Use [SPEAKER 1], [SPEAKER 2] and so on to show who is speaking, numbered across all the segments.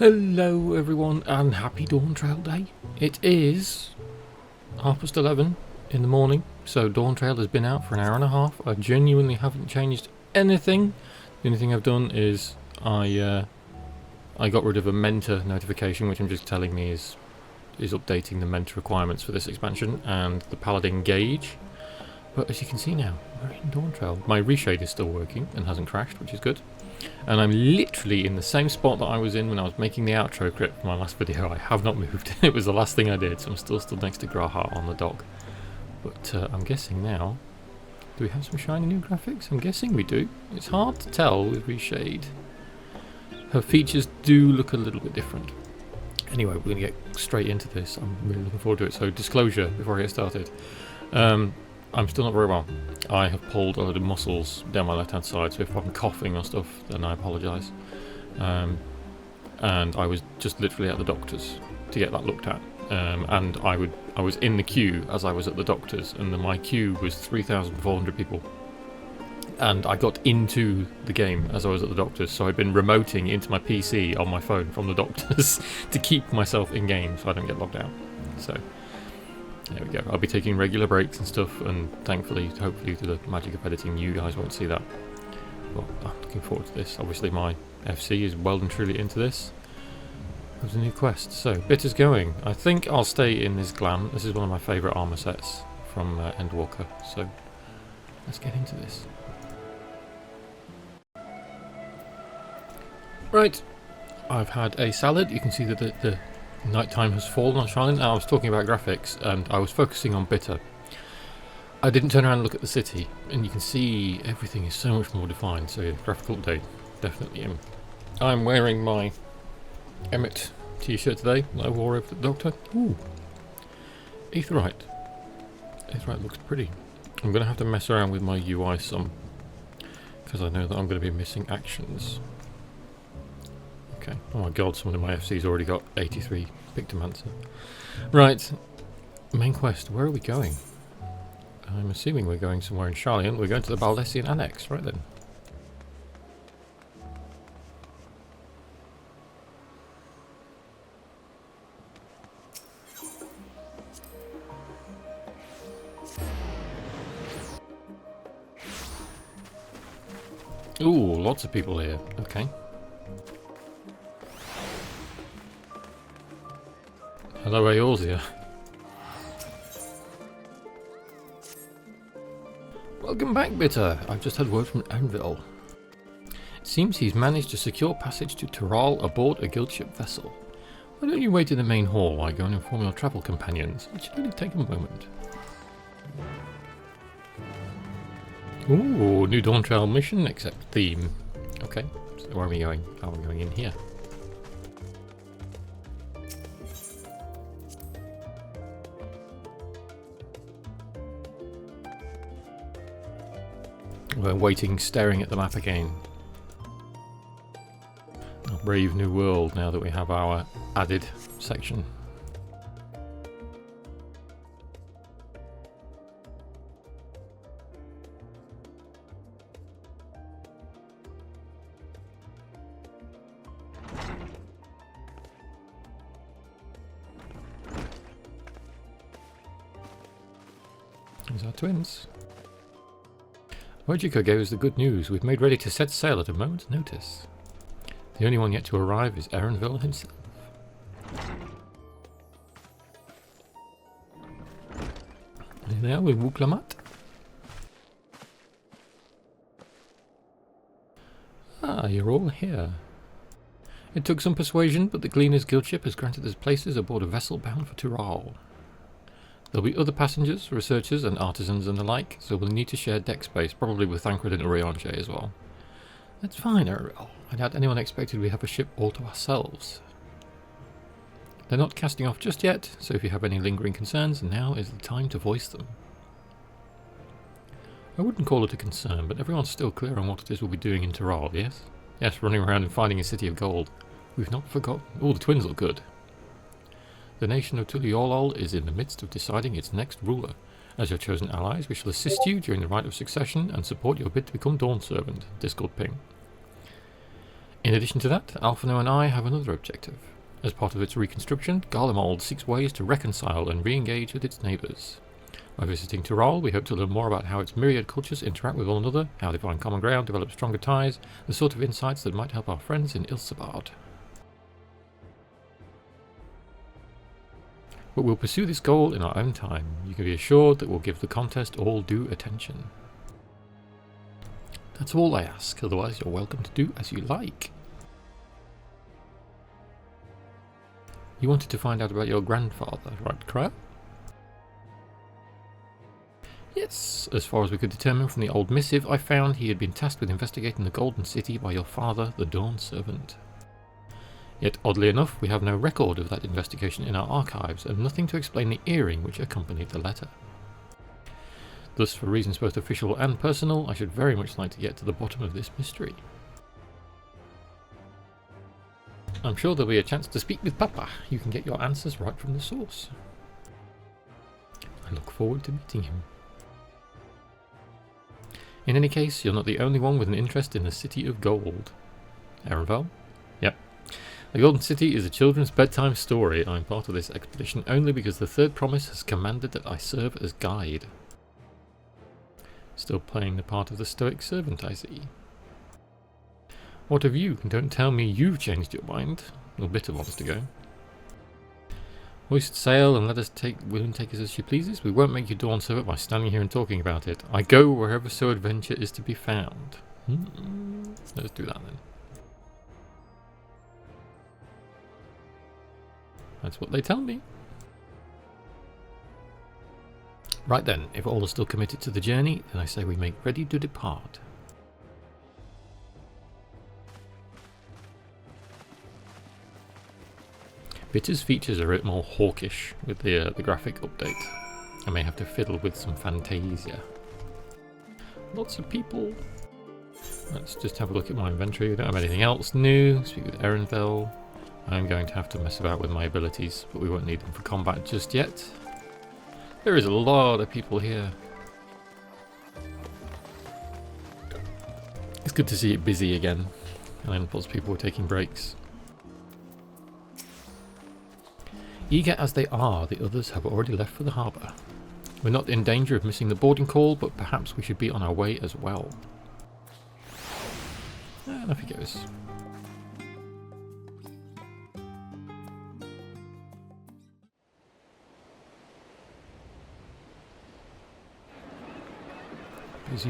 [SPEAKER 1] Hello everyone and happy Dawntrail Day. It is 11:30 in the morning, so Dawntrail has been out for an hour and a half. I genuinely haven't changed anything. The only thing I've done is I got rid of a mentor notification, which I'm just telling me is updating the mentor requirements for this expansion, and the paladin gauge. But as you can see now, we're in Dawntrail. My reshade is still working and hasn't crashed, which is good. And I'm literally in the same spot that I was in when I was making the outro clip for my last video. I have not moved. It was the last thing I did, so I'm still stood next to Graha on the dock. But I'm guessing now, do we have some shiny new graphics? I'm guessing we do. It's hard to tell with reshade. Her features do look a little bit different. Anyway, we're going to get straight into this. I'm really looking forward to it. So disclosure before I get started. I'm still not very well. I have pulled a lot of muscles down my left hand side, so if I'm coughing or stuff, then I apologise. And I was just literally at the doctor's to get that looked at. And I was in the queue as I was at the doctor's, and my queue was 3,400 people. And I got into the game as I was at the doctor's, so I'd been remoting into my PC on my phone from the doctor's to keep myself in game so I don't get logged out. So there we go. I'll be taking regular breaks and stuff, and thankfully, hopefully, to the magic of editing, you guys won't see that. But I'm looking forward to this. Obviously, my FC is well and truly into this. There's a new quest. So, bit is going. I think I'll stay in this glam. This is one of my favourite armour sets from Endwalker. So, let's get into this. Right. I've had a salad. You can see that the nighttime has fallen on Charlene. I was talking about graphics and I was focusing on Bitter. I didn't turn around and look at the city, and you can see everything is so much more defined. So yeah, graphical update, definitely in. I'm wearing my Emmett t-shirt today that I wore over to the doctor. Ooh, Aetheryte. Aetheryte looks pretty. I'm going to have to mess around with my UI some, because I know that I'm going to be missing actions. Okay. Oh my god, someone in my FC's already got 83 Pictomancer. Right. Main quest. Where are we going? I'm assuming we're going somewhere in Charlian. We're going to the Baldessian Annex. Right then. Ooh, lots of people here. Okay. Hello, Eorzea. Welcome back, Bitter. I've just had word from Anvil. It seems he's managed to secure passage to Tyrol aboard a guildship vessel. Why don't you wait in the main hall while I go and inform your travel companions? It should only take a moment. Ooh, new Dawntrail mission, except theme. Okay, so where are we going? Oh, we're going in here. We're waiting, staring at the map again. A brave new world now that we have our added section. There's our twins. Wojcika gave us the good news. We've made ready to set sail at a moment's notice. The only one yet to arrive is Erenville himself. And there with Wuklamat. Ah, you're all here. It took some persuasion, but the Gleaner's Guildship has granted us places aboard a vessel bound for Tyrol. There'll be other passengers, researchers and artisans and the like, so we'll need to share deck space, probably with Thancred and Urianche as well. That's fine, Ariel. I doubt anyone expected we'd have a ship all to ourselves. They're not casting off just yet, so if you have any lingering concerns, now is the time to voice them. I wouldn't call it a concern, but everyone's still clear on what it is we'll be doing in Tyrol, yes? Yes, running around and finding a city of gold. We've not forgotten. Oh, the twins look good. The nation of Tuliolol is in the midst of deciding its next ruler. As your chosen allies, we shall assist you during the rite of succession and support your bid to become Dawn Servant. Discord ping. In addition to that, Alphano and I have another objective. As part of its reconstruction, Garlemald seeks ways to reconcile and re-engage with its neighbours. By visiting Tyrol, we hope to learn more about how its myriad cultures interact with one another, how they find common ground, develop stronger ties, the sort of insights that might help our friends in Ilsabard. But we'll pursue this goal in our own time. You can be assured that we'll give the contest all due attention. That's all I ask, otherwise you're welcome to do as you like. You wanted to find out about your grandfather, right, Cryer? Yes, as far as we could determine from the old missive, I found he had been tasked with investigating the Golden City by your father, the Dawn Servant. Yet, oddly enough, we have no record of that investigation in our archives, and nothing to explain the earring which accompanied the letter. Thus, for reasons both official and personal, I should very much like to get to the bottom of this mystery. I'm sure there'll be a chance to speak with Papa. You can get your answers right from the source. I look forward to meeting him. In any case, you're not the only one with an interest in the City of Gold. Erenvel? Yep. The Golden City is a children's bedtime story. I'm part of this expedition only because the Third Promise has commanded that I serve as guide. Still playing the part of the stoic servant, I see. What of you? Don't tell me you've changed your mind. A bit of wants to go. Hoist sail and let us take us as she pleases. We won't make you Dawn servant by standing here and talking about it. I go wherever so adventure is to be found. Let's do that then. That's what they tell me. Right then, if all are still committed to the journey, then I say we make ready to depart. Bitter's features are a bit more hawkish with the graphic update. I may have to fiddle with some Fantasia. Lots of people. Let's just have a look at my inventory. We don't have anything else new. Speak with Erenvel. I'm going to have to mess about with my abilities, but we won't need them for combat just yet. There is a lot of people here. It's good to see it busy again, and then lots of people are taking breaks. Eager as they are, the others have already left for the harbour. We're not in danger of missing the boarding call, but perhaps we should be on our way as well. And off he goes.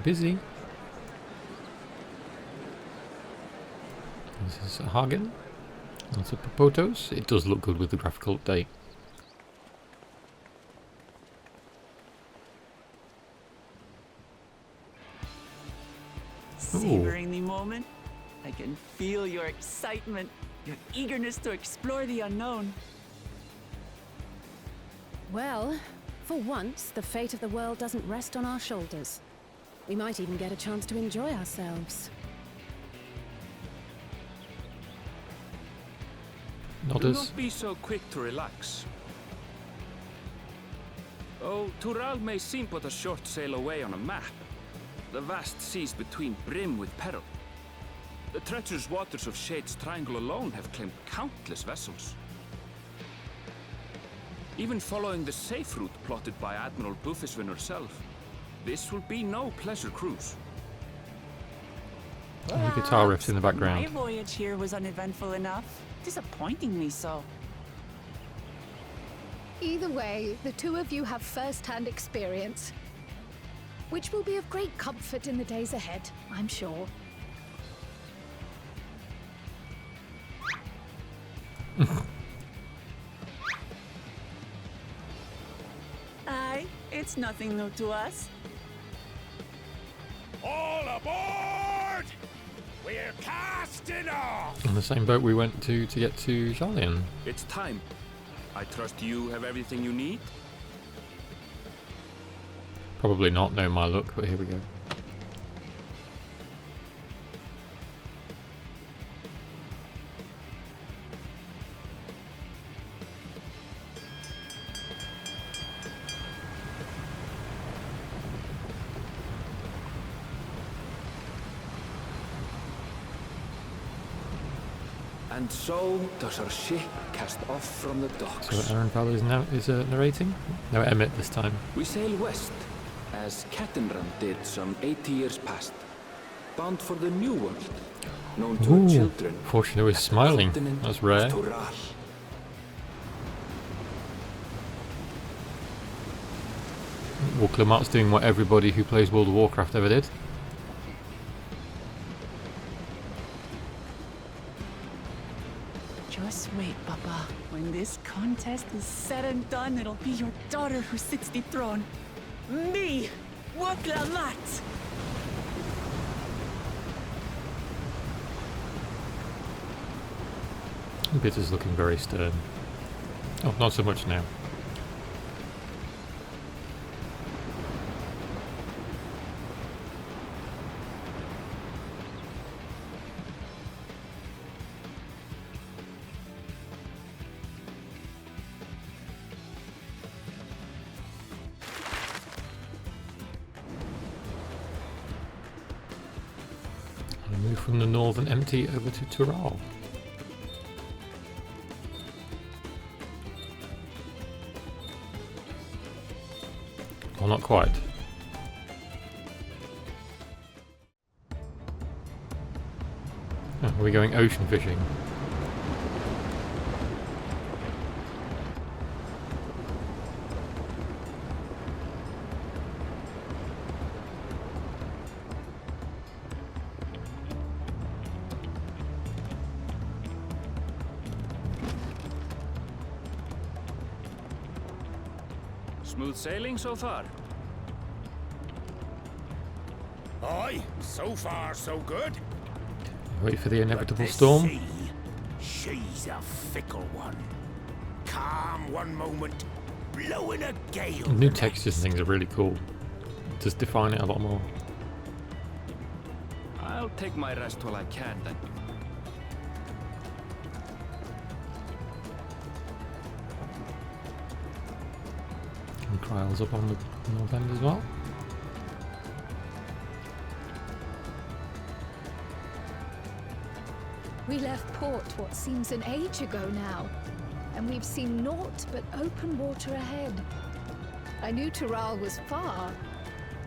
[SPEAKER 1] Busy. This is Hagen. Lots of Popotos. It does look good with the graphical update.
[SPEAKER 2] Savoring the moment. I can feel your excitement, your eagerness to explore the unknown.
[SPEAKER 3] Well, for once, the fate of the world doesn't rest on our shoulders. We might even get a chance to enjoy ourselves.
[SPEAKER 4] Do not be so quick to relax. Oh, Tyrol may seem but a short sail away on a map. The vast seas between brim with peril. The treacherous waters of Shade's Triangle alone have claimed countless vessels. Even following the safe route plotted by Admiral Bufiswin herself, this will be no pleasure cruise.
[SPEAKER 1] The guitar riffs in the background.
[SPEAKER 2] My voyage here was uneventful enough. Disappointingly so.
[SPEAKER 5] Either way, the two of you have first-hand experience, which will be of great comfort in the days ahead, I'm sure.
[SPEAKER 2] Aye, it's nothing new to us.
[SPEAKER 6] All aboard! We're casting off!
[SPEAKER 1] On the same boat we went to get to Charlian.
[SPEAKER 4] It's time. I trust you have everything you need?
[SPEAKER 1] Probably not, know my luck, but here we go.
[SPEAKER 4] And so does our ship cast off from the docks.
[SPEAKER 1] So Aaron Valor is narrating? No, Emmett this time.
[SPEAKER 4] We sail west, as Cattenram did some 80 years past, bound for the New World, known to our children.
[SPEAKER 1] Fortunately, was smiling.
[SPEAKER 4] continent
[SPEAKER 1] That's rare.
[SPEAKER 4] of Tural.
[SPEAKER 1] Well, Clamart's doing what everybody who plays World of Warcraft ever did.
[SPEAKER 2] Just wait, Papa. When this contest is said and done, it'll be your daughter who sits the throne. Me, Woklamat.
[SPEAKER 1] Bitter's looking very stern. Oh, not so much now. I'll move from the northern empty over to Tural. Well, not quite. Oh, are we going ocean fishing?
[SPEAKER 4] Smooth sailing so far?
[SPEAKER 6] Aye, so far so good.
[SPEAKER 1] Wait for the
[SPEAKER 6] But
[SPEAKER 1] inevitable
[SPEAKER 6] this
[SPEAKER 1] storm.
[SPEAKER 6] sea, she's a fickle one. Calm one moment, blowing a gale.
[SPEAKER 1] The new
[SPEAKER 6] the
[SPEAKER 1] textures and
[SPEAKER 6] next.
[SPEAKER 1] things are really cool. Just define it a lot more.
[SPEAKER 4] I'll take my rest while I can then.
[SPEAKER 1] And Kryle's up on the north end as well.
[SPEAKER 5] We left port what seems an age ago now, and we've seen naught but open water ahead. I knew Tural was far,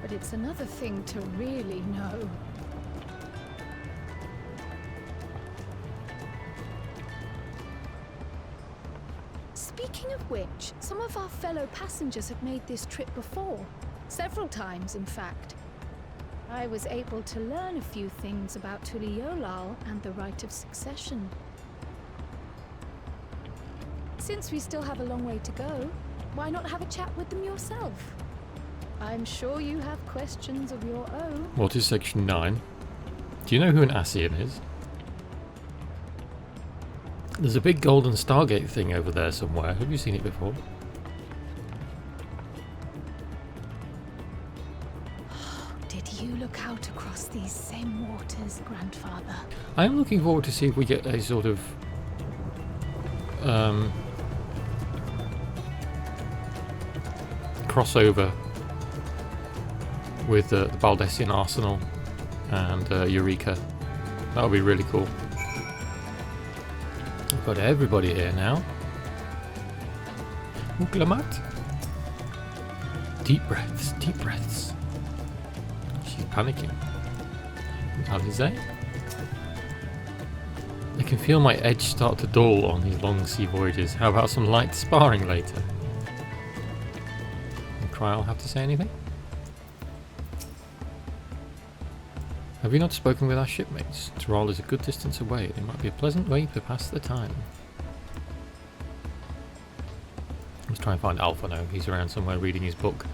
[SPEAKER 5] but it's another thing to really know. Speaking of which, some of our fellow passengers have made this trip before. Several times, in fact. I was able to learn a few things about Tuliolal and the right of succession. Since we still have a long way to go, why not have a chat with them yourself? I'm sure you have questions of your own.
[SPEAKER 1] What is section 9? Do you know who an Ascian is? There's a big golden Stargate thing over there somewhere. Have you seen it before?
[SPEAKER 5] Did you look out across these same waters, Grandfather?
[SPEAKER 1] I am looking forward to see if we get a sort of crossover with the Baldessian Arsenal and Eureka. That would be really cool. We've got everybody here now. Uklamat. Deep breaths, deep breaths. She's panicking. Alize. I can feel my edge start to dull on these long sea voyages. How about some light sparring later? Did Kryle have to say anything? Have you not spoken with our shipmates? Tural is a good distance away. It might be a pleasant way to pass the time. Let's try and find Alpha now. He's around somewhere reading his book.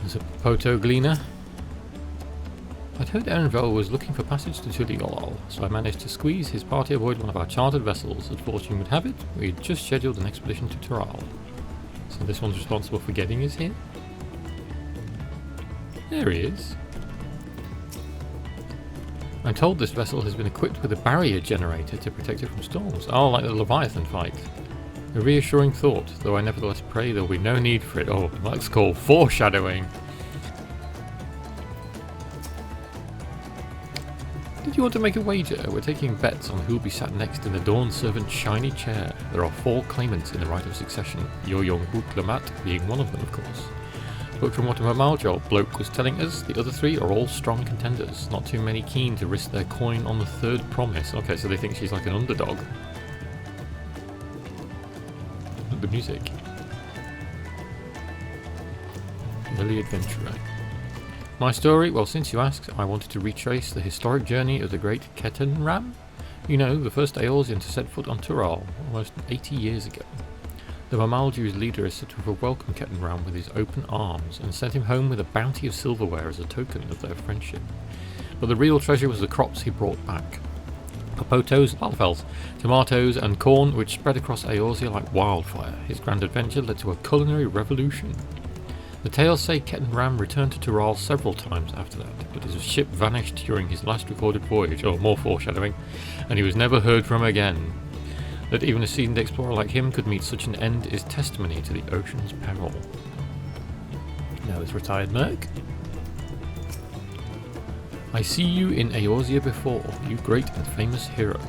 [SPEAKER 1] There's a Poto Gleaner. I'd heard Erenvel was looking for passage to Tuliolal, so I managed to squeeze his party aboard one of our chartered vessels. As fortune would have it, we had just scheduled an expedition to Tural. So this one's responsible for getting us here? There he is. I'm told this vessel has been equipped with a barrier generator to protect it from storms. Oh, like the Leviathan fight. A reassuring thought, though I nevertheless pray there will be no need for it. Oh, that's called foreshadowing. Did you want to make a wager? We're taking bets on who'll be sat next in the Dawn Servant's shiny chair. There are 4 claimants in the right of succession, your young Lamat being one of them, of course. But from what a Mamaljo bloke was telling us, the other 3 are all strong contenders. Not too many keen to risk their coin on the 3rd promise. Okay, so they think she's like an underdog. The music. Lily Adventurer. My story? Well, since you asked, I wanted to retrace the historic journey of the great Kettenram. You know, the first Eorzean to set foot on Tural, almost 80 years ago. The Mamalju's leader is said to have welcomed Kettenram with his open arms and sent him home with a bounty of silverware as a token of their friendship. But the real treasure was the crops he brought back. Popotos, lalfels, tomatoes and corn which spread across Eorzea like wildfire. His grand adventure led to a culinary revolution. The tales say Kettenram returned to Tural several times after that, but his ship vanished during his last recorded voyage, or more foreshadowing, and he was never heard from again. That even a seasoned explorer like him could meet such an end is testimony to the ocean's peril. Now this retired merc. I see you in Eorzea before, you great and famous hero.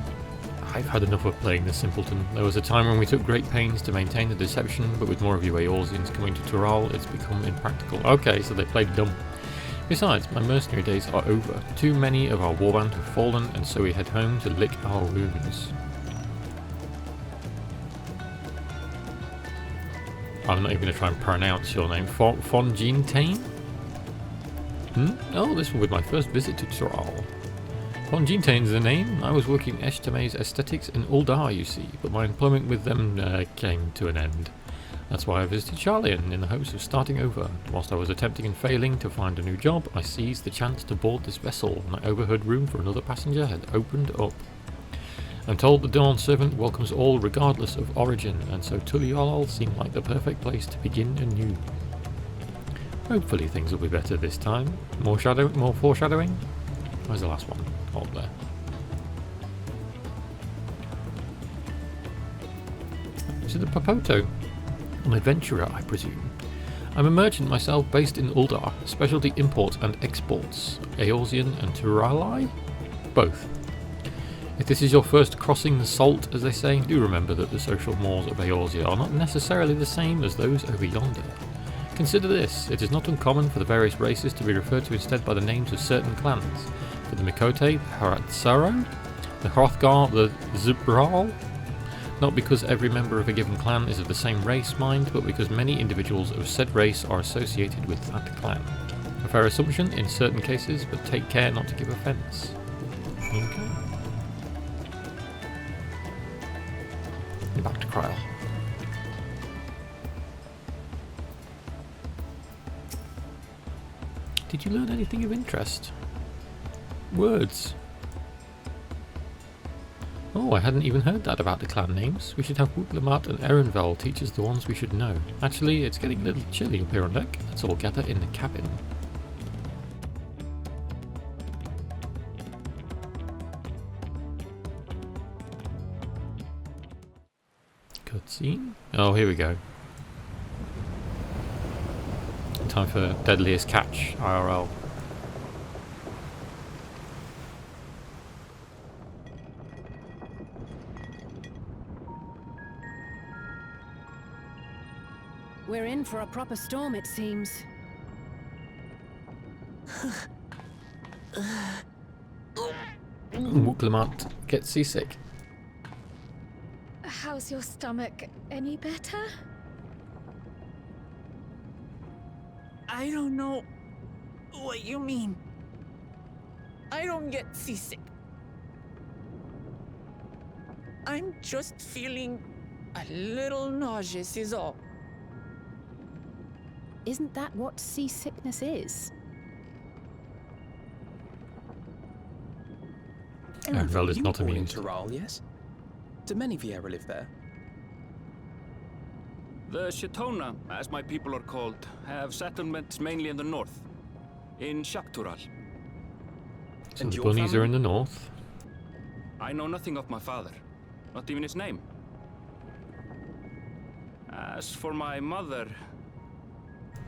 [SPEAKER 1] I've had enough of playing the simpleton. There was a time when we took great pains to maintain the deception, but with more of you Eorzeans coming to Tural, it's become impractical. Okay, so they played dumb. Besides, my mercenary days are over. Too many of our warband have fallen, and so we head home to lick our wounds. I'm not even going to try and pronounce your name. Fonjintain? Oh, this will be my first visit to Tural. Fonjintain's the name. I was working Eshtame's aesthetics in Uldar, you see, but my employment with them came to an end. That's why I visited Charlian in the hopes of starting over. Whilst I was attempting and failing to find a new job, I seized the chance to board this vessel, and I overheard room for another passenger had opened up. I'm told the Dawn Servant welcomes all regardless of origin, and so Tulial seemed like the perfect place to begin anew. Hopefully things will be better this time. More foreshadowing? Where's the last one? Hold there. This is the Popoto. An adventurer, I presume. I'm a merchant myself based in Uldar, specialty imports and exports. Eorzean and Turalai? Both. If this is your first crossing the salt, as they say, do remember that the social mores of Eorzea are not necessarily the same as those over yonder. Consider this, it is not uncommon for the various races to be referred to instead by the names of certain clans. For the Mikote, the Haratsaro, the Hrothgar, the Zubral. Not because every member of a given clan is of the same race, mind, but because many individuals of said race are associated with that clan. A fair assumption in certain cases, but take care not to give offence. Okay. And back to Kryl. Did you learn anything of interest? Words. Oh, I hadn't even heard that about the clan names. We should have Wutlamat and Erenvel teach us the ones we should know. Actually, it's getting a little chilly up here on deck. Let's all gather in the cabin. Cutscene? Oh, here we go. Time for Deadliest Catch, IRL.
[SPEAKER 3] We're in for a proper storm, it seems.
[SPEAKER 1] Wutlamat gets seasick.
[SPEAKER 5] How's your stomach? Any better?
[SPEAKER 2] I don't know what you mean. I don't get seasick. I'm just feeling a little nauseous is all.
[SPEAKER 3] Isn't that what seasickness is?
[SPEAKER 1] Erenvel is
[SPEAKER 7] You
[SPEAKER 1] not
[SPEAKER 7] were born in
[SPEAKER 1] immune.
[SPEAKER 7] Tural, yes? Do many Viera live there?
[SPEAKER 4] The Shatona, as my people are called, have settlements mainly in the north, in Shaktural.
[SPEAKER 1] So
[SPEAKER 7] And
[SPEAKER 1] the
[SPEAKER 7] your
[SPEAKER 1] bunnies are
[SPEAKER 7] family?
[SPEAKER 1] in the north.
[SPEAKER 4] I know nothing of my father, not even his name. As for my mother,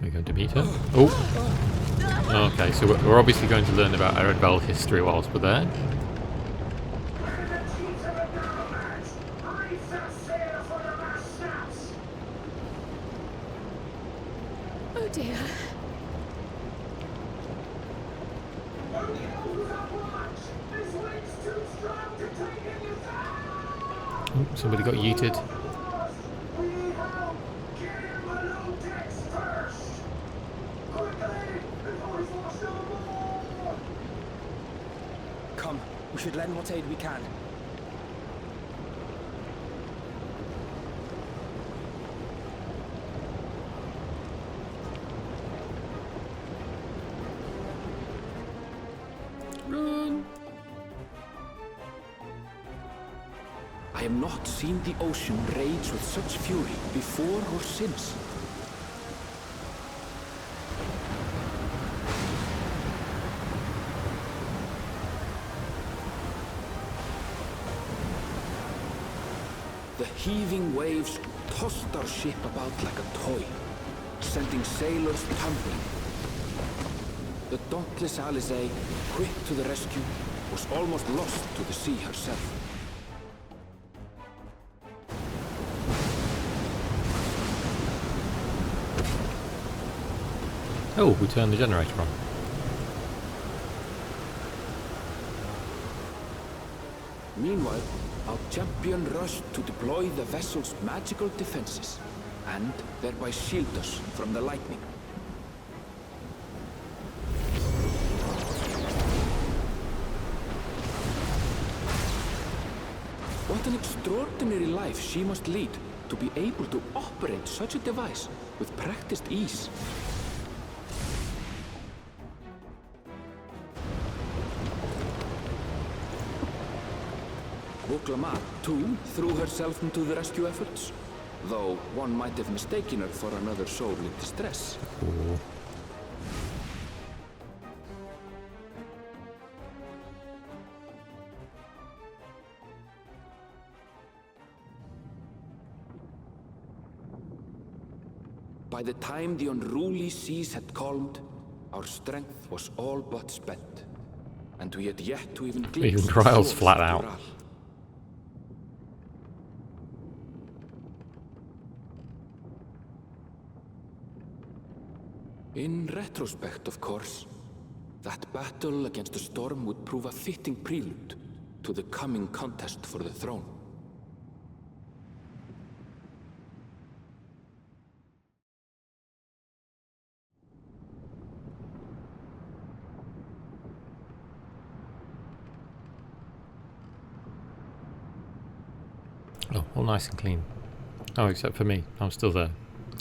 [SPEAKER 1] We're going to meet her. Oh! Okay, so we're obviously going to learn about Eredvel history whilst we're there.
[SPEAKER 5] Oh dear.
[SPEAKER 1] Oh, somebody got yeeted.
[SPEAKER 7] Come, we should lend what aid we can.
[SPEAKER 1] Run!
[SPEAKER 4] I have not seen the ocean rage with such fury before or since. The heaving waves tossed our ship about like a toy, sending sailors tumbling. The dauntless Alizé, quick to the rescue, was almost lost to the sea herself.
[SPEAKER 1] Oh, we turned the generator on.
[SPEAKER 4] Meanwhile, our champion rushed to deploy the vessel's magical defenses, and thereby shield us from the lightning. What an extraordinary life she must lead to be able to operate such a device with practiced ease. Woklama, too, threw herself into the rescue efforts, though one might have mistaken her for another soul in distress.
[SPEAKER 1] Oh.
[SPEAKER 4] By the time the unruly seas had calmed, our strength was all but spent, and we had yet to even glimpse
[SPEAKER 1] Even
[SPEAKER 4] the
[SPEAKER 1] Trial's
[SPEAKER 4] shores
[SPEAKER 1] flat
[SPEAKER 4] of
[SPEAKER 1] out.
[SPEAKER 4] Dural. In retrospect, of course, that battle against the storm would prove a fitting prelude to the coming contest for the throne.
[SPEAKER 1] Oh, all nice and clean. Oh, except for me. I'm still there.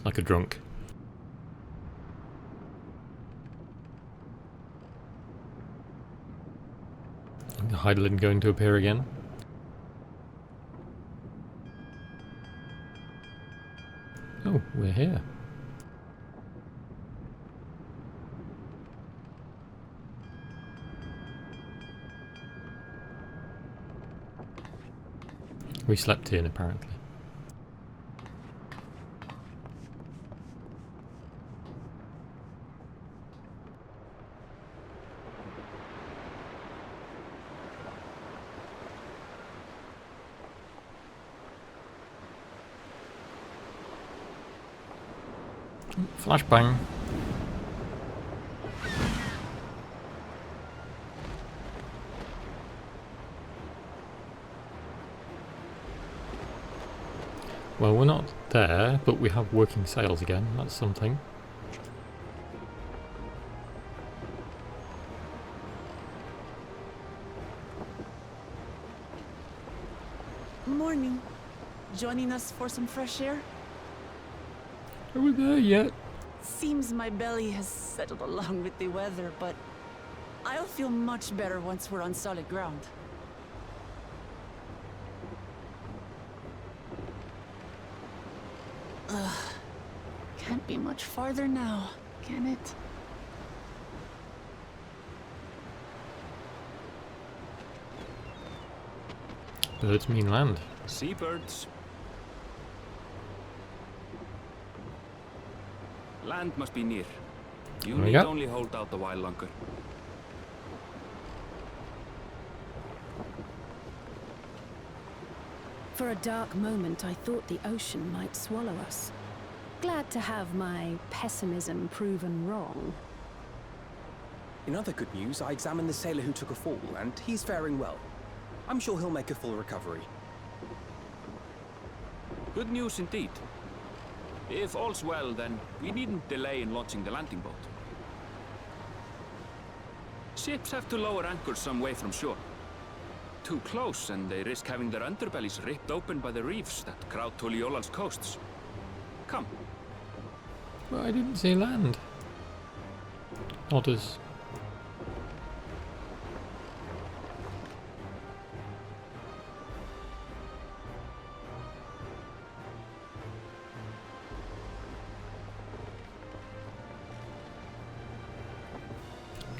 [SPEAKER 1] Like a drunk. The Heidelin going to appear again? Oh, we're here. We slept in, apparently. Flashbang. Well, we're not there, but we have working sails again. That's something.
[SPEAKER 2] Morning. Joining us for some fresh air?
[SPEAKER 1] Are we there yet?
[SPEAKER 2] Seems my belly has settled along with the weather, but I'll feel much better once we're on solid ground. Ugh. Can't be much farther now, can it?
[SPEAKER 1] Birds mean land.
[SPEAKER 4] Seabirds. Land must be near. You
[SPEAKER 1] There we
[SPEAKER 4] need
[SPEAKER 1] go.
[SPEAKER 4] only hold out a while longer.
[SPEAKER 3] For a dark moment, I thought the ocean might swallow us. Glad to have my pessimism proven wrong.
[SPEAKER 7] In other good news, I examined the sailor who took a fall, and he's faring well. I'm sure he'll make a full recovery.
[SPEAKER 4] Good news indeed. If all's well, then we needn't delay in launching the landing boat. Ships have to lower anchors some way from shore. Too close, and they risk having their underbellies ripped open by the reefs that crowd Tuliola's coasts. Come.
[SPEAKER 1] Well, I didn't see land. Otters.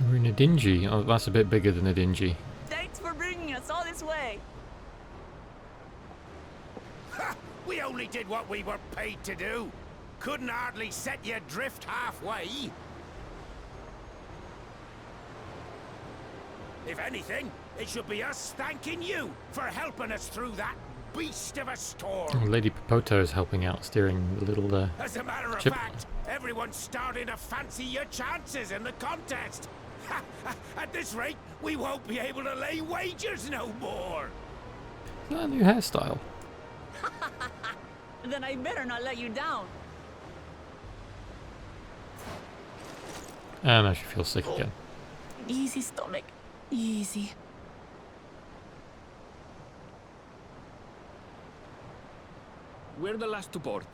[SPEAKER 1] We're in a dingy. Oh, that's a bit bigger than a dingy.
[SPEAKER 2] Thanks for bringing us all this way.
[SPEAKER 6] Ha! We only did what we were paid to do. Couldn't hardly set you adrift halfway. If anything, it should be us thanking you for helping us through that beast of a storm.
[SPEAKER 1] Oh, Lady Popoto is helping out, steering the little
[SPEAKER 6] As a matter of
[SPEAKER 1] ship.
[SPEAKER 6] fact, everyone's starting to fancy your chances in the contest. At this rate, we won't be able to lay wagers no more.
[SPEAKER 1] Is that a new hairstyle?
[SPEAKER 2] Then I better not let you down.
[SPEAKER 1] And now she feels sick again.
[SPEAKER 2] Easy, stomach. Easy.
[SPEAKER 4] We're the last to board.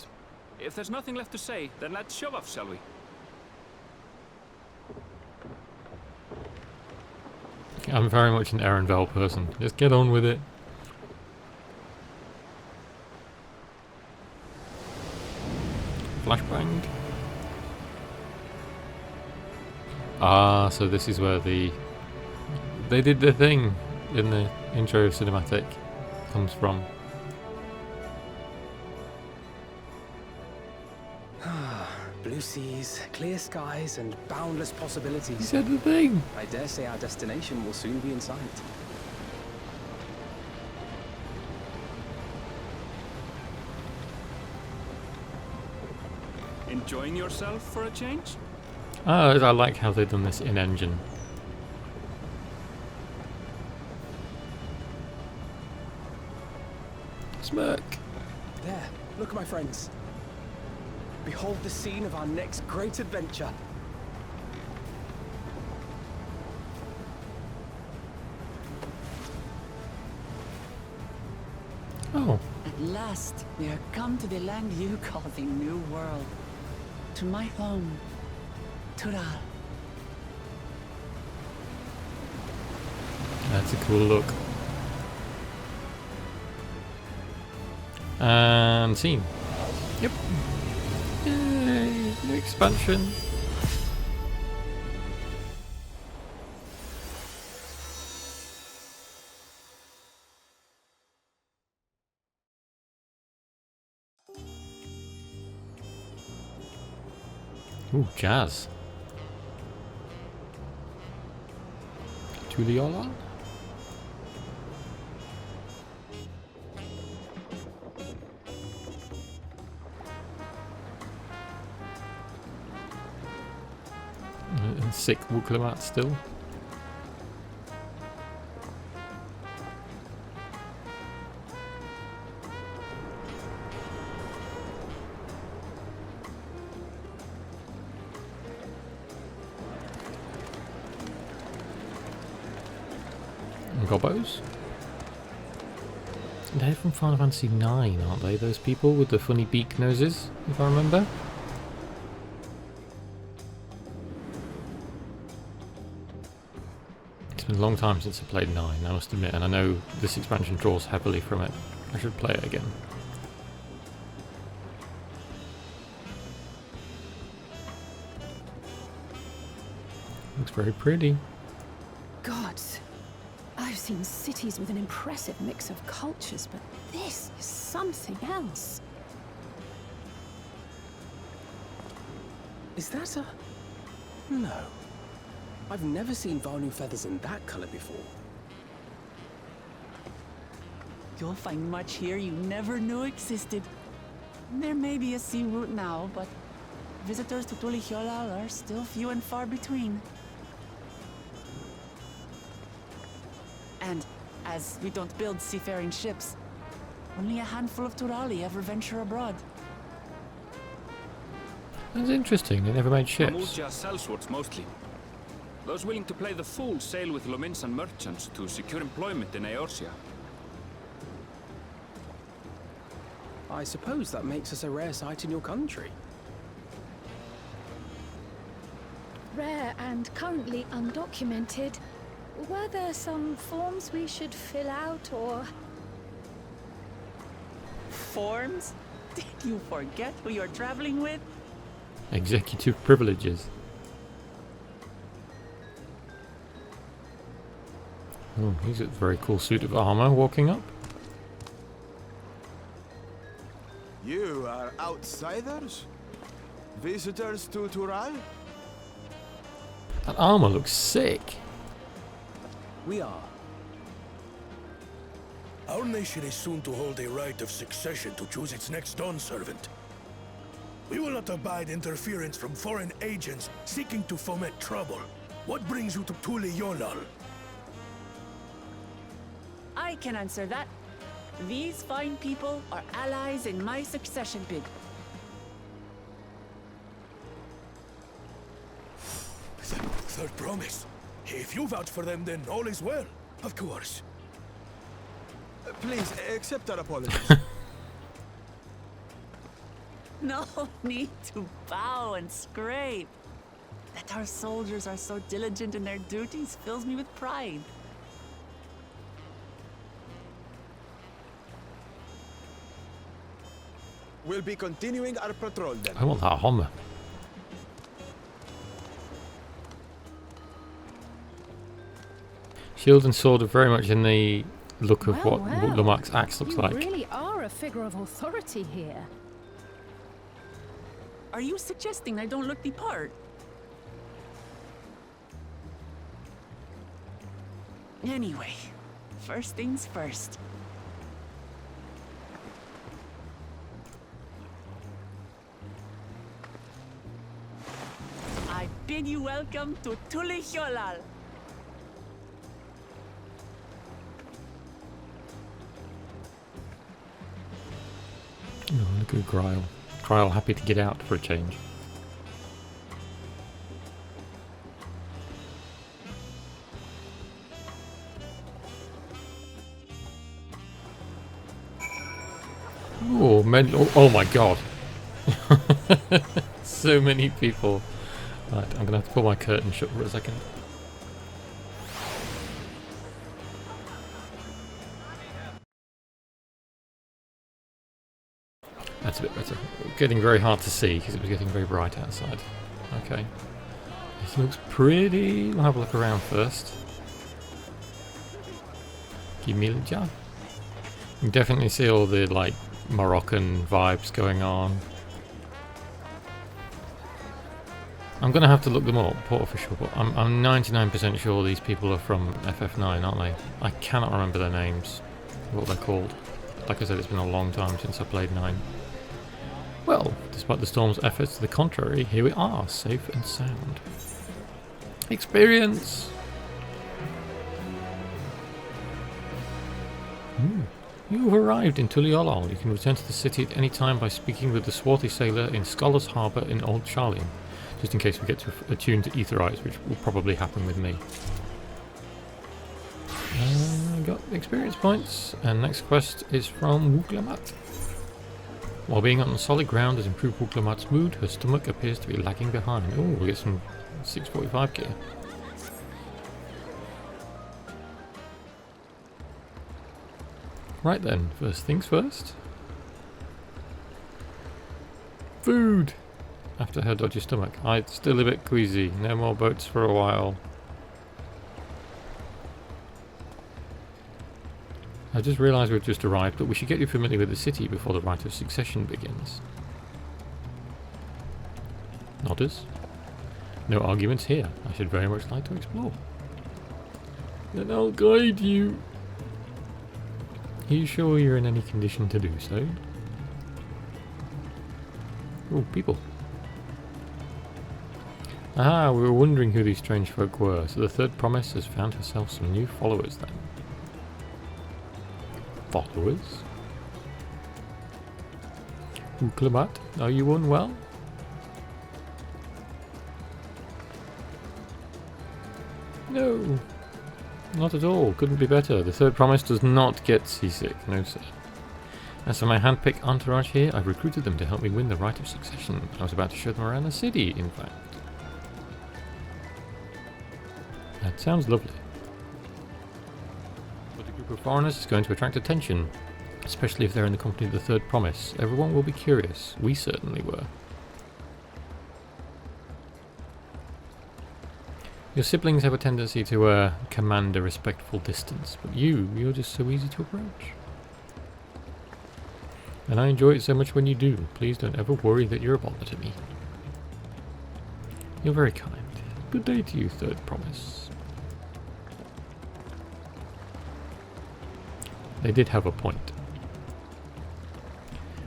[SPEAKER 4] If there's nothing left to say, then let's shove off, shall we?
[SPEAKER 1] I'm very much an Erenvel person. Just get on with it. Flashbang. Ah, so this is where they did the thing in the intro cinematic comes from.
[SPEAKER 7] Blue seas, clear skies, and boundless
[SPEAKER 1] He
[SPEAKER 7] possibilities.
[SPEAKER 1] said the thing.
[SPEAKER 7] I dare say our destination will soon be in sight.
[SPEAKER 4] Enjoying yourself for a change?
[SPEAKER 1] Ah, I like how they've done this in engine. Smirk.
[SPEAKER 7] There, look, my friends. Behold the scene of our next great adventure.
[SPEAKER 1] Oh,
[SPEAKER 2] At last, we are come to the land you call the New World. To my home, Tural.
[SPEAKER 1] that's a cool look. And scene. Yep. Yay! New expansion. Ooh, jazz. Tuliola? And sick Wuklumat still. Gobbos? They're from Final Fantasy 9, aren't they? Those people with the funny beak noses, if I remember. It's been a long time since I played 9, I must admit, and I know this expansion draws heavily from it. I should play it again. Looks very pretty.
[SPEAKER 3] Gods, I've seen cities with an impressive mix of cultures, but this is something else.
[SPEAKER 7] Is that a... No. I've never seen Vanu feathers in that color before.
[SPEAKER 2] You'll find much here you never knew existed. There may be a sea route now, but visitors to Tulihyolal are still few and far between. And as we don't build seafaring ships, only a handful of Turali ever venture abroad.
[SPEAKER 1] That's interesting, they never made ships.
[SPEAKER 4] Mamuja sellswords mostly. Those willing to play the fool sail with Lominsan merchants to secure employment in Eorzea.
[SPEAKER 7] I suppose that makes us a rare sight in your country.
[SPEAKER 5] Rare and currently undocumented. Were there some forms we should fill out, or...?
[SPEAKER 2] Forms? Did you forget who you're traveling with?
[SPEAKER 1] Executive privileges. Oh, he's got a very cool suit of armor walking up.
[SPEAKER 8] You are outsiders? Visitors to Tural?
[SPEAKER 1] That armor looks sick.
[SPEAKER 7] We are.
[SPEAKER 9] Our nation is soon to hold a right of succession to choose its next Dawn servant. We will not abide interference from foreign agents seeking to foment trouble. What brings you to Tulihyolal?
[SPEAKER 2] I can answer that. These fine people are allies in my succession bid.
[SPEAKER 9] Third promise. If you vouch for them, then all is well. Of course.
[SPEAKER 8] Please, accept our apologies.
[SPEAKER 2] No need to bow and scrape. That our soldiers are so diligent in their duties fills me with pride.
[SPEAKER 8] We'll be continuing our patrol then.
[SPEAKER 1] I want that armor. Shield and sword are very much in the look of what Lamarck's axe looks
[SPEAKER 3] you
[SPEAKER 1] like.
[SPEAKER 3] really are a figure of authority here.
[SPEAKER 2] Are you suggesting I don't look the part? Anyway, first things first. I bid you welcome to Tulihyolal.
[SPEAKER 1] Oh, look at Gryle. Gryle happy to get out for a change. Oh, oh my god. So many people. Right, I'm gonna have to pull my curtain shut for a second. That's a bit better. Getting very hard to see because it was getting very bright outside. Okay. This looks pretty. We'll have a look around first. Gimilja. You can definitely see all the like Moroccan vibes going on. I'm gonna have to look them up, port official, but I'm 99% sure these people are from FF9, aren't they? I cannot remember their names, what they're called. Like I said, it's been a long time since I played 9. Well, despite the Storm's efforts to the contrary, here we are, safe and sound. Experience! You have arrived in Tulihyolal. You can return to the city at any time by speaking with the swarthy sailor in Scholar's Harbour in Old Charlian. Just in case we get to attune to Etherites, which will probably happen with me. Got experience points, and next quest is from Wuglamat. While being on solid ground has improved Wuglamat's mood, her stomach appears to be lagging behind. Oh, we get some 645 gear. Right then, first things first. Food! After her dodgy stomach. I'm still a bit queasy. No more boats for a while. I just realised we've just arrived, but we should get you familiar with the city before the rite of succession begins. Nodded. orders. No arguments here. I should very much like to explore. Then I'll guide you. Are you sure you're in any condition to do so? Oh, people. Aha, we were wondering who these strange folk were, so the third promise has found herself some new followers then. Followers? Uklamat, are you unwell? No, not at all. Couldn't be better. The third promise does not get seasick. No, sir. As for my hand-picked entourage here, I've recruited them to help me win the right of succession. I was about to show them around the city, in fact. That sounds lovely. But a group of foreigners is going to attract attention, especially if they're in the company of the third promise. Everyone will be curious. We certainly were. Your siblings have a tendency to command a respectful distance, but you're just so easy to approach. And I enjoy it so much when you do. Please don't ever worry that you're a bother to me. You're very kind. Good day to you, third promise. They did have a point.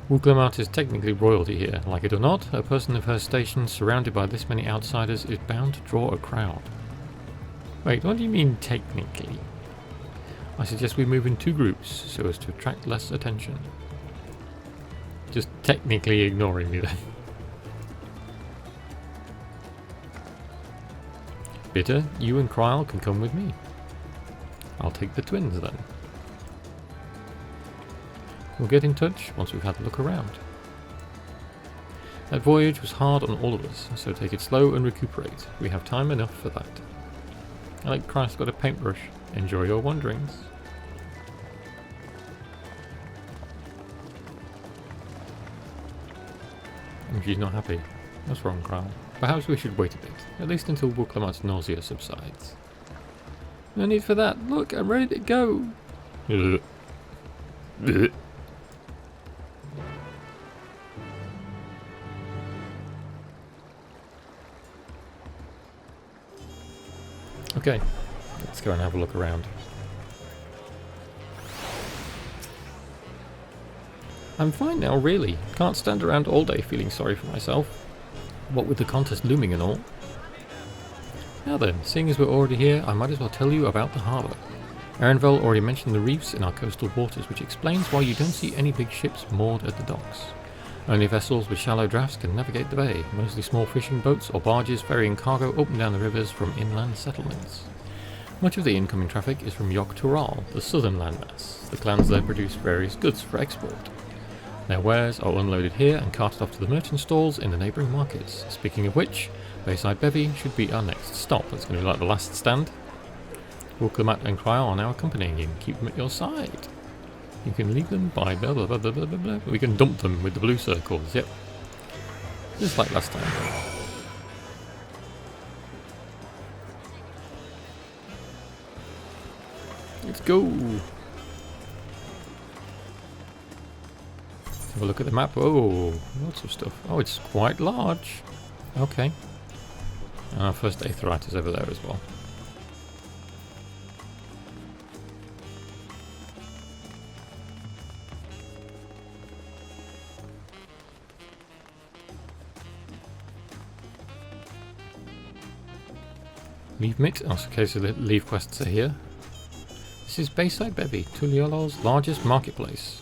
[SPEAKER 1] Uklamat is technically royalty here. Like it or not, a person of her station surrounded by this many outsiders is bound to draw a crowd. Wait, what do you mean technically? I suggest we move in 2 groups so as to attract less attention. Just technically ignoring me then. Bitter, you and Kryl can come with me. I'll take the twins then. We'll get in touch once we've had a look around. That voyage was hard on all of us, so take it slow and recuperate. We have time enough for that. I like Kryl's got a paintbrush. Enjoy your wanderings. And she's not happy. What's wrong, Kryl? Perhaps we should wait a bit, at least until Uklamat's nausea subsides. No need for that. Look, I'm ready to go. Okay, let's go and have a look around. I'm fine now, really. Can't stand around all day feeling sorry for myself. What with the contest looming and all. Now then, seeing as we're already here, I might as well tell you about the harbour. Erenvel already mentioned the reefs in our coastal waters, which explains why you don't see any big ships moored at the docks. Only vessels with shallow drafts can navigate the bay, mostly small fishing boats or barges ferrying cargo up and down the rivers from inland settlements. Much of the incoming traffic is from Dawntrail, the southern landmass. The clans there produce various goods for export. Their wares are unloaded here and carted off to the merchant stalls in the neighbouring markets. Speaking of which, Bayside Bevy should be our next stop. That's going to be like the last stand. Uklamat and Kryl are now accompanying you. Keep them at your side. You can leave them by blah blah blah blah blah blah. We can dump them with the blue circles, yep. Just like last time. Let's go! Have a look at the map. Oh, lots of stuff. Oh, it's quite large. Okay. Our first Aetherite is over there as well. Leave Mix. Okay, so the leave quests are here. This is Bayside Bevy, Tuliolo's largest marketplace.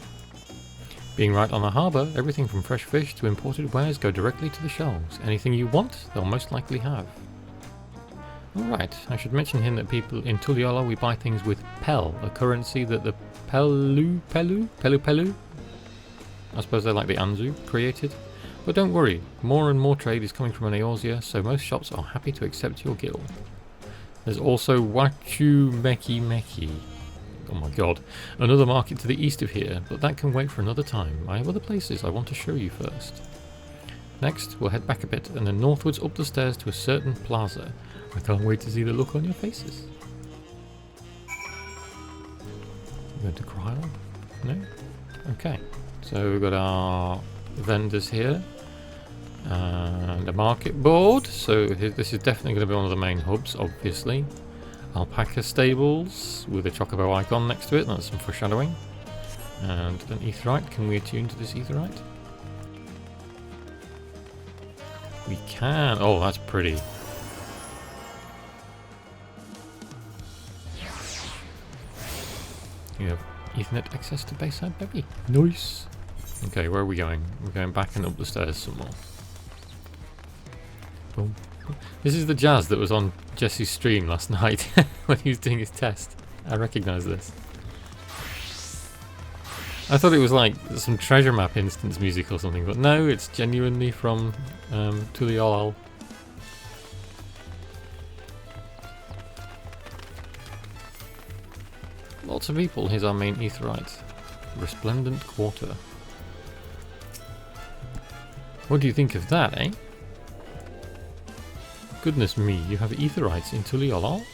[SPEAKER 1] Being right on the harbour, everything from fresh fish to imported wares go directly to the shelves. Anything you want, they'll most likely have. Alright, I should mention here that people in Tuliolo we buy things with Pel, a currency that the Pelu, I suppose they're like the Anzu, created. But don't worry, more and more trade is coming from Eorzea, so most shops are happy to accept your guild. There's also Wachu Meki. Oh my god, another market to the east of here, but that can wait for another time. I have other places I want to show you first. Next, we'll head back a bit and then northwards up the stairs to a certain plaza. I can't wait to see the look on your faces. Go to Kryl? No? Okay, so we've got our vendors here. And a market board. So this is definitely going to be one of the main hubs, obviously. Alpaca stables with a chocobo icon next to it. That's some foreshadowing. And an aetherite. Can we attune to this aetherite? We can. Oh, that's pretty. You have Ethernet access to Bayside, baby. Nice. Okay, where are we going? We're going back and up the stairs some more. Boom. This is the jazz that was on Jesse's stream last night when he was doing his test. I recognise this. I thought it was like some treasure map instance music or something, but no, it's genuinely from Tuliolal. Lots of people. Here's our main aetherite. Resplendent Quarter. What do you think of that, eh? Goodness me, you have aetherites in Tuliolal?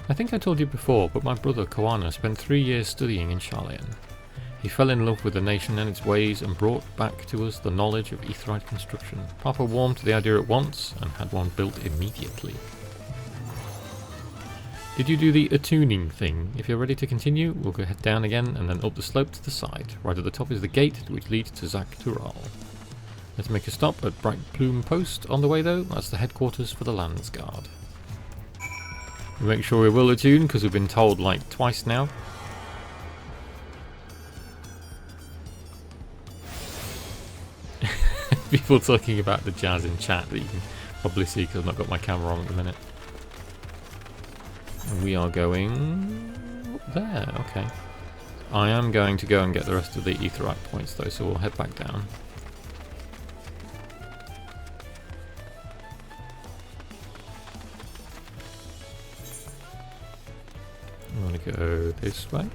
[SPEAKER 1] I think I told you before, but my brother Koana spent 3 years studying in Charlian. He fell in love with the nation and its ways and brought back to us the knowledge of aetherite construction. Papa warmed to the idea at once and had one built immediately. Did you do the attuning thing? If you're ready to continue, we'll go head down again and then up the slope to the side. Right at the top is the gate which leads to Zaktural. Let's make a stop at Bright Plume Post on the way though. That's the headquarters for the Lands Guard. Make sure we will attune because we've been told like twice now. People talking about the jazz in chat that you can probably see because I've not got my camera on at the minute. And we are going up there, okay. I am going to go and get the rest of the aetherite points though, so we'll head back down. I'm going to go this way.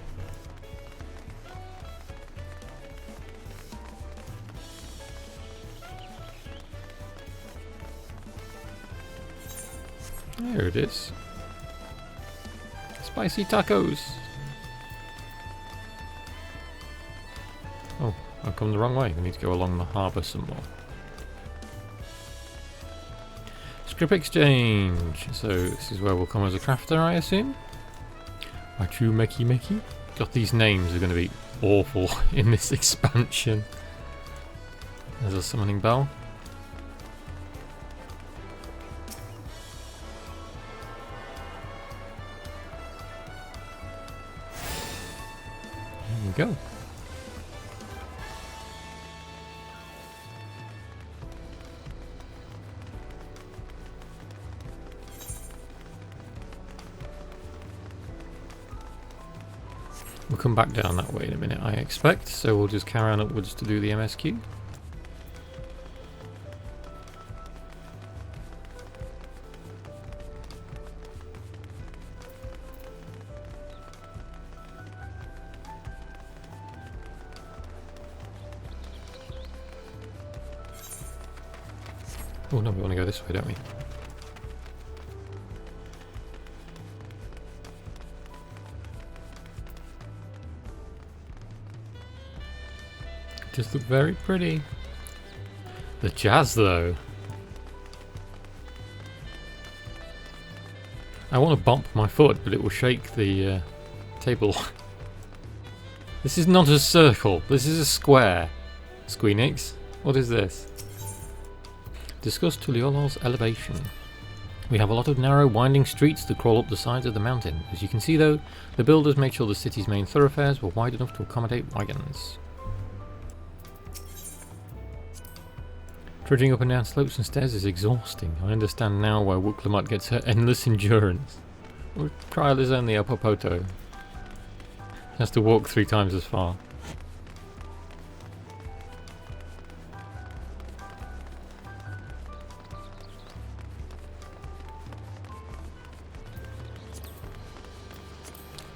[SPEAKER 1] There it is. Spicy tacos. Oh, I've come the wrong way. We need to go along the harbour some more. Script exchange. So this is where we'll come as a crafter, I assume. Machu Meki Meki. God, these names are going to be awful in this expansion. There's a summoning bell. There we go. We'll come back down that way in a minute, I expect, so we'll just carry on upwards to do the MSQ. Oh no, we want to go this way, don't we? Just look very pretty. The jazz though. I want to bump my foot, but it will shake the table. This is not a circle, this is a square. Squeenix, what is this? Discuss Tuliolal's elevation. We have a lot of narrow, winding streets that crawl up the sides of the mountain. As you can see though, the builders made sure the city's main thoroughfares were wide enough to accommodate wagons. Trudging up and down slopes and stairs is exhausting. I understand now why Wuklamut gets her endless endurance. Trial is only a Popoto. Has to walk 3 times as far.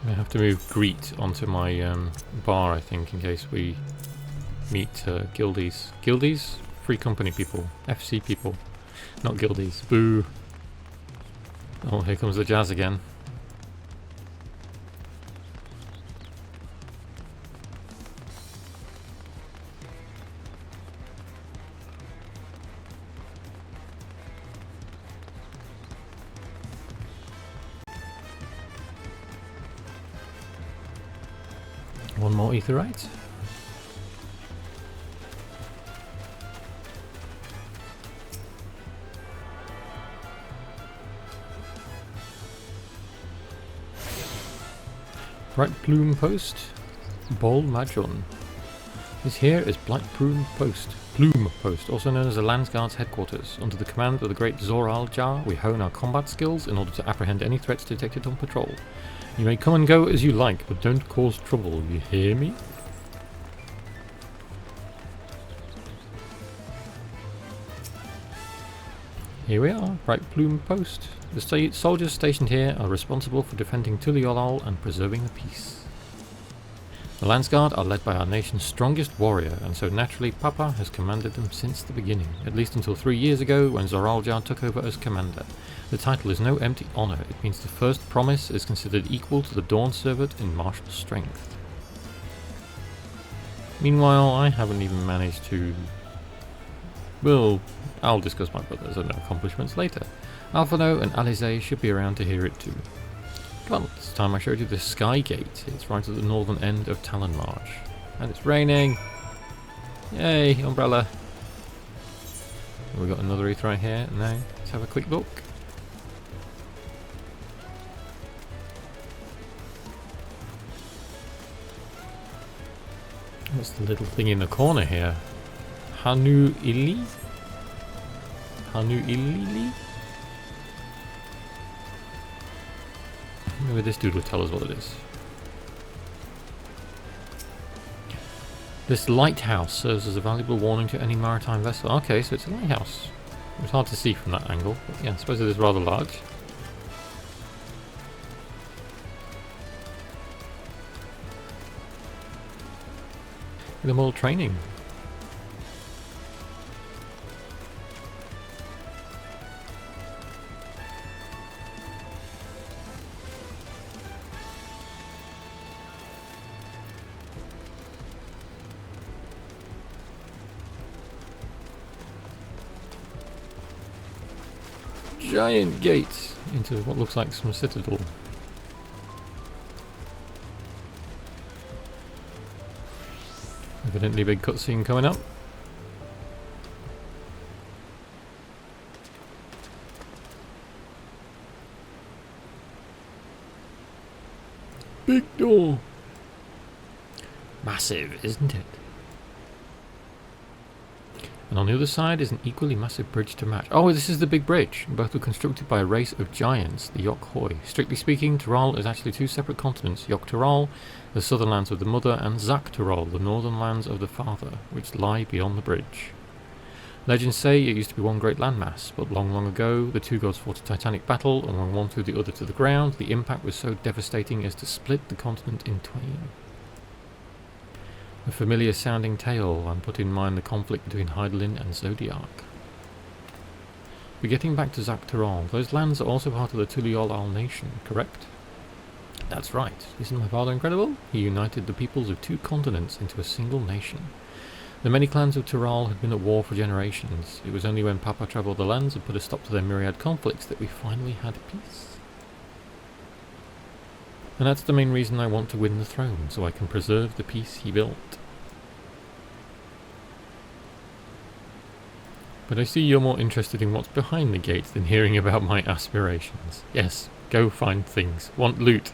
[SPEAKER 1] I have to move Greet onto my bar, I think, in case we meet guildies. Guildies? Free company people. FC people. Not guildies. Boo. Oh, here comes the jazz again. One more etherite. Bright Plume Post. Bol Majon. This here is Bright Plume Post, also known as the Landsguard's headquarters. Under the command of the great Zoral Jar, we hone our combat skills in order to apprehend any threats detected on patrol. You may come and go as you like, but don't cause trouble, you hear me? Here we are, Bright Plume Post. The soldiers stationed here are responsible for defending Tuliolol and preserving the peace. The Landsguard are led by our nation's strongest warrior, and so naturally Papa has commanded them since the beginning, at least until 3 years ago when Zoraljar took over as commander. The title is no empty honour, it means the first promise is considered equal to the Dawn Servant in martial strength. Meanwhile, I haven't even managed to... Well, I'll discuss my brother's other accomplishments later. Alphano and Alize should be around to hear it too. Well, it's time I showed you the Sky Gate. It's right at the northern end of Talon Marsh. And it's raining! Yay, umbrella! We've got another ether right here. Now, let's have a quick look. What's the little thing in the corner here? Hanu Ili? Hanu Ilili? Maybe this dude will tell us what it is. This lighthouse serves as a valuable warning to any maritime vessel. Okay, so it's a lighthouse. It's hard to see from that angle, but yeah, I suppose it is rather large. Look at them all training. Giant gates into what looks like some citadel. Evidently a big cutscene coming up. Big door. Massive, isn't it? And on the other side is an equally massive bridge to match. Oh, this is the big bridge. Both were constructed by a race of giants, the Yok-Hoi. Strictly speaking, Tural is actually two separate continents. Yok-Tural, the southern lands of the mother, and Zak-Tural, the northern lands of the father, which lie beyond the bridge. Legends say it used to be one great landmass, but long, long ago, the two gods fought a titanic battle, and when one threw the other to the ground, the impact was so devastating as to split the continent in twain. A familiar sounding tale, and put in mind the conflict between Hydaelyn and Zodiac. But getting back to Zak-Tural, those lands are also part of the Tuliolal nation, correct? That's right. Isn't my father incredible? He united the peoples of two continents into a single nation. The many clans of Tural had been at war for generations. It was only when Papa travelled the lands and put a stop to their myriad conflicts that we finally had peace. And that's the main reason I want to win the throne, so I can preserve the peace he built. But I see you're more interested in what's behind the gate than hearing about my aspirations. Yes, go find things. Want loot.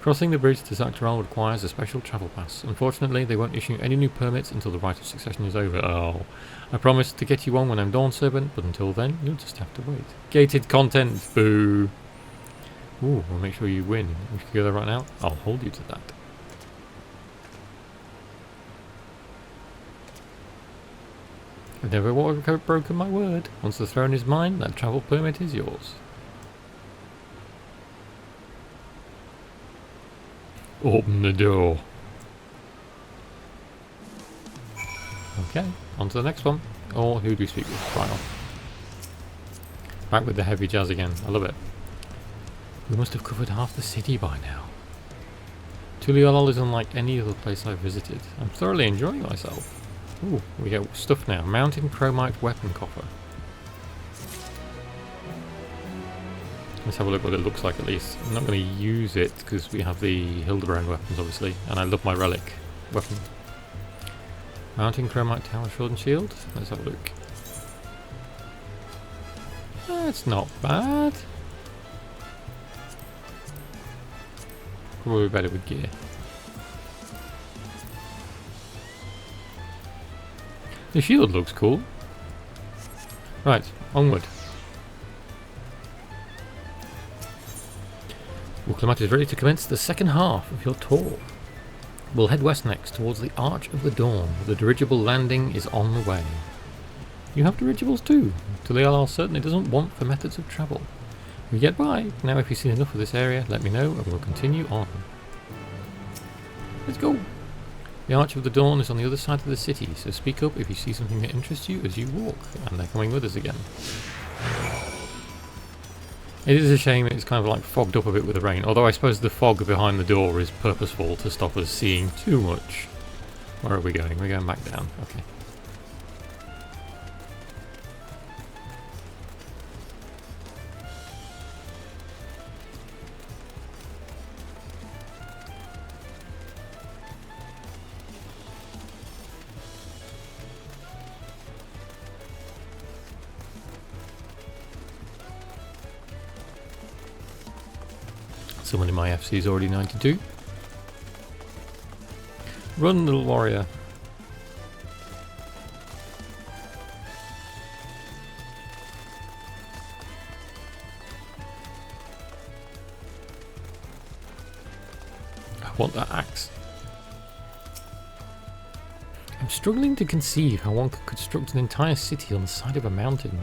[SPEAKER 1] Crossing the bridge to Zak-Tural requires a special travel pass. Unfortunately, they won't issue any new permits until the Rite of Succession is over. Oh, I promised to get you one when I'm Dawn Servant, but until then, you'll just have to wait. Gated content, boo! Ooh, I'll make sure you win. If you go there right now, I'll hold you to that. I've never broken my word. Once the throne is mine, that travel permit is yours. Open the door. Okay, on to the next one. Or who do we speak with? Right on. Back with the heavy jazz again. I love it. We must have covered half the city by now. Tuliolol is unlike any other place I've visited. I'm thoroughly enjoying myself. Ooh, we get stuff now. Mountain Chromite Weapon Coffer. Let's have a look what it looks like at least. I'm not going to use it because we have the Hildebrand weapons obviously, and I love my relic weapon. Mounting Chromite Tower Sword and Shield. Let's have a look. That's not bad. Probably better with gear. The shield looks cool. Right, onward. Wooklimat is ready to commence the second half of your tour. We'll head west next towards the Arch of the Dawn. The dirigible landing is on the way. You have dirigibles too. Tulial certainly doesn't want for methods of travel. We get by. Now if you've seen enough of this area, let me know and we'll continue on. Let's go. The Arch of the Dawn is on the other side of the city, so speak up if you see something that interests you as you walk. And they're coming with us again. It is a shame it's kind of like fogged up a bit with the rain, although I suppose the fog behind the door is purposeful to stop us seeing too much. Where are we going? We're going back down. Okay. Someone in my FC is already 92. Run, little warrior. I want that axe. I'm struggling to conceive how one could construct an entire city on the side of a mountain.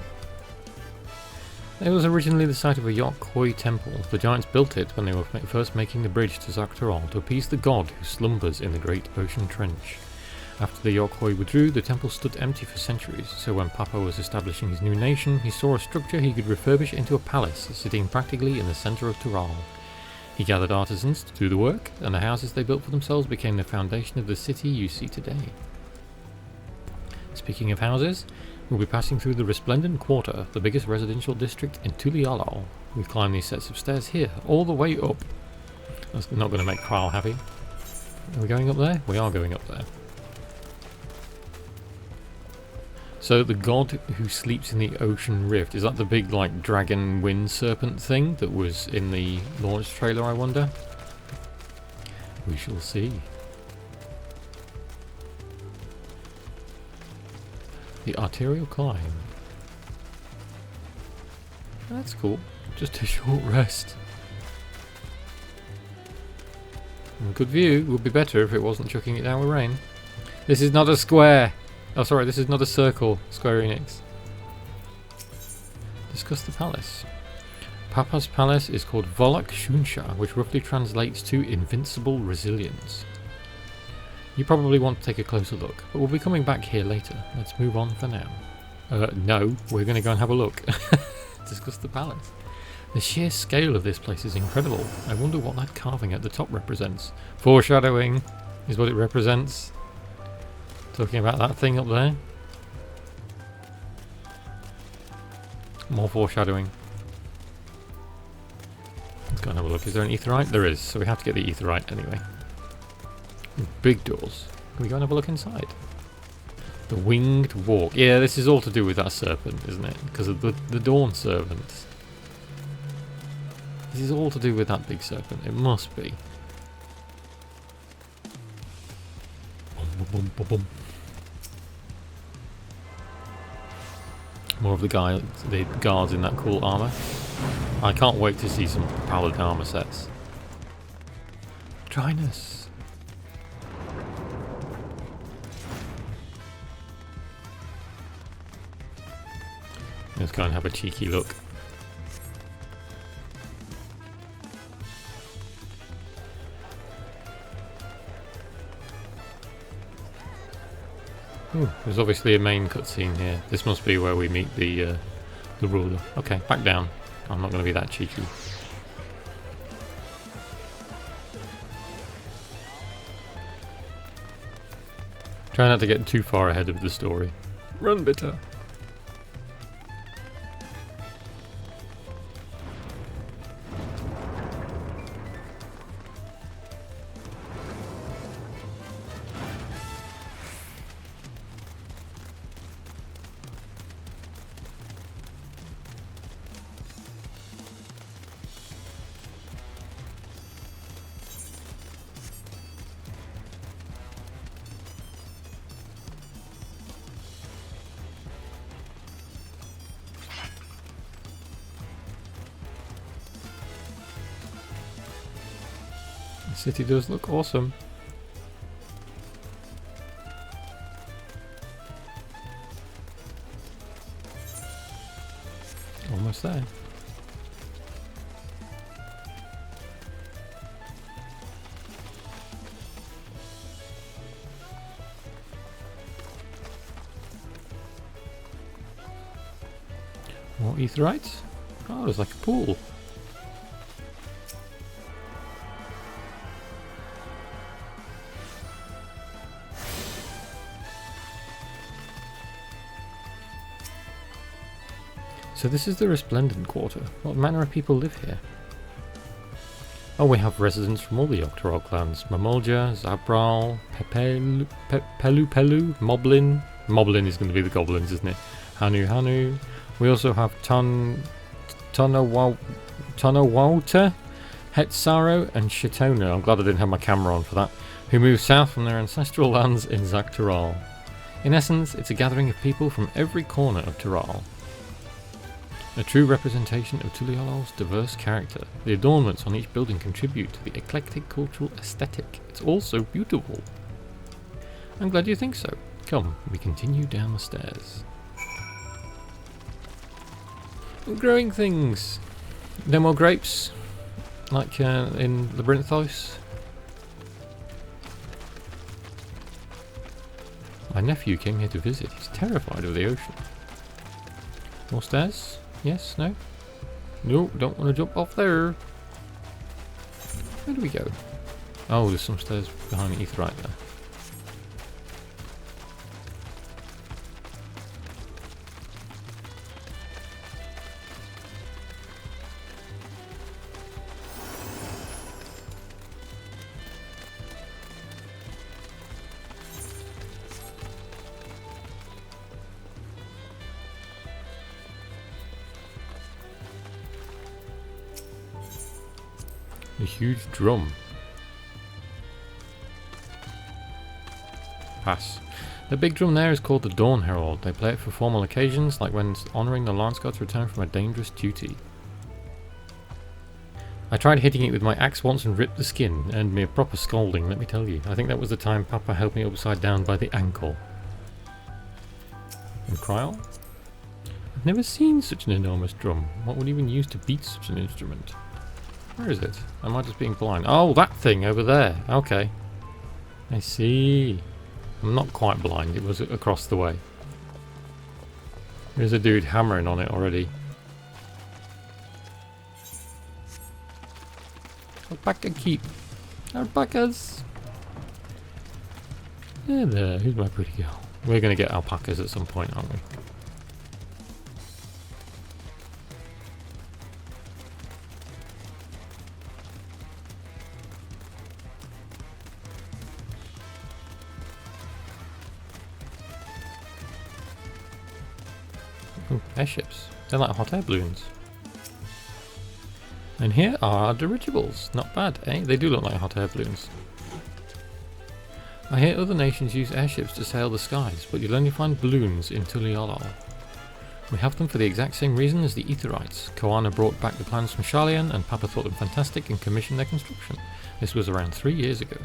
[SPEAKER 1] It was originally the site of a Yokhoi temple. The giants built it when they were first making the bridge to Zaktaral to appease the god who slumbers in the great ocean trench. After the Yokhoi withdrew, the temple stood empty for centuries, so when Papa was establishing his new nation, he saw a structure he could refurbish into a palace, sitting practically in the centre of Tural. He gathered artisans to do the work, and the houses they built for themselves became the foundation of the city you see today. Speaking of houses, we'll be passing through the Resplendent Quarter, the biggest residential district in Tulial. We climb these sets of stairs here, all the way up. That's not going to make Kyle happy. Are we going up there? We are going up there. So the god who sleeps in the ocean rift, is that the big like dragon wind serpent thing that was in the launch trailer, I wonder? We shall see. The arterial climb. That's cool. Just a short rest. And good view would be better if it wasn't chucking it down with rain. This is not a square. Oh, sorry, this is not a circle. Square Enix. Discuss the palace. Papa's palace is called Volok Shunsha, which roughly translates to invincible resilience. You probably want to take a closer look, but we'll be coming back here later. Let's move on for now. No, we're going to go and have a look. Discuss the palace. The sheer scale of this place is incredible. I wonder what that carving at the top represents. Foreshadowing is what it represents. Talking about that thing up there. More foreshadowing. Let's go and have a look. Is there an aetherite? There is, so we have to get the aetherite anyway. Big doors. Can we go and have a look inside? The winged walk. Yeah, this is all to do with that serpent, isn't it? Because of the dawn servant. This is all to do with that big serpent. It must be. Boom, boom, boom, boom. More of the guards in that cool armour. I can't wait to see some pallid armour sets. Dryness. Let's go and have a cheeky look. Ooh, there's obviously a main cutscene here. This must be where we meet the ruler. Okay, back down. I'm not going to be that cheeky. Try not to get too far ahead of the story. Run, Bitter! City does look awesome. Almost there. More aetherites? Oh, there's like a pool. So this is the Resplendent Quarter. What manner of people live here? Oh, we have residents from all the Octorol clans. Mamolja, Zabral, Pelu, Moblin. Moblin is going to be the goblins, isn't it? Hanu. We also have Tonawauta, Hetsaro, and Shitona. I'm glad I didn't have my camera on for that. Who moved south from their ancestral lands in Zaktoral. In essence, it's a gathering of people from every corner of Toral. A true representation of Tuliolol's diverse character. The adornments on each building contribute to the eclectic cultural aesthetic. It's all so beautiful. I'm glad you think so. Come, we continue down the stairs. Growing things. No more grapes, like in Labyrinthos. My nephew came here to visit. He's terrified of the ocean. More stairs? Yes? No? No, don't want to jump off there. Where do we go? Oh, there's some stairs behind the aetherite there. A huge drum. Pass. The big drum there is called the Dawn Herald. They play it for formal occasions, like when honouring the Lance God's return from a dangerous duty. I tried hitting it with my axe once and ripped the skin, earned me a proper scolding, let me tell you. I think that was the time Papa held me upside down by the ankle. And Kryl? I've never seen such an enormous drum. What would even use to beat such an instrument? Where is it? Am I just being blind? Oh, that thing over there. Okay. I see. I'm not quite blind. It was across the way. There's a dude hammering on it already. Alpaca keep. Alpacas. There. Who's my pretty girl? We're going to get alpacas at some point, aren't we? Ooh, airships. They're like hot air balloons. And here are our dirigibles. Not bad, eh? They do look like hot air balloons. I hear other nations use airships to sail the skies, but you'll only find balloons in Tuliolol. We have them for the exact same reason as the Aetherites. Koana brought back the plans from Sharlayan, and Papa thought them fantastic and commissioned their construction. This was around 3 years ago.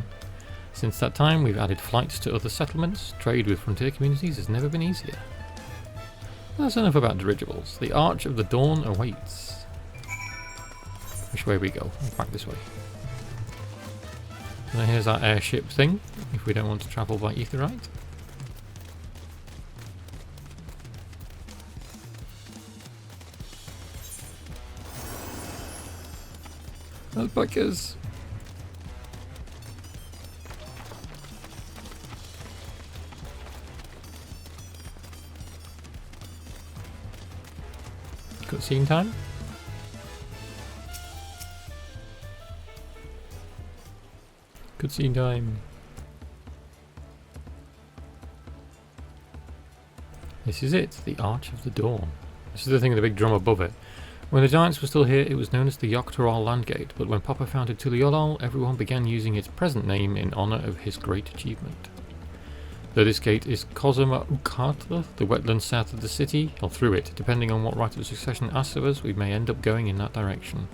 [SPEAKER 1] Since that time, we've added flights to other settlements. Trade with frontier communities has never been easier. That's enough about dirigibles. The Arch of the Dawn awaits. Which way we go? Back this way. And then here's our airship thing, if we don't want to travel by aetherite. Alpacas! Cutscene time? Cutscene time. This is it, the Arch of the Dawn. This is the thing with the big drum above it. When the Giants were still here, it was known as the Yoctoral Landgate, but when Papa founded Tuliolol, everyone began using its present name in honour of his great achievement. Though this gate is Kozoma Ukata, the wetlands south of the city, or through it, depending on what right of succession asks of us, we may end up going in that direction.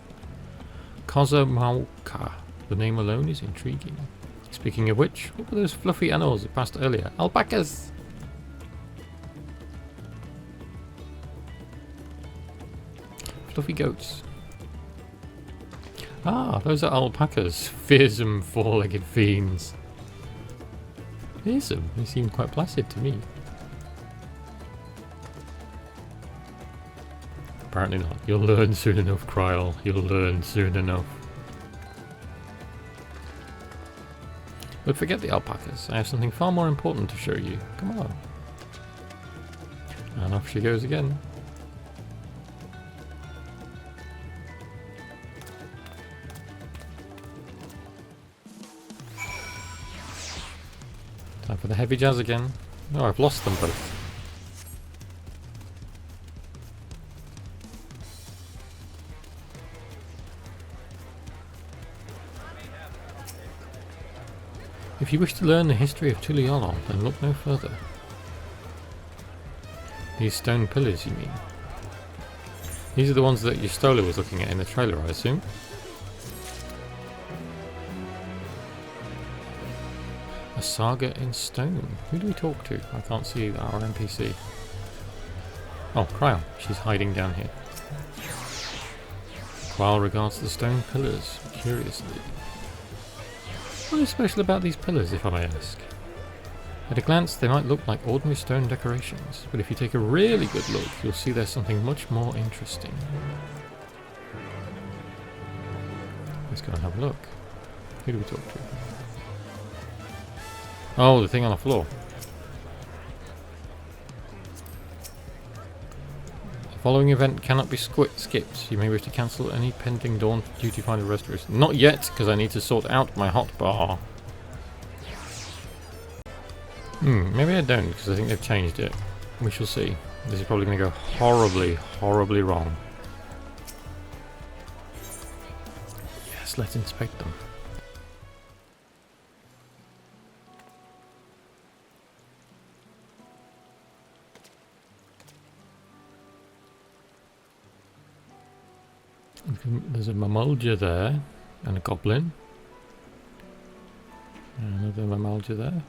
[SPEAKER 1] Kozomauka. The name alone is intriguing. Speaking of which, what were those fluffy animals we passed earlier? Alpacas! Fluffy goats. Ah, those are alpacas. Fearsome four-legged fiends. Fearsome? They seem quite placid to me. Apparently not. You'll learn soon enough, Kryl. You'll learn soon enough. But forget the alpacas. I have something far more important to show you. Come on. And off she goes again. Time for the heavy jazz again. Oh, I've lost them both. If you wish to learn the history of Tuliolol, then look no further. These stone pillars, you mean? These are the ones that Yustola was looking at in the trailer, I assume. A saga in stone. Who do we talk to? I can't see our NPC. Oh, Kryl. She's hiding down here. Kryl regards the stone pillars curiously. What is special about these pillars, if I may ask? At a glance, they might look like ordinary stone decorations, but if you take a really good look, you'll see there's something much more interesting. Let's go and have a look. Who do we talk to? Oh, the thing on the floor. The following event cannot be skipped. You may wish to cancel any pending Dawn Duty Finder restoration. Not yet, because I need to sort out my hotbar. Maybe I don't, because I think they've changed it. We shall see. This is probably going to go horribly, horribly wrong. Yes, let's inspect them. There's a Mamulja there, and a goblin. And another Mamulja there.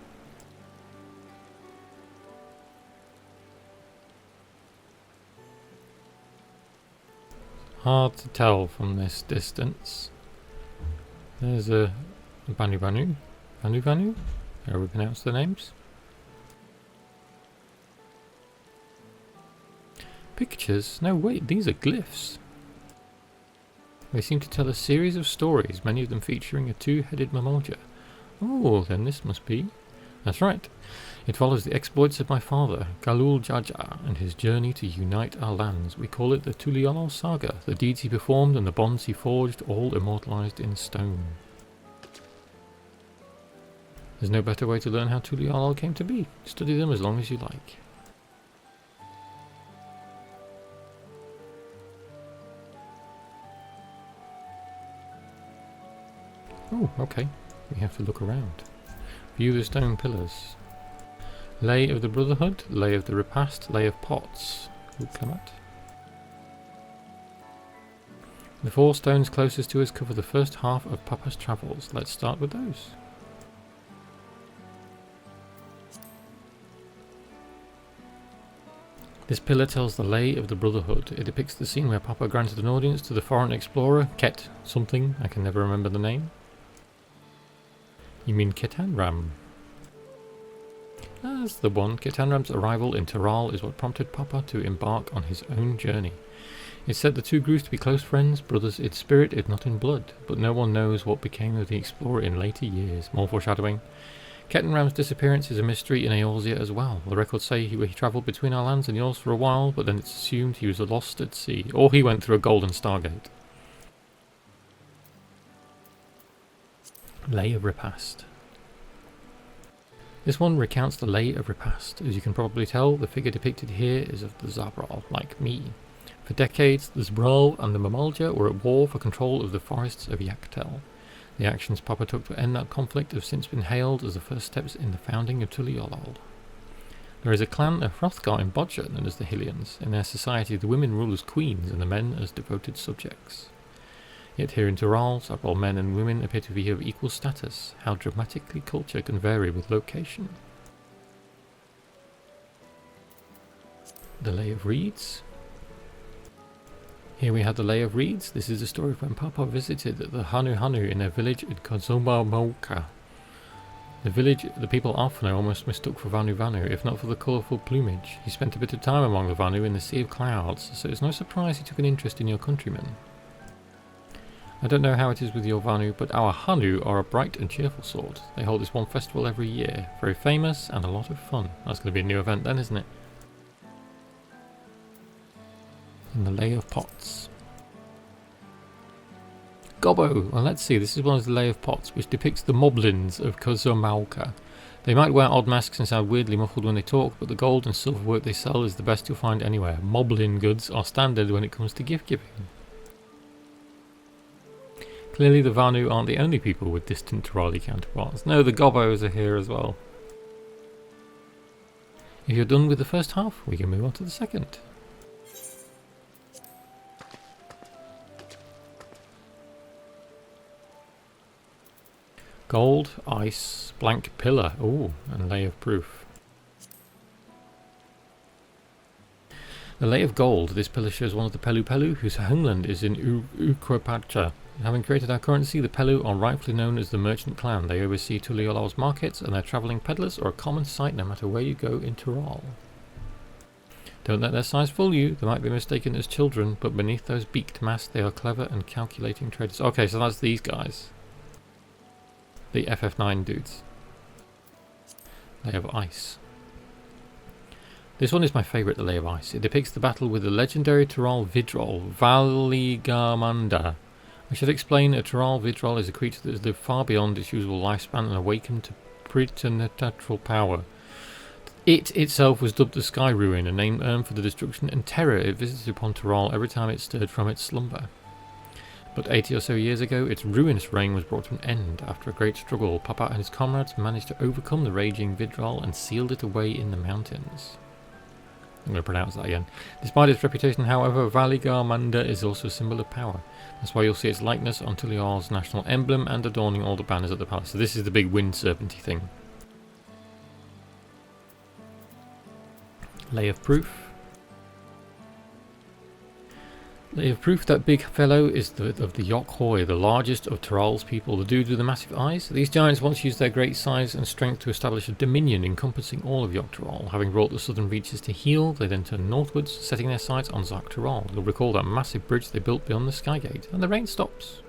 [SPEAKER 1] Hard to tell from this distance. There's a Banu Banu. Banu Banu? How we pronounce the names? Pictures? No, wait, these are glyphs. They seem to tell a series of stories, many of them featuring a two-headed Mamulja. Oh, then this must be... That's right. It follows the exploits of my father, Galul Jaja, and his journey to unite our lands. We call it the Tuliolol Saga, the deeds he performed and the bonds he forged, all immortalized in stone. There's no better way to learn how Tuliolol came to be. Study them as long as you like. Oh, okay. We have to look around. View the stone pillars. Lay of the Brotherhood, Lay of the Repast, Lay of Pots. Good Clement. The 4 stones closest to us cover the first half of Papa's travels. Let's start with those. This pillar tells the Lay of the Brotherhood. It depicts the scene where Papa granted an audience to the foreign explorer, Ket something, I can never remember the name. You mean Ketanram? That's the one. Ketanram's arrival in Taral is what prompted Papa to embark on his own journey. It said the two grew to be close friends, brothers in spirit if not in blood, but no one knows what became of the explorer in later years. More foreshadowing. Ketanram's disappearance is a mystery in Eorzea as well. The records say he travelled between our lands and yours for a while, but then it's assumed he was lost at sea, or he went through a golden stargate. Lay of Repast. This one recounts the Lay of Repast. As you can probably tell, the figure depicted here is of the Zabral, like me. For decades, the Zabral and the Mamulja were at war for control of the forests of Yaktel. The actions Papa took to end that conflict have since been hailed as the first steps in the founding of Tuliolol. There is a clan of Hrothgar in Bodger known as the Hylians. In their society, the women rule as queens and the men as devoted subjects. Yet here in Tyrol, several men and women appear to be of equal status. How dramatically culture can vary with location. The Lay of Reeds. Here we have the Lay of Reeds. This is the story of when Papa visited the Hanu Hanu in their village in Kozomamauka. The people often are almost mistook for Vanu Vanu, if not for the colourful plumage. He spent a bit of time among the Vanu in the Sea of Clouds, so it's no surprise he took an interest in your countrymen. I don't know how it is with your Vanu, but our Hanu are a bright and cheerful sort. They hold this one festival every year. Very famous and a lot of fun. That's going to be a new event then, isn't it? And the Lay of Pots. Gobbo! Well, let's see, this is one of the Lay of Pots, which depicts the moblins of Kozomauka. They might wear odd masks and sound weirdly muffled when they talk, but the gold and silver work they sell is the best you'll find anywhere. Moblin goods are standard when it comes to gift giving. Clearly the Vanu aren't the only people with distant Tyroli counterparts. No, the Gobbos are here as well. If you're done with the first half, we can move on to the second. Gold, ice, blank pillar, ooh, and Lay of Proof. The Lay of Gold, this pillar shows one of the Pelu Pelu, whose homeland is in Ukropacha. Having created our currency, the Pelu are rightfully known as the merchant clan. They oversee Tuliolao's markets, and their travelling peddlers are a common sight no matter where you go in Tyrol. Don't let their size fool you, they might be mistaken as children, but beneath those beaked masks they are clever and calculating traders. Okay, so that's these guys. The FF9 dudes. Lay of Ice. This one is my favourite, the Lay of Ice. It depicts the battle with the legendary Tyrol Vidrol, Valigamanda. I should explain, a Tyrol Vidrol is a creature that has lived far beyond its usual lifespan and awakened to preternatural power. It itself was dubbed the Sky Ruin, a name earned for the destruction and terror it visited upon Tyrol every time it stirred from its slumber. But 80 or so years ago, its ruinous reign was brought to an end. After a great struggle, Papa and his comrades managed to overcome the raging Vidrol and sealed it away in the mountains. I'm going to pronounce that again. Despite its reputation, however, Valigamanda is also a symbol of power. That's why you'll see its likeness on Tuliol's national emblem and adorning all the banners at the palace. So this is the big wind serpenty thing. Lay of Proof. Lay of Proof, that big fellow is of the Yokhoi, the largest of Tyrol's people, the dudes with the massive eyes. These giants once used their great size and strength to establish a dominion encompassing all of Yok Tyrol. Having brought the southern reaches to heel, they then turned northwards, setting their sights on Zak Tyrol. You'll recall that massive bridge they built beyond the Skygate, and the rain stops.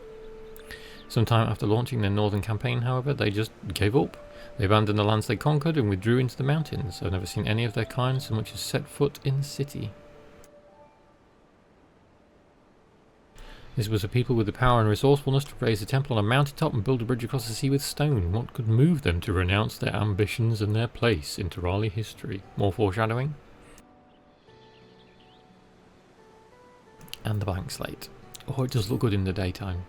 [SPEAKER 1] Sometime after launching their northern campaign, however, they just gave up. They abandoned the lands they conquered and withdrew into the mountains. I've never seen any of their kind so much as set foot in the city. This was a people with the power and resourcefulness to raise a temple on a mountaintop and build a bridge across the sea with stone. What could move them to renounce their ambitions and their place in Tyroli history? More foreshadowing. And the blank slate. Oh, it does look good in the daytime.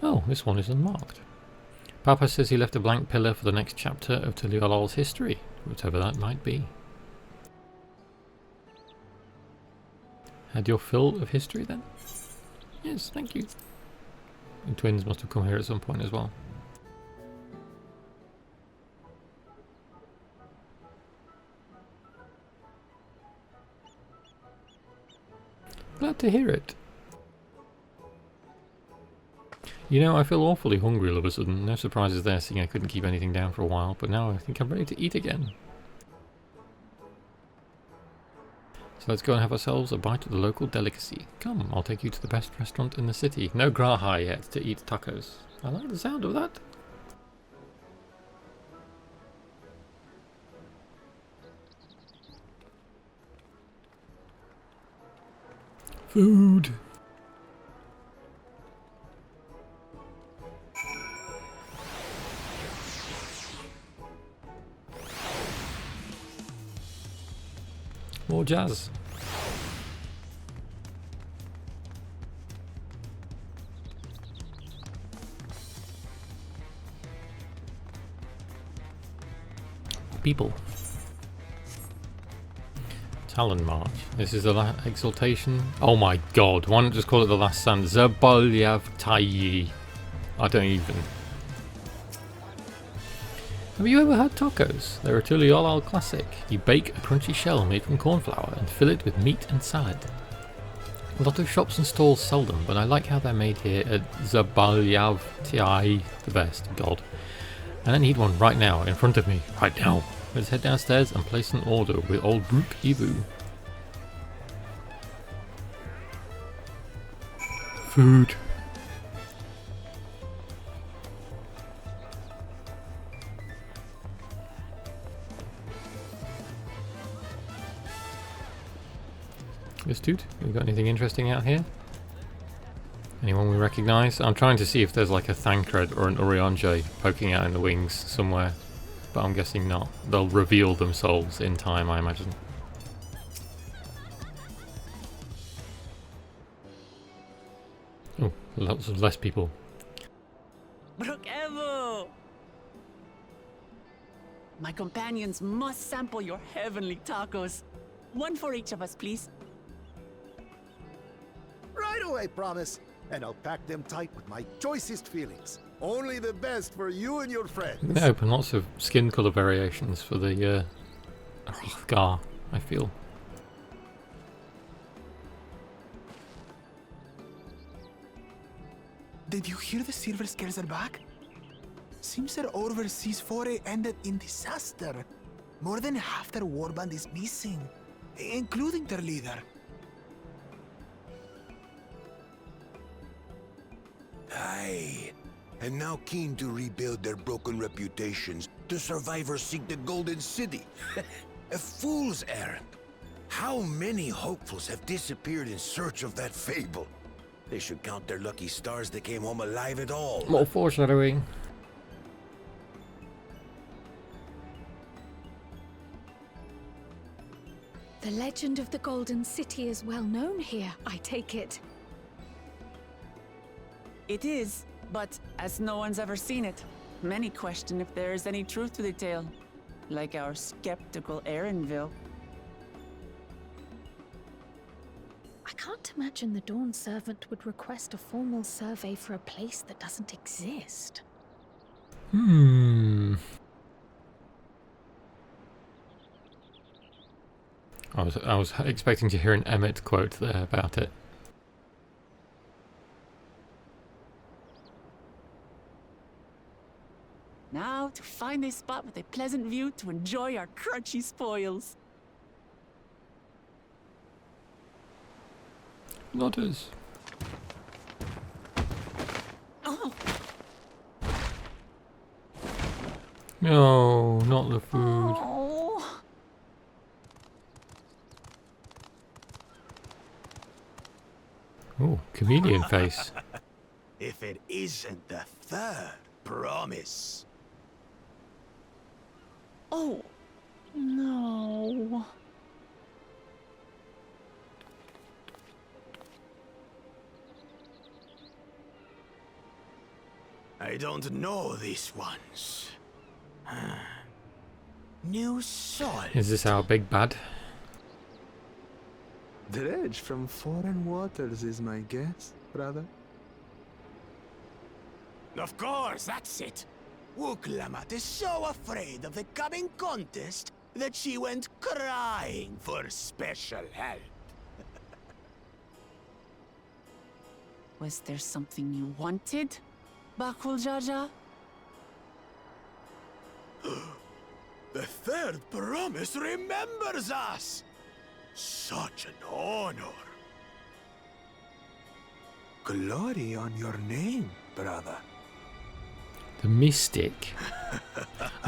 [SPEAKER 1] Oh, this one is unmarked. Papa says he left a blank pillar for the next chapter of Tuliolol's history, whatever that might be. Had your fill of history then? Yes, thank you. And twins must have come here at some point as well. Glad to hear it. You know, I feel awfully hungry all of a sudden. No surprises there, seeing I couldn't keep anything down for a while, but now I think I'm ready to eat again. So let's go and have ourselves a bite of the local delicacy. Come, I'll take you to the best restaurant in the city. No graha yet to eat tacos. I like the sound of that. Food. More jazz. Talon March. This is the exaltation. Oh my god, why not just call it the last stand? Zabolyav Tayi. I don't even. Have you ever had tacos? They're a Tuliolal classic. You bake a crunchy shell made from corn flour and fill it with meat and salad. A lot of shops and stalls sell them, but I like how they're made here at Zabolyav Tayi, the best, god. And I need one right now, in front of me, right now. Let's head downstairs and place an order with old Brook Ibu. Food. This dude, we got anything interesting out here? Anyone we recognise? I'm trying to see if there's like a Thancred or an Urianger poking out in the wings somewhere, but I'm guessing not. They'll reveal themselves in time, I imagine. Oh, lots of less people.
[SPEAKER 2] Brook Evo! My companions must sample your heavenly tacos. One for each of us, please.
[SPEAKER 10] Right away, promise. And I'll pack them tight with my choicest feelings. Only the best for you and your friends.
[SPEAKER 1] I'm going to open lots of skin colour variations for the Hrothgar, I feel.
[SPEAKER 6] Did you hear the Silver Scares are back? Seems their overseas foray ended in disaster. More than half their warband is missing, including their leader.
[SPEAKER 11] Aye, and now keen to rebuild their broken reputations, the survivors seek the Golden City. A fool's errand. How many hopefuls have disappeared in search of that fable? They should count their lucky stars they came home alive at all.
[SPEAKER 1] More foreshadowing.
[SPEAKER 5] The legend of the Golden City is well known here, I take it.
[SPEAKER 2] It is, but as no one's ever seen it, many question if there is any truth to the tale. Like our skeptical Erinville.
[SPEAKER 5] I can't imagine the Dawn Servant would request a formal survey for a place that doesn't exist.
[SPEAKER 1] I was expecting to hear an Emmett quote there about it.
[SPEAKER 2] Now to find a spot with a pleasant view to enjoy our crunchy spoils.
[SPEAKER 1] Lotters.
[SPEAKER 2] Oh,
[SPEAKER 1] No, not the food.
[SPEAKER 2] oh.
[SPEAKER 1] Oh, chameleon face.
[SPEAKER 6] If it isn't the third promise.
[SPEAKER 2] Oh, no.
[SPEAKER 6] I don't know these ones. New soil.
[SPEAKER 1] Is this our big bad?
[SPEAKER 8] Dredge from foreign waters is my guess, brother.
[SPEAKER 6] Of course, that's it. Wuklamat is so afraid of the coming contest that she went crying for special help.
[SPEAKER 2] Was there something you wanted, Bakul Jaja?
[SPEAKER 6] The third promise remembers us! Such an honor.
[SPEAKER 8] Glory on your name, brother.
[SPEAKER 1] The Mystic.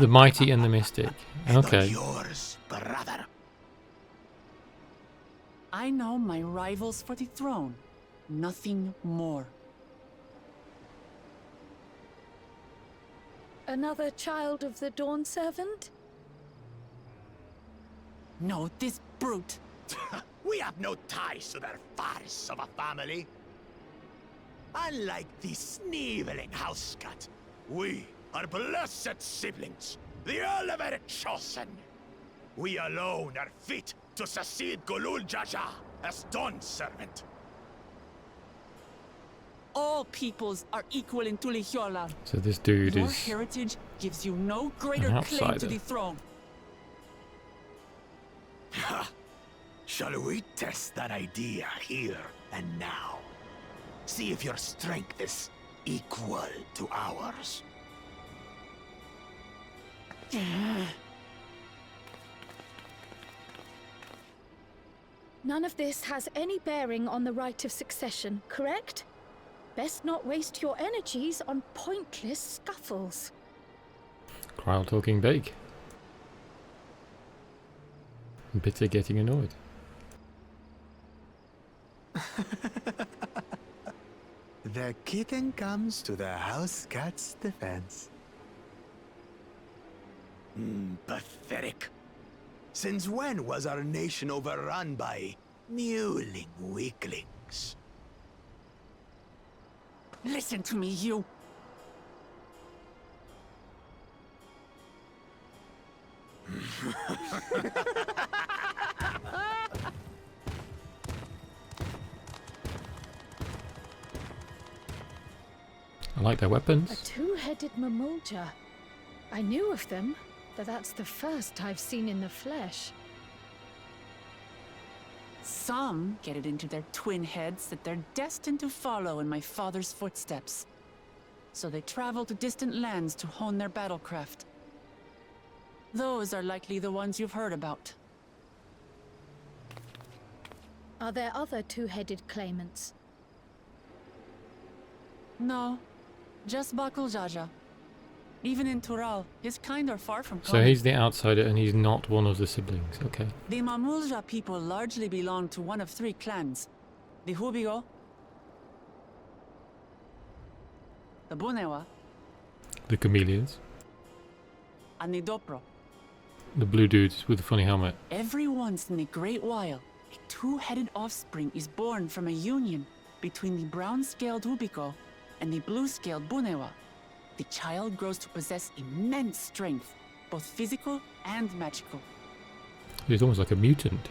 [SPEAKER 1] The Mighty and the Mystic. Okay.
[SPEAKER 6] Yours, brother.
[SPEAKER 2] I know my rivals for the throne. Nothing more.
[SPEAKER 5] Another child of the Dawn Servant?
[SPEAKER 2] No, this brute.
[SPEAKER 6] We have no ties to their farce of a family. Unlike the sneeveling housecut, we are blessed siblings, the elevated chosen. We alone are fit
[SPEAKER 9] to succeed Golul Jaja as Dawn's servant.
[SPEAKER 2] All peoples are equal in Tulihiola.
[SPEAKER 1] So this dude
[SPEAKER 2] Your
[SPEAKER 1] is
[SPEAKER 2] heritage gives you no greater
[SPEAKER 1] an
[SPEAKER 2] claim to
[SPEAKER 1] outsider.
[SPEAKER 2] the throne.
[SPEAKER 9] Ha! Shall we test that idea here and now? See if your strength is equal to ours.
[SPEAKER 5] None of this has any bearing on the right of succession, correct? Best not waste your energies on pointless scuffles.
[SPEAKER 1] Crowd talking big. Bitter getting annoyed.
[SPEAKER 6] The kitten comes to the house cat's defense.
[SPEAKER 9] Pathetic. Since when was our nation overrun by mewling weaklings?
[SPEAKER 2] Listen to me, you.
[SPEAKER 1] I like their
[SPEAKER 5] A
[SPEAKER 1] weapons.
[SPEAKER 5] two-headed mamulja. I knew of them, but that's the first I've seen in the flesh.
[SPEAKER 2] Some get it into their twin heads that they're destined to follow in my father's footsteps. So they travel to distant lands to hone their battlecraft. Those are likely the ones you've heard about.
[SPEAKER 5] Are there other two-headed claimants?
[SPEAKER 2] No, just Bakul Jaja. Even in Tural, his kind are far from
[SPEAKER 1] So
[SPEAKER 2] common.
[SPEAKER 1] he's the outsider and he's not one of the siblings. Okay.
[SPEAKER 2] The Mamulja people largely belong to one of three clans. The Hubigo, the Bunewa,
[SPEAKER 1] The chameleons.
[SPEAKER 2] and the Dopro.
[SPEAKER 1] The blue dudes with the funny helmet.
[SPEAKER 2] Every once in a great while, a two-headed offspring is born from a union between the brown-scaled Hubico and the blue-scaled Bunewa. The child grows to possess immense strength, both physical and magical.
[SPEAKER 1] He's almost like a mutant.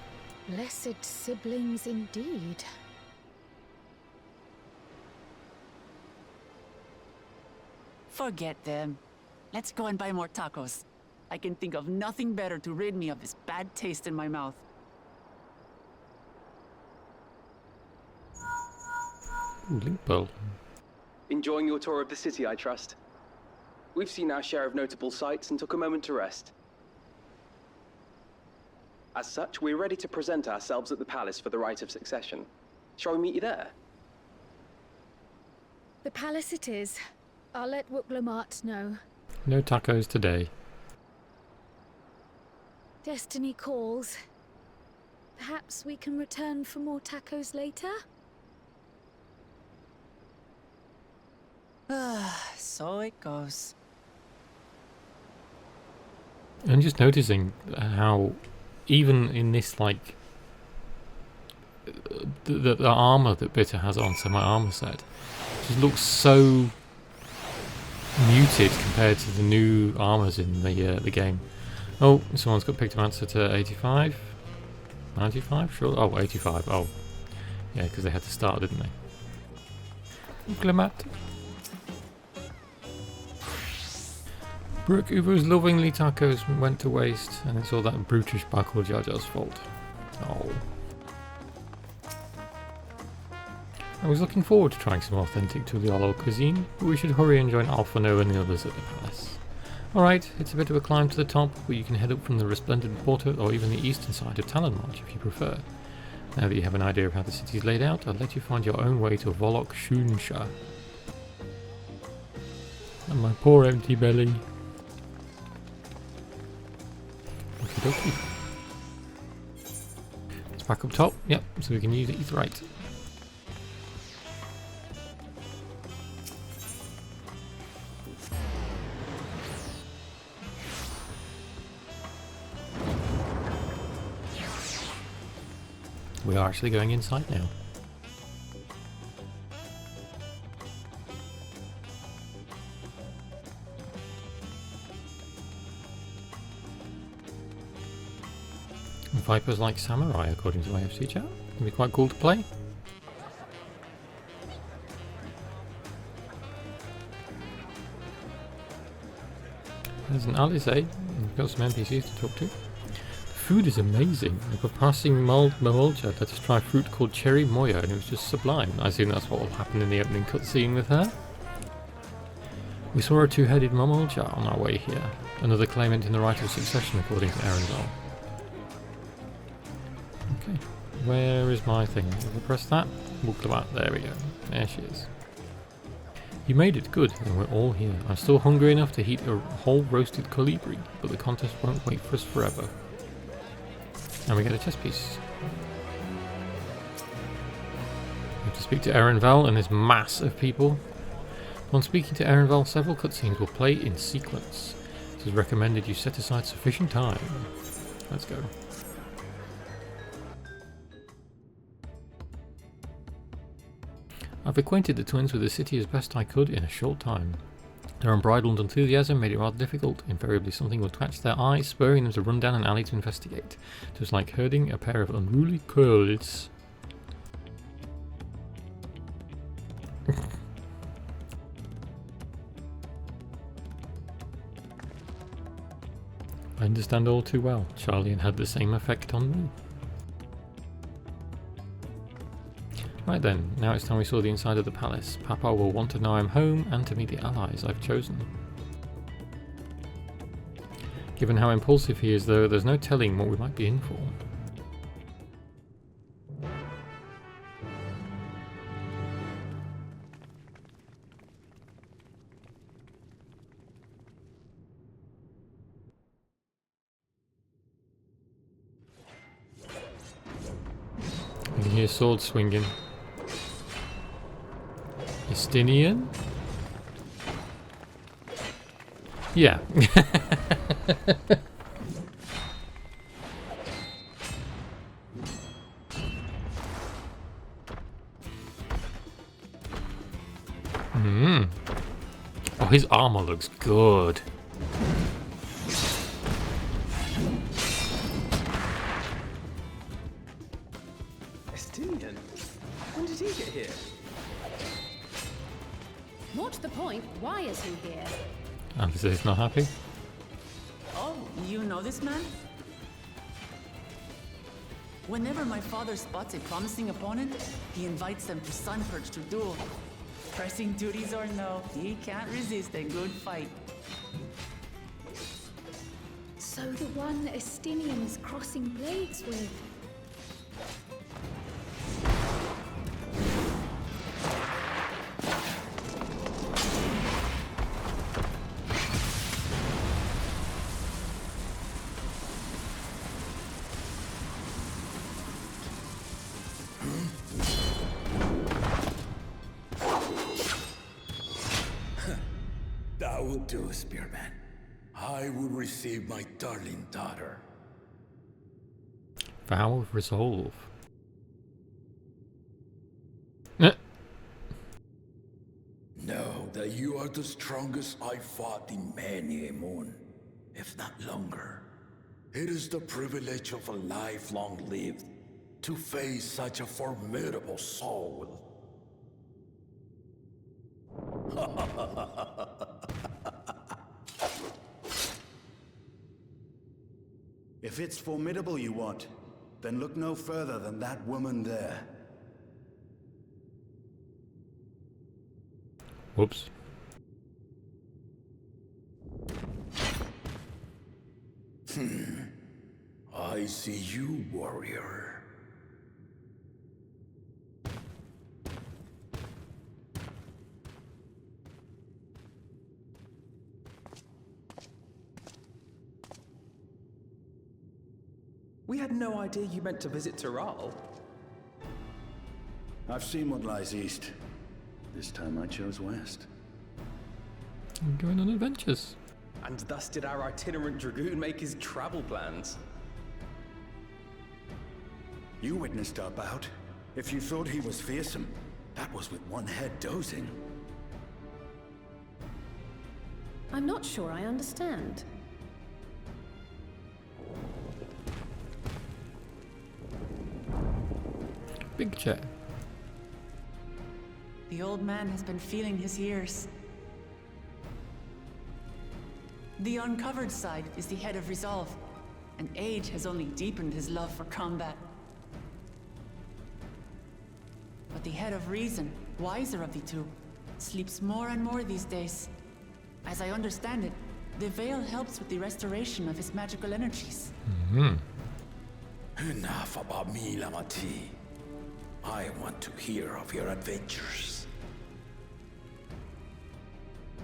[SPEAKER 5] Blessed siblings indeed.
[SPEAKER 2] Forget them. Let's go and buy more tacos. I can think of nothing better to rid me of this bad taste in my mouth.
[SPEAKER 1] Ooh, link bell.
[SPEAKER 7] Enjoying your tour of the city, I trust. We've seen our share of notable sights and took a moment to rest. As such, we're ready to present ourselves at the palace for the rite of succession. Shall we meet you there?
[SPEAKER 5] The palace it is. I'll let Wuklamart know.
[SPEAKER 1] No tacos today.
[SPEAKER 5] Destiny calls. Perhaps we can return for more tacos later?
[SPEAKER 2] So it goes.
[SPEAKER 1] I'm just noticing how, even in this, like, the armor that Bitter has on, so my armor set, just looks so muted compared to the new armors in the game. Oh, someone's got Pictomancer to 85, 95, sure. Oh, 85. Oh, yeah, because they had to start, didn't they? Glamat. Brooke Uber's lovingly tacos went to waste, and it's all that brutish Bakul Jaja's fault. Oh. I was looking forward to trying some authentic Tuliolo cuisine, but we should hurry and join Alphano and the others at the palace. Alright, it's a bit of a climb to the top, but you can head up from the resplendent Porto or even the eastern side of Talonmarch if you prefer. Now that you have an idea of how the city is laid out, I'll let you find your own way to Volok Shunsha. And my poor empty belly. Okie dokie. Let's back up top, yep, so we can use it right. We are actually going inside now. Vipers like samurai, according to my FC chat. It'd be quite cool to play. There's an Alice, eh? We've got some NPCs to talk to. The food is amazing. We've got passing Mamolcha let us try fruit called Cherry Moya, and it was just sublime. I assume that's what will happen in the opening cutscene with her. We saw a two-headed Mamolcha on our way here. Another claimant in the right of succession, according to Erenville. Okay, where is my thing? If I press that, we'll go out. There we go. There she is. You made it, good, and we're all here. I'm still hungry enough to heat a whole roasted colibri, but the contest won't wait for us forever. And we get a chess piece. We have to speak to Erenville and this mass of people. Upon speaking to Erenville, several cutscenes will play in sequence. It is recommended you set aside sufficient time. Let's go. I've acquainted the twins with the city as best I could in a short time. Their unbridled enthusiasm made it rather difficult. Invariably something would catch their eye, spurring them to run down an alley to investigate. It was like herding a pair of unruly curs. I understand all too well. Charlie had the same effect on me. Right then, now it's time we saw the inside of the palace. Papa will want to know I'm home and to meet the allies I've chosen. Given how impulsive he is though, there's no telling what we might be in for. You can hear swords swinging. Estinian? Yeah. Oh, his armor looks good.
[SPEAKER 7] Estinian? When did he get here?
[SPEAKER 3] More to the point, why is he here?
[SPEAKER 1] And he's not happy.
[SPEAKER 2] Oh, you know this man? Whenever my father spots a promising opponent, he invites them to Sunperch to duel. Pressing duties or no, he can't resist a good fight.
[SPEAKER 5] So the one Estinian is crossing blades with.
[SPEAKER 9] That will do, Spearman. I will receive my darling daughter.
[SPEAKER 1] Vow of resolve.
[SPEAKER 9] Know that you are the strongest I fought in many a moon, if not longer. It is the privilege of a life long lived to face such a formidable soul.
[SPEAKER 12] If it's formidable you want, then look no further than that woman there.
[SPEAKER 1] Whoops.
[SPEAKER 9] I see you, warrior.
[SPEAKER 7] We had no idea you meant to visit Tyrrell.
[SPEAKER 12] I've seen what lies east. This time I chose west.
[SPEAKER 1] I'm going on adventures.
[SPEAKER 7] And thus did our itinerant dragoon make his travel plans.
[SPEAKER 12] You witnessed our bout. If you thought he was fearsome, that was with one head dozing.
[SPEAKER 3] I'm not sure I understand.
[SPEAKER 1] Big chair.
[SPEAKER 2] The old man has been feeling his years. The uncovered side is the head of resolve, and age has only deepened his love for combat. But the head of reason, wiser of the two, sleeps more and more these days. As I understand it, the veil helps with the restoration of his magical energies.
[SPEAKER 12] Enough about me, Lamati. I want to hear of your adventures.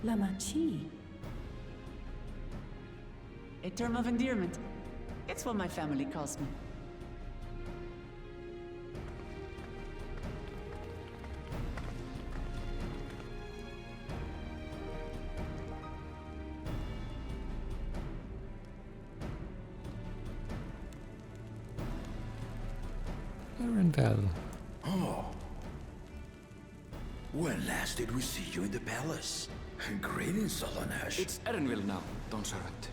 [SPEAKER 2] Lamachi. A term of endearment. It's what my family calls me.
[SPEAKER 1] Arendelle.
[SPEAKER 12] Oh. When last did we see you in the palace? Greetings, Solonash.
[SPEAKER 4] It's Erenville now, Dawn Servant.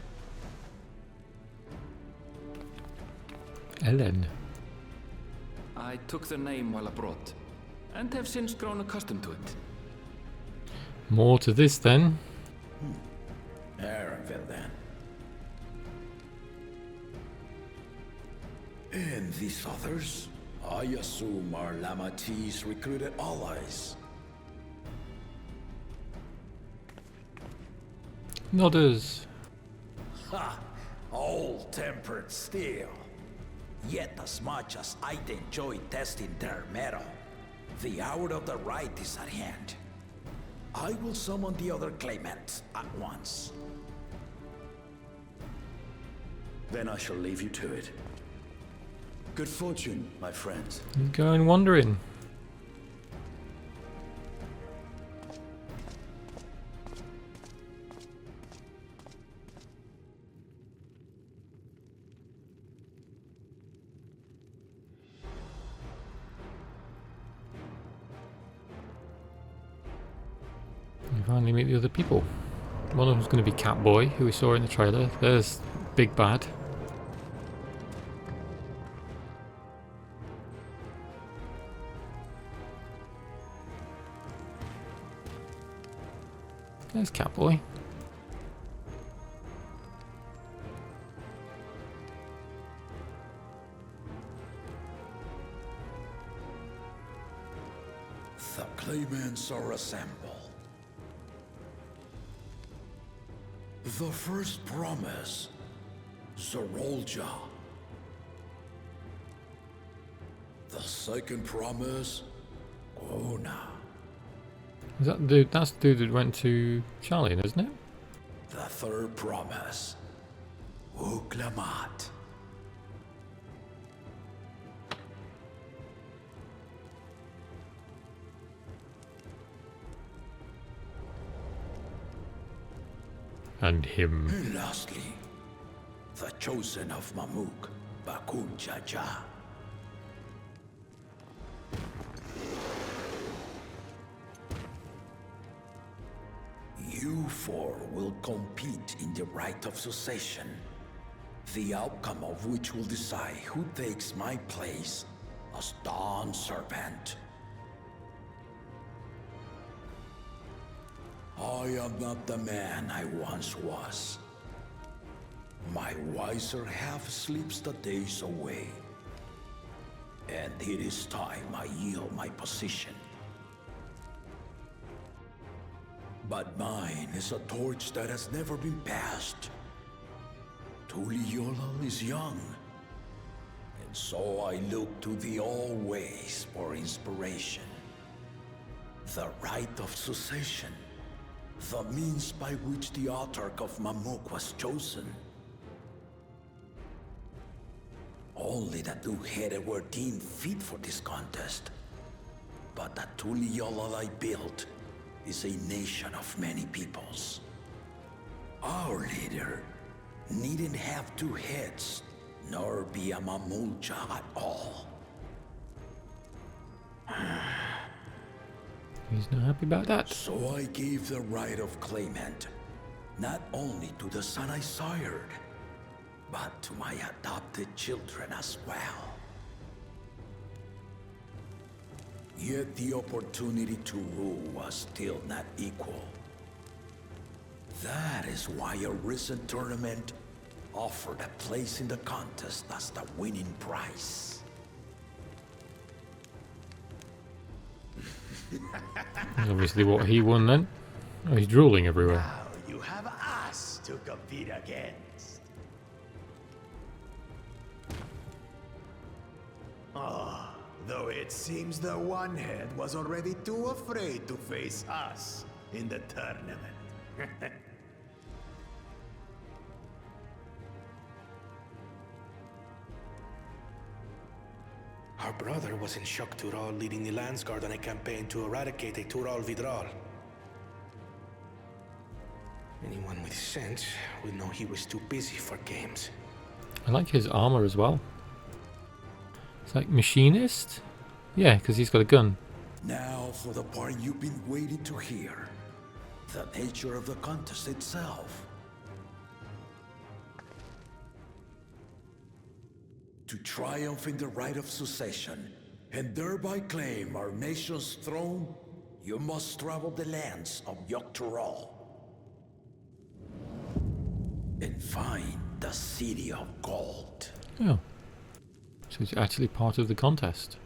[SPEAKER 1] Ellen.
[SPEAKER 4] I took the name while abroad, and have since grown accustomed to it.
[SPEAKER 1] More to this then.
[SPEAKER 12] Erenville then. And these others? I assume are Lamati's recruited allies.
[SPEAKER 1] Nodders.
[SPEAKER 12] Ha! Old-tempered still. Yet as much as I'd enjoy testing their metal, the hour of the right is at hand. I will summon the other claimants at once. Then I shall leave you to it. Good fortune, my friends.
[SPEAKER 1] Going wandering. You finally meet the other people. One of them's going to be Catboy, who we saw in the trailer. There's Big Bad. There's Catboy.
[SPEAKER 12] The claimants are assembled. The first promise, Zorolja. The second promise, Ona.
[SPEAKER 1] Is that the dude? That's the dude that went to Charlie, isn't it?
[SPEAKER 12] The third promise, Uklamat.
[SPEAKER 1] And him.
[SPEAKER 12] And lastly, the chosen of Mamuk, Bakun Jaja. You four will compete in the right of succession, the outcome of which will decide who takes my place as Dawn Servant. I am not the man I once was. My wiser half sleeps the days away, and it is time I yield my position. But mine is a torch that has never been passed. Tuliyola is young, and so I look to the always for inspiration. The right of succession, the means by which the autarch of Mamuk was chosen. Only the two-headed were deemed fit for this contest. But the Tuliyola I built is a nation of many peoples. Our leader needn't have two heads, nor be a Mamulja at all.
[SPEAKER 1] He's not happy about that.
[SPEAKER 12] So I gave the right of claimant, not only to the son I sired, but to my adopted children as well. Yet the opportunity to rule was still not equal. That is why a recent tournament offered a place in the contest as the winning prize.
[SPEAKER 1] That's obviously what he won then. Oh, he's drooling everywhere.
[SPEAKER 10] Now you have us to compete against. Ah, though it seems the one head was already too afraid to face us in the tournament.
[SPEAKER 9] Our brother was in Shock Tural leading the Landsguard on a campaign to eradicate a Tural Vidral. Anyone with sense would know he was too busy for games.
[SPEAKER 1] I like his armor as well. It's like machinist? Yeah, because he's got a gun.
[SPEAKER 12] Now for the part you've been waiting to hear. The nature of the contest itself. To triumph in the right of succession, and thereby claim our nation's throne, you must travel the lands of Yogg-Tural and find the City of Gold.
[SPEAKER 1] Oh. So it's actually part of the contest.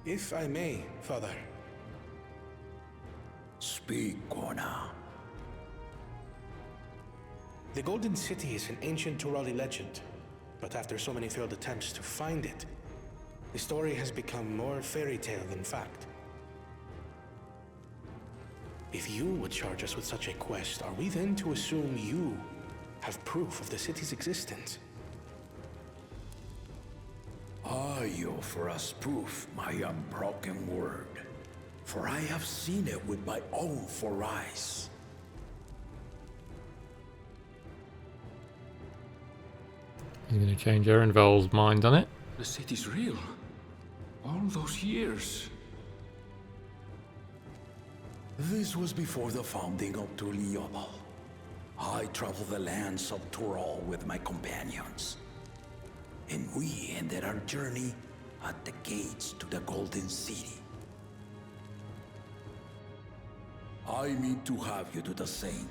[SPEAKER 9] If I may, Father.
[SPEAKER 12] Speak, Gorna.
[SPEAKER 9] The Golden City is an ancient Turali legend, but after so many failed attempts to find it, the story has become more fairy tale than fact. If you would charge us with such a quest, are we then to assume you have proof of the city's existence?
[SPEAKER 12] I offer us proof, my unbroken word, for I have seen it with my own 4 eyes.
[SPEAKER 1] He's going to change Erenvel's mind on it.
[SPEAKER 4] The city's real. All those years.
[SPEAKER 12] This was before the founding of Tuliyollal. I traveled the lands of Tural with my companions. And we ended our journey at the gates to the Golden City. I mean to have you do the same.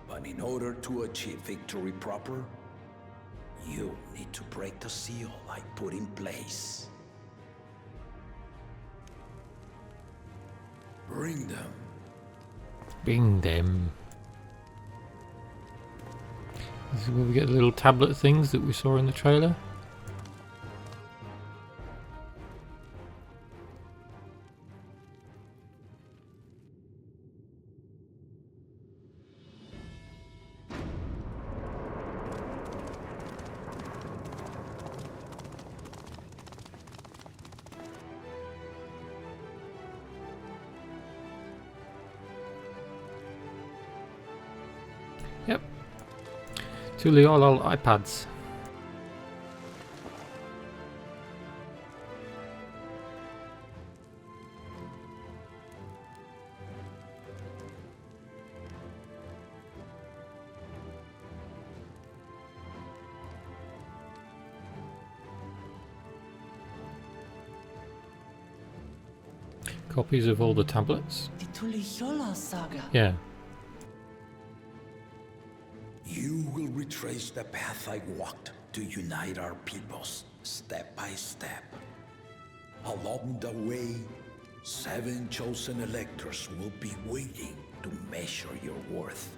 [SPEAKER 12] But in order to achieve victory proper, you need to break the seal I put in place. Bring them.
[SPEAKER 1] Bring them. This is where we get the little tablet things that we saw in the trailer. Yep. Tuliyollal iPads. Copies of all the tablets.
[SPEAKER 2] The Tuliyollal saga.
[SPEAKER 1] Yeah.
[SPEAKER 12] You will retrace the path I walked to unite our peoples, step by step. Along the way, 7 chosen electors will be waiting to measure your worth.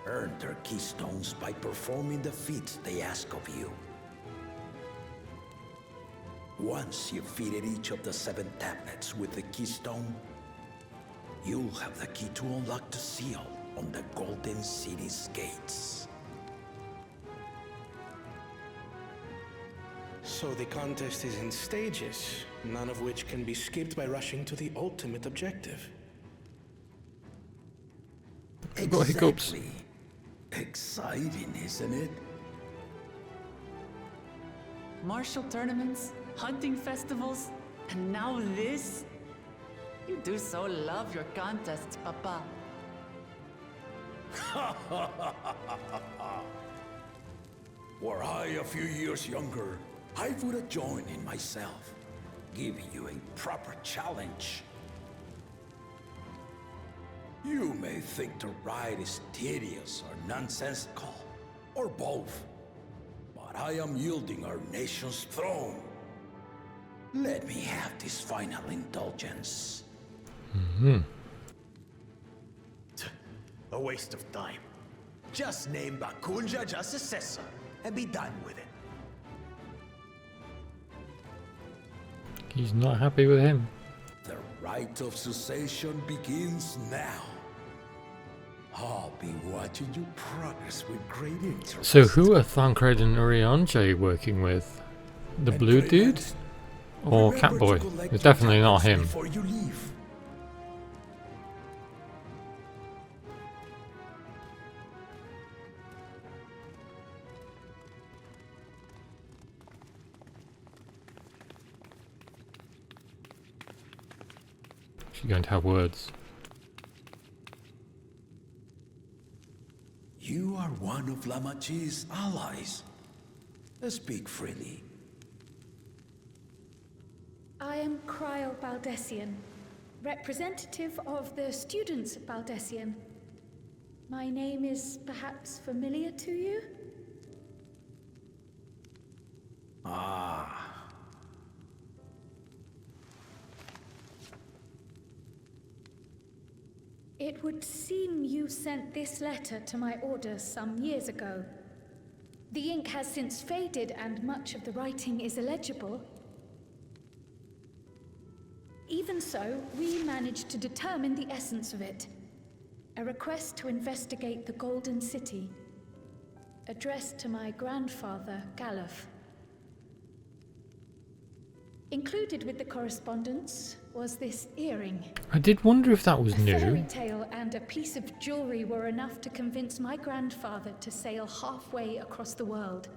[SPEAKER 12] Earn their keystones by performing the feats they ask of you. Once you've fitted each of the 7 tablets with the keystone, you'll have the key to unlock the seal on the Golden City's gates.
[SPEAKER 9] So the contest is in stages, none of which can be skipped by rushing to the ultimate objective.
[SPEAKER 1] Got hiccups.
[SPEAKER 12] Exactly. Exciting, isn't it?
[SPEAKER 2] Martial tournaments, hunting festivals, and now this? You do so love your contests, Papa.
[SPEAKER 12] Were I a few years younger, I would have joined in myself, giving you a proper challenge. You may think the ride is tedious or nonsensical, or both, but I am yielding our nation's throne. Let me have this final indulgence.
[SPEAKER 10] A waste of time. Just name Bakunja as successor and be done with it.
[SPEAKER 1] He's not happy with him.
[SPEAKER 12] The rite of succession begins now. I'll be watching you progress with great interest.
[SPEAKER 1] So who are Thancred and Urianger working with? The blue dude? Or Catboy? It's definitely not him.
[SPEAKER 12] Before you leave.
[SPEAKER 1] She's going to have words.
[SPEAKER 12] You are one of Lamachi's allies. Speak freely.
[SPEAKER 5] I am Cryle Baldessian, representative of the students of Baldessian. My name is perhaps familiar to you?
[SPEAKER 12] Ah.
[SPEAKER 5] It would seem you sent this letter to my orders some years ago. The ink has since faded and much of the writing is illegible. Even so, we managed to determine the essence of it. A request to investigate the Golden City, addressed to my grandfather, Galuf. Included with the correspondence was this earring.
[SPEAKER 1] I did wonder if that was
[SPEAKER 5] A
[SPEAKER 1] new.
[SPEAKER 5] fairy tale and a piece of jewelry were enough to convince my grandfather to sail halfway across the world.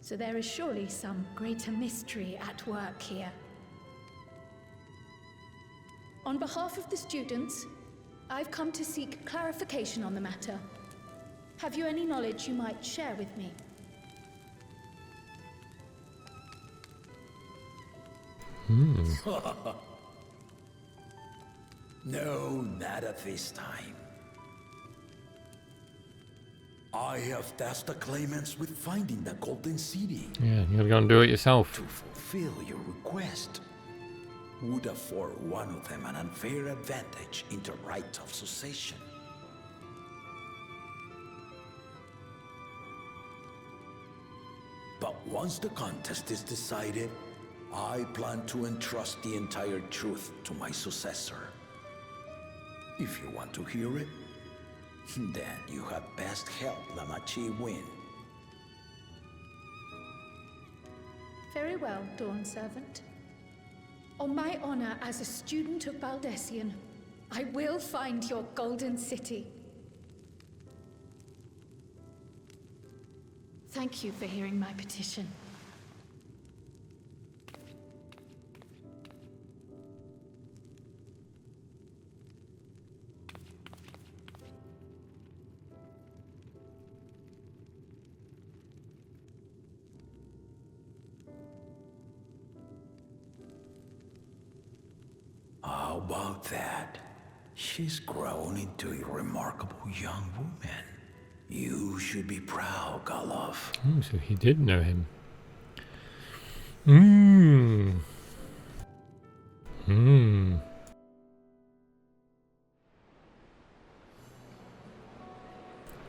[SPEAKER 5] So there is surely some greater mystery at work here. On behalf of the students, I've come to seek clarification on the matter. Have you any knowledge you might share with me?
[SPEAKER 12] No, not at this time. I have tasked the claimants with finding the Golden City.
[SPEAKER 1] Yeah, you gotta go and do it yourself.
[SPEAKER 12] To fulfill your request would afford one of them an unfair advantage in the right of succession. But once the contest is decided, I plan to entrust the entire truth to my successor. If you want to hear it, then you had best help Lamachi win.
[SPEAKER 5] Very well, Dawn Servant. On my honor as a student of Baldessian, I will find your Golden City. Thank you for hearing my petition.
[SPEAKER 12] How about that? She's grown into a remarkable young woman. You should be proud, Galuf.
[SPEAKER 1] Oh, so he did know him.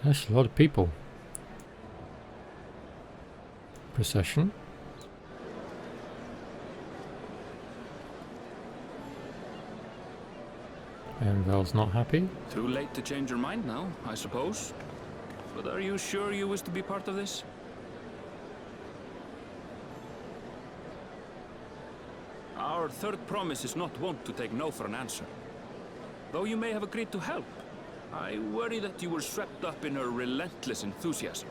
[SPEAKER 1] That's a lot of people. Procession. Anvil's not happy.
[SPEAKER 4] Too late to change your mind now, I suppose. But are you sure you wish to be part of this? Our third promise is not wont to take no for an answer. Though you may have agreed to help, I worry that you were swept up in her relentless enthusiasm.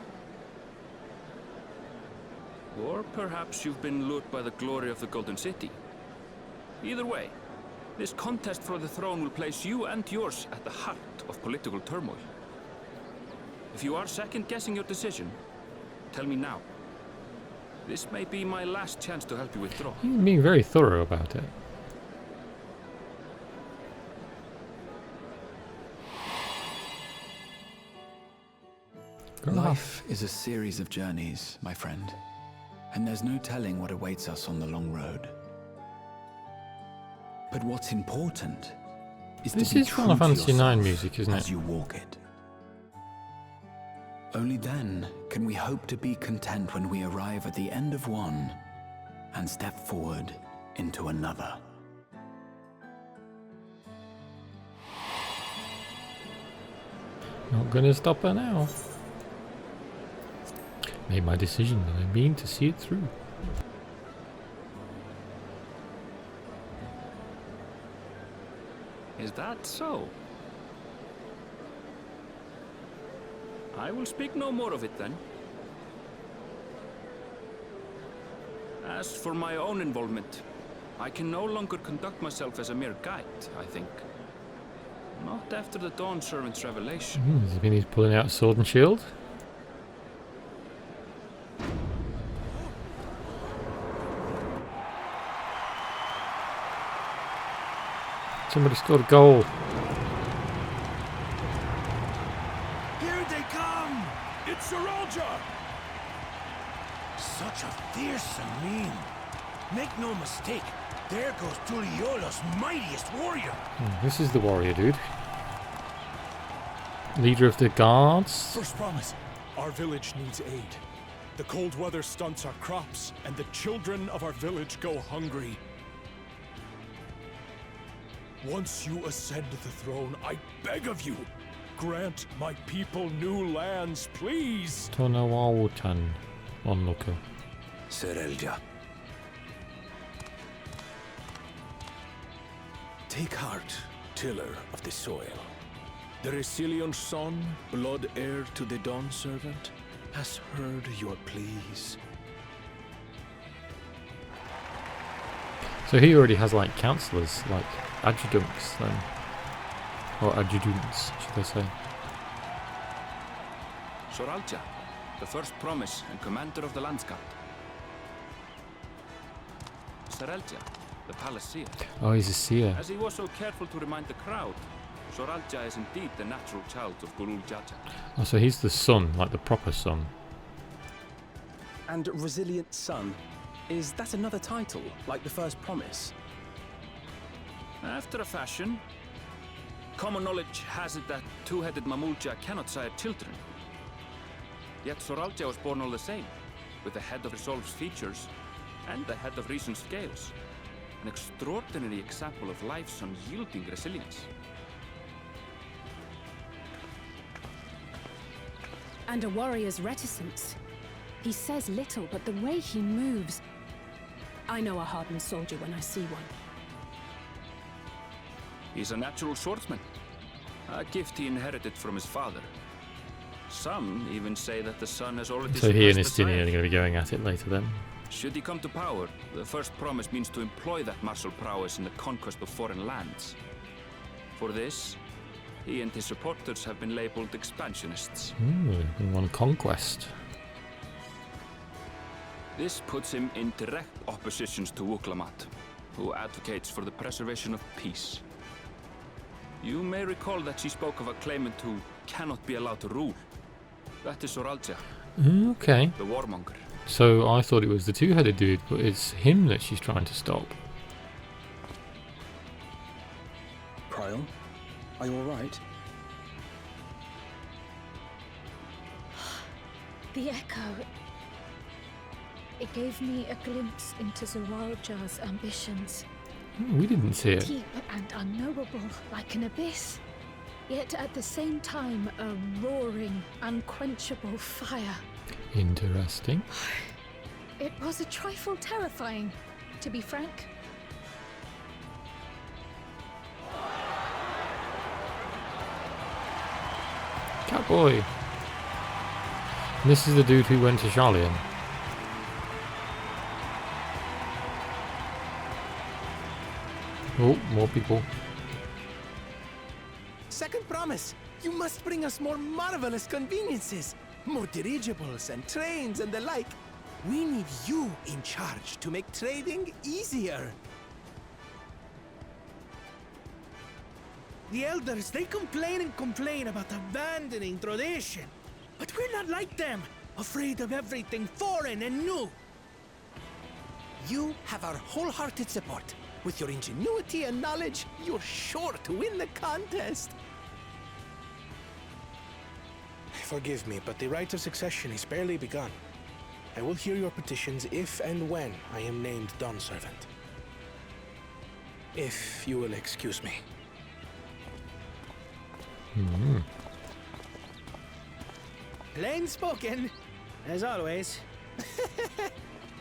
[SPEAKER 4] Or perhaps you've been lured by the glory of the Golden City. Either way, This contest for the throne will place you and yours at the heart of political turmoil. If you are second-guessing your decision, tell me now. This may be my last chance to help you withdraw.
[SPEAKER 1] You're being very thorough about it.
[SPEAKER 13] Life is a series of journeys, my friend, and there's no telling what awaits us on the long road. But what's important is
[SPEAKER 1] This
[SPEAKER 13] to be
[SPEAKER 1] is
[SPEAKER 13] true
[SPEAKER 1] Final
[SPEAKER 13] to
[SPEAKER 1] Fantasy IX
[SPEAKER 13] yourself
[SPEAKER 1] music, isn't
[SPEAKER 13] as
[SPEAKER 1] it?
[SPEAKER 13] you walk it. Only then can we hope to be content when we arrive at the end of one and step forward into another.
[SPEAKER 1] Not gonna stop her now. Made my decision and I mean to see it through.
[SPEAKER 4] Is that so? I will speak no more of it then. As for my own involvement, I can no longer conduct myself as a mere guide, I think. Not after the Dawn Servant's revelation.
[SPEAKER 1] Does it mean he's pulling out sword and shield? Somebody scored a goal.
[SPEAKER 9] Here they come! It's Saralja!
[SPEAKER 11] Such a fearsome mien. Make no mistake, there goes Tuliola's mightiest warrior.
[SPEAKER 1] This is the warrior dude. Leader of the guards.
[SPEAKER 14] First promise, our village needs aid. The cold weather stunts our crops, and the children of our village go hungry. Once you ascend the throne, I beg of you, grant my people new lands, please.
[SPEAKER 1] Tonawawutan. Onlooker.
[SPEAKER 12] Serelja. Take heart, tiller of the soil.
[SPEAKER 14] The Resilion son, blood heir to the Dawn Servant, has heard your pleas.
[SPEAKER 1] So he already has like counselors, like adjutants then. Or adjutants, should I say.
[SPEAKER 4] Soralja, the first promise and commander of the Landsguard. Serelja, the palace seer.
[SPEAKER 1] Oh, he's a seer.
[SPEAKER 4] As he was so careful to remind the crowd, Soralja is indeed the natural child of Gurul Jaja.
[SPEAKER 1] Oh, so he's the son, like the proper son.
[SPEAKER 7] And Resilient Son, is that another title, like the first promise?
[SPEAKER 4] After a fashion. Common knowledge has it that two-headed Mamulja cannot sire children. Yet Soralja was born all the same, with the head of Resolve's features and the head of Reason's scales. An extraordinary example of life's unyielding resilience.
[SPEAKER 3] And a warrior's reticence. He says little, but the way he moves... I know a hardened soldier when I see one.
[SPEAKER 4] He's a natural swordsman, a gift he inherited from his father. Some even say that the son has already
[SPEAKER 1] So he and
[SPEAKER 4] surpassed the
[SPEAKER 1] Istini are
[SPEAKER 4] sire.
[SPEAKER 1] going to be going at it later then.
[SPEAKER 4] Should he come to power, the first promise means to employ that martial prowess in the conquest of foreign lands. For this, he and his supporters have been labeled expansionists.
[SPEAKER 1] In one conquest.
[SPEAKER 4] This puts him in direct opposition to Wuklamat, who advocates for the preservation of peace. You may recall that she spoke of a claimant who cannot be allowed to rule. That is Soralja,
[SPEAKER 1] Okay.
[SPEAKER 4] the warmonger.
[SPEAKER 1] So I thought it was the two-headed dude, but it's him that she's trying to stop.
[SPEAKER 7] Kryl, are you alright?
[SPEAKER 5] The echo. It gave me a glimpse into Zoralja's ambitions.
[SPEAKER 1] We didn't see it.
[SPEAKER 5] Deep and unknowable, like an abyss. Yet at the same time, a roaring, unquenchable fire.
[SPEAKER 1] Interesting.
[SPEAKER 5] It was a trifle terrifying, to be frank.
[SPEAKER 1] Catboy. This is the dude who went to Charlian. Oh, more people.
[SPEAKER 6] Second promise. You must bring us more marvelous conveniences. More dirigibles and trains and the like. We need you in charge to make trading easier.
[SPEAKER 9] The elders, they complain and complain about abandoning tradition. But we're not like them, afraid of everything foreign and new.
[SPEAKER 6] You have our wholehearted support. With your ingenuity and knowledge, you're sure to win the contest.
[SPEAKER 15] Forgive me, but the right of succession is barely begun. I will hear your petitions if and when I am named Dawn Servant. If you will excuse me.
[SPEAKER 6] Plain spoken, as always.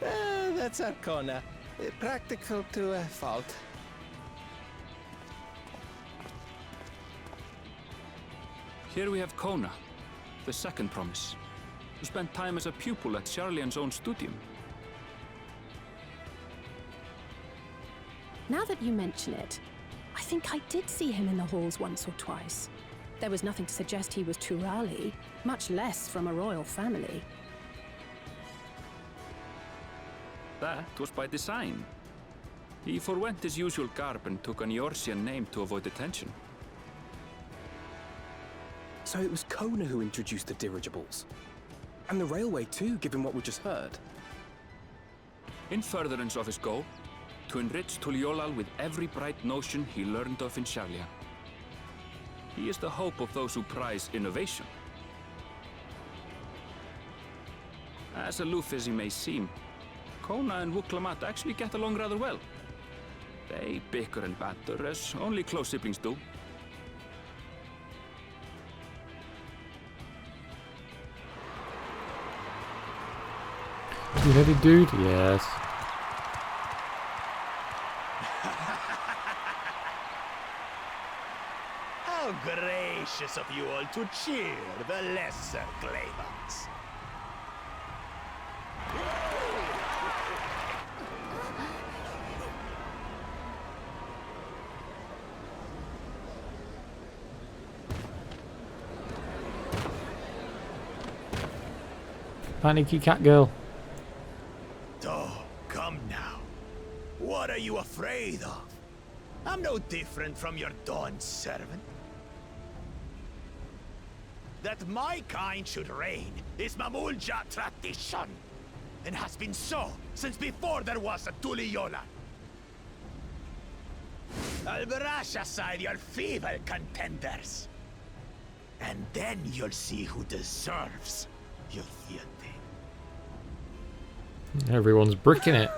[SPEAKER 6] That's Arcona. Practical to a fault.
[SPEAKER 4] Here we have Kona, the second promise, who spent time as a pupil at Charlian's own studium.
[SPEAKER 3] Now that you mention it, I think I did see him in the halls once or twice. There was nothing to suggest he was Turali, much less from a royal family.
[SPEAKER 4] That was by design. He forwent his usual garb and took an Eorzean name to avoid attention.
[SPEAKER 7] So it was Kona who introduced the dirigibles. And the railway too, given what we just heard.
[SPEAKER 4] In furtherance of his goal, to enrich Tuliolal with every bright notion he learned of in Charlia. He is the hope of those who prize innovation. As aloof as he may seem, Kona and Wuklamat actually get along rather well. They bicker and banter as only close siblings do.
[SPEAKER 1] You ready, dude? Yes.
[SPEAKER 10] How gracious of you all to cheer the lesser Claymans.
[SPEAKER 1] Panicky cat girl.
[SPEAKER 10] Oh, come now. What are you afraid of? I'm no different from your Dawn servant. That my kind should reign is Mamulja tradition, and has been so since before there was a Tuliyola. I'll brush aside your feeble contenders, and then you'll see who deserves your fealty.
[SPEAKER 1] Everyone's bricking it.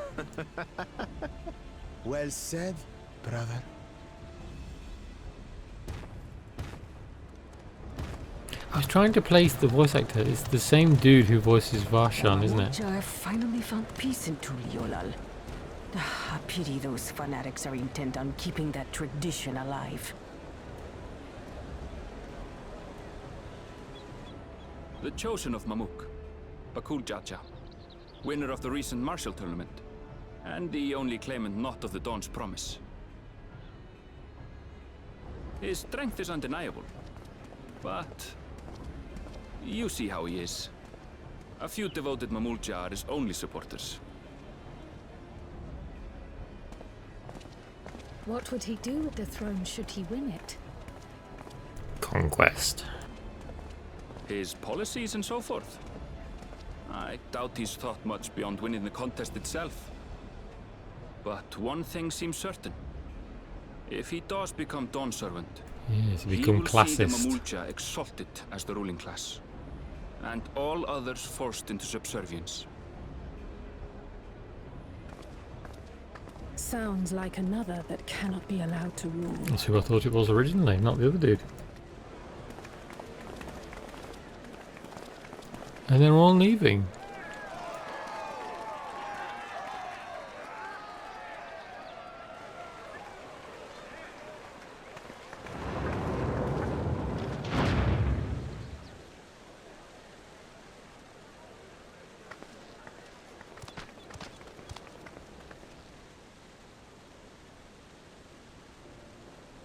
[SPEAKER 10] Well said, brother.
[SPEAKER 1] I was trying to place the voice actor. It's the same dude who voices Varshan, isn't it?
[SPEAKER 16] Mamulja finally found peace in Tuliolal. A pity those fanatics are intent on keeping that tradition alive.
[SPEAKER 4] The chosen of Mamuk, Bakul Jaja, winner of the recent martial tournament, and the only claimant not of the Dawn's promise. His strength is undeniable, but you see how he is. A few devoted Mamulja are his only supporters.
[SPEAKER 5] What would he do with the throne should he win it?
[SPEAKER 1] Conquest.
[SPEAKER 4] His policies and so forth. I doubt he's thought much beyond winning the contest itself. But one thing seems certain. If he does become Dawn Servant,
[SPEAKER 1] Yes,
[SPEAKER 4] he
[SPEAKER 1] become
[SPEAKER 4] will see the
[SPEAKER 1] classist.
[SPEAKER 4] Mamulja exalted as the ruling class, and all others forced into subservience.
[SPEAKER 3] Sounds like another that cannot be allowed to rule.
[SPEAKER 1] That's who I thought it was originally, not the other dude. And they're all leaving.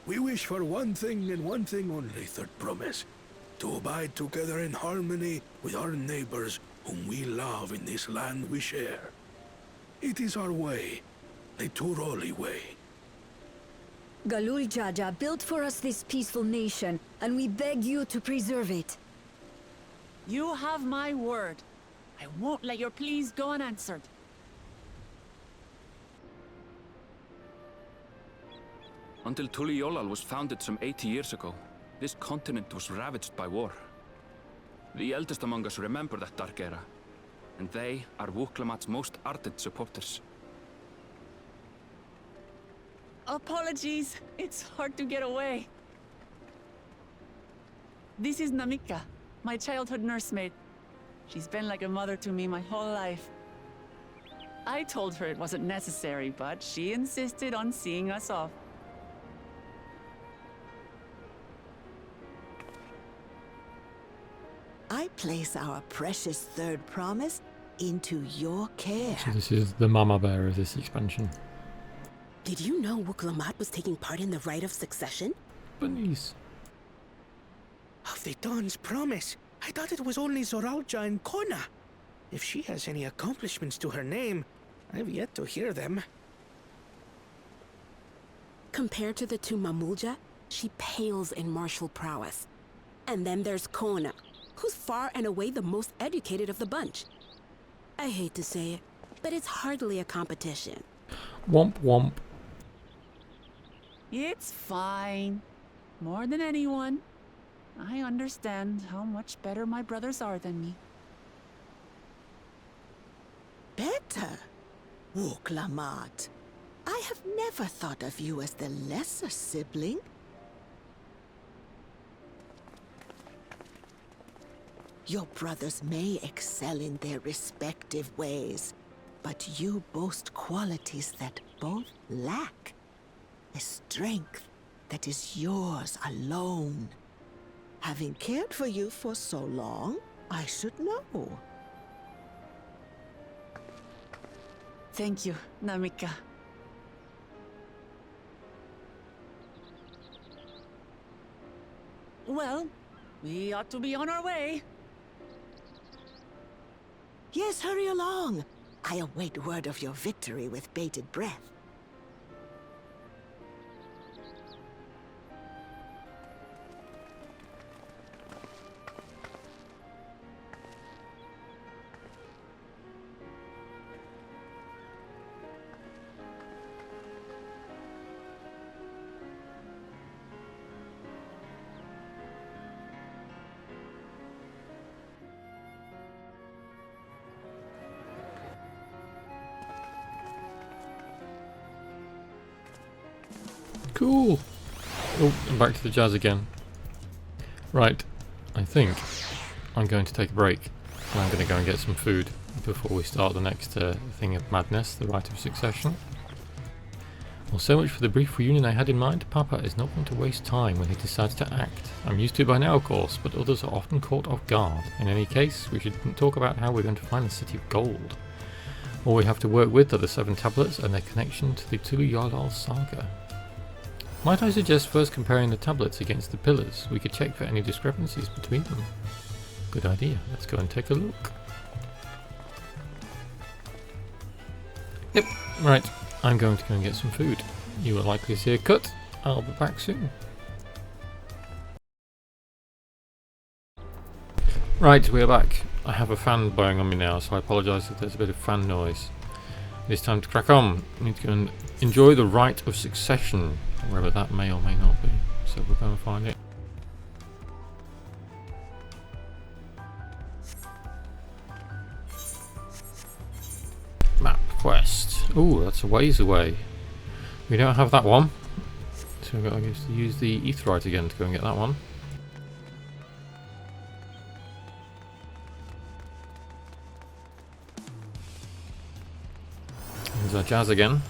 [SPEAKER 9] We wish for one thing and one thing only, Third Promise. To abide together in harmony with our neighbors whom we love in this land we share. It is our way, the Turoli way.
[SPEAKER 17] Galul Jaja built for us this peaceful nation, and we beg you to preserve it.
[SPEAKER 2] You have my word. I won't let your pleas go unanswered.
[SPEAKER 4] Until Tuliolal was founded some 80 years ago, this continent was ravaged by war. The eldest among us remember that dark era, and they are Wuklamat's most ardent supporters.
[SPEAKER 2] Apologies, it's hard to get away. This is Namika, my childhood nursemaid. She's been like a mother to me my whole life. I told her it wasn't necessary, but she insisted on seeing us off.
[SPEAKER 18] I place our precious Third Promise into your care.
[SPEAKER 1] So this is the mama bear of this expansion.
[SPEAKER 19] Did you know Wuklamat was taking part in the rite of succession?
[SPEAKER 1] Bunnies.
[SPEAKER 15] Of the Dawn's Promise. I thought it was only Zoralja and Kona. If she has any accomplishments to her name, I've yet to hear them.
[SPEAKER 19] Compared to the two Mamulja, she pales in martial prowess. And then there's Kona, who's far and away the most educated of the bunch. I hate to say it, but it's hardly a competition.
[SPEAKER 1] Womp womp.
[SPEAKER 2] It's fine. More than anyone, I understand how much better my brothers are than me.
[SPEAKER 18] Better? Wuklamat. I have never thought of you as the lesser sibling. Your brothers may excel in their respective ways, but you boast qualities that both lack. A strength that is yours alone. Having cared for you for so long, I should know.
[SPEAKER 2] Thank you, Namika. Well, we ought to be on our way.
[SPEAKER 18] Yes, hurry along. I await word of your victory with bated breath.
[SPEAKER 1] Cool. Oh, I'm back to the jazz again. Right, I think I'm going to take a break. And I'm going to go and get some food before we start the next thing of madness, the rite of succession. Well, so much for the brief reunion I had in mind. Papa is not going to waste time when he decides to act. I'm used to it by now, of course, but others are often caught off guard. In any case, we should talk about how we're going to find the City of Gold. All we have to work with are the 7 tablets and their connection to the Tulu-Yardal saga. Might I suggest first comparing the tablets against the pillars? We could check for any discrepancies between them. Good idea. Let's go and take a look. Yep, right. I'm going to go and get some food. You will likely see a cut. I'll be back soon. Right, we're back. I have a fan blowing on me now, so I apologise if there's a bit of fan noise. It's time to crack on. We need to go and enjoy the rite of succession, wherever that may or may not be. So we'll go and find it. Map quest. Ooh, that's a ways away. We don't have that one. So we've got to use the Aetheryte again to go and get that one. There's our jazz again.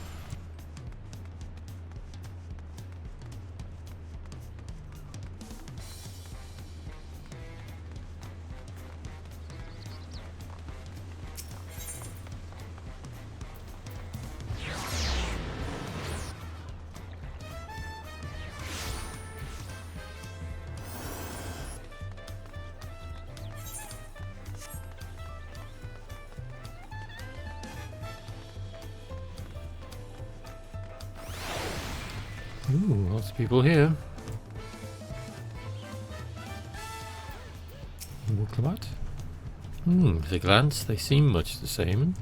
[SPEAKER 1] Ooh, lots of people here. Woklamat. At a glance, they seem much the same.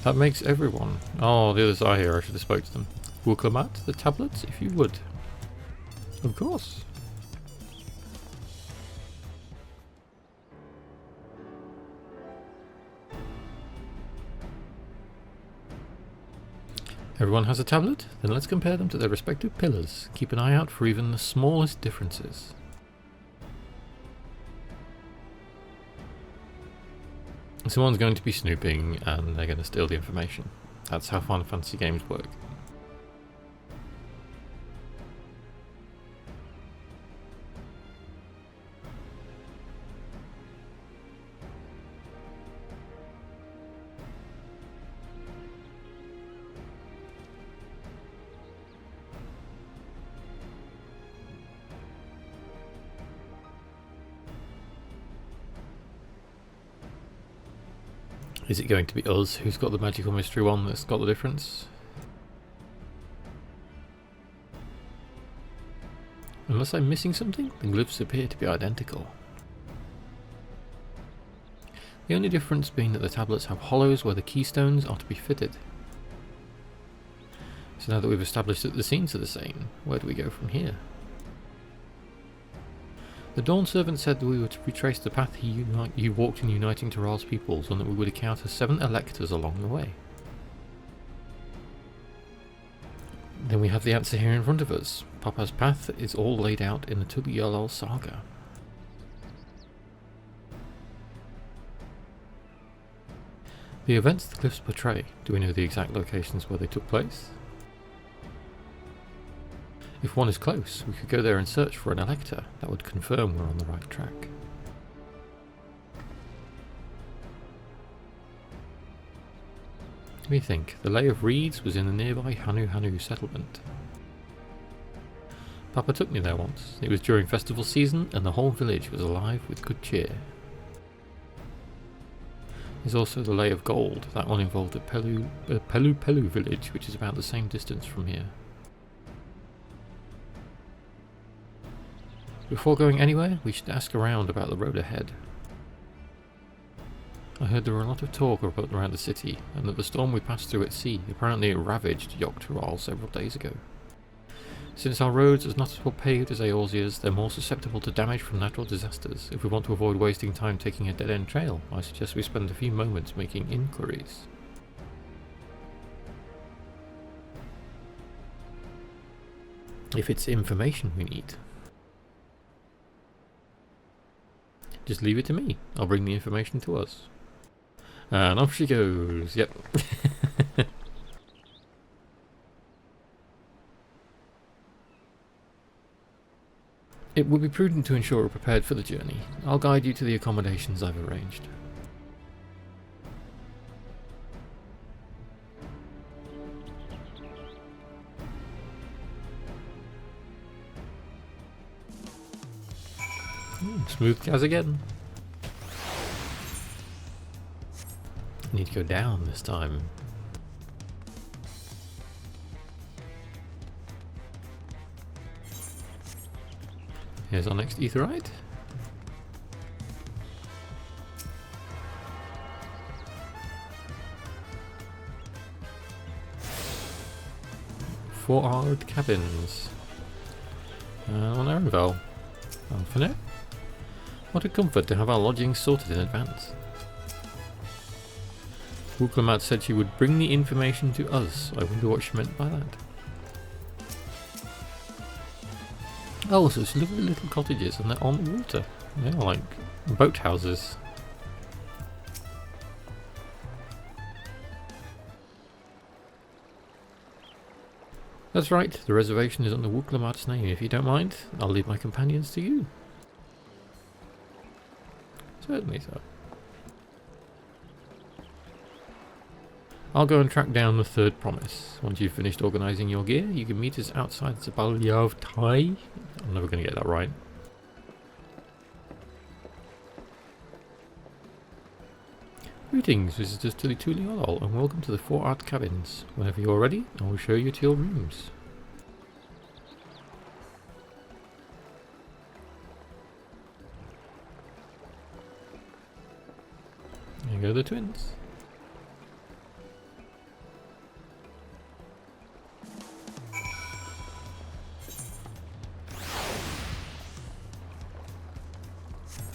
[SPEAKER 1] That makes everyone. Oh, the others are here. I should have spoke to them. Woklamat, the tablets, if you would. Of course. Everyone has a tablet? Then let's compare them to their respective pillars. Keep an eye out for even the smallest differences. Someone's going to be snooping and they're going to steal the information. That's how Final Fantasy games work. Is it going to be us who's got the magical mystery one that's got the difference? Unless I'm missing something, the glyphs appear to be identical. The only difference being that the tablets have hollows where the keystones are to be fitted. So now that we've established that the scenes are the same, where do we go from here? The Dawn Servant said that we were to retrace the path he walked in uniting Terral's peoples, and that we would encounter 7 electors along the way. Then we have the answer here in front of us. Papa's path is all laid out in the Tuliyollal saga. The events the glyphs portray, do we know the exact locations where they took place? If one is close, we could go there and search for an elector. That would confirm we're on the right track. Let me think. The Lay of Reeds was in the nearby Hanu Hanu settlement. Papa took me there once. It was during festival season and the whole village was alive with good cheer. There's also the Lay of Gold. That one involved a Pelu Pelu village, which is about the same distance from here. Before going anywhere, we should ask around about the road ahead. I heard there were a lot of talk around the city, and that the storm we passed through at sea apparently ravaged Yogg-Tural several days ago. Since our roads are not as well paved as Eorzea's, they're more susceptible to damage from natural disasters. If we want to avoid wasting time taking a dead-end trail, I suggest we spend a few moments making inquiries. If it's information we need. Just leave it to me. I'll bring the information to us. And off she goes. Yep. It would be prudent to ensure we're prepared for the journey. I'll guide you to the accommodations I've arranged. Smooth jazz again. Need to go down this time. Here's our next etherite. Four-hour cabins. On Erenvel. For now. What a comfort to have our lodging sorted in advance. Woklamat said she would bring the information to us. I wonder what she meant by that. Oh, so it's lovely little cottages and they're on the water. They're like boat houses. That's right, the reservation is under Woklamat's name. If you don't mind, I'll leave my companions to you. Certainly so. I'll go and track down the third promise. Once you've finished organising your gear, you can meet us outside Zabalyav Tai. I'm never going to get that right. Greetings, visitors to the Tuliolol, and welcome to the 4 Art Cabins. Whenever you're ready, I will show you to your rooms. There go the twins.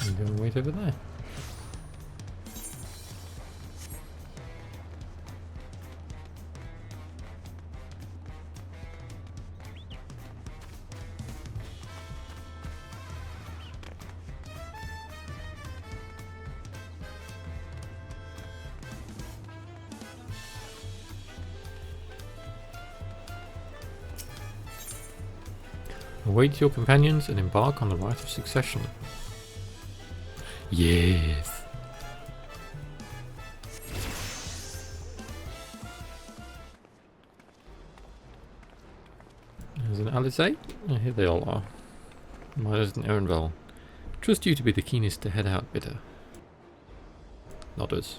[SPEAKER 1] I'm going to wait over there. Await your companions and embark on the rite of succession. Yes. There's an Alizé. Oh, here they all are. Mine is an Erenvel. Trust you to be the keenest to head out, Bitter. Nodders.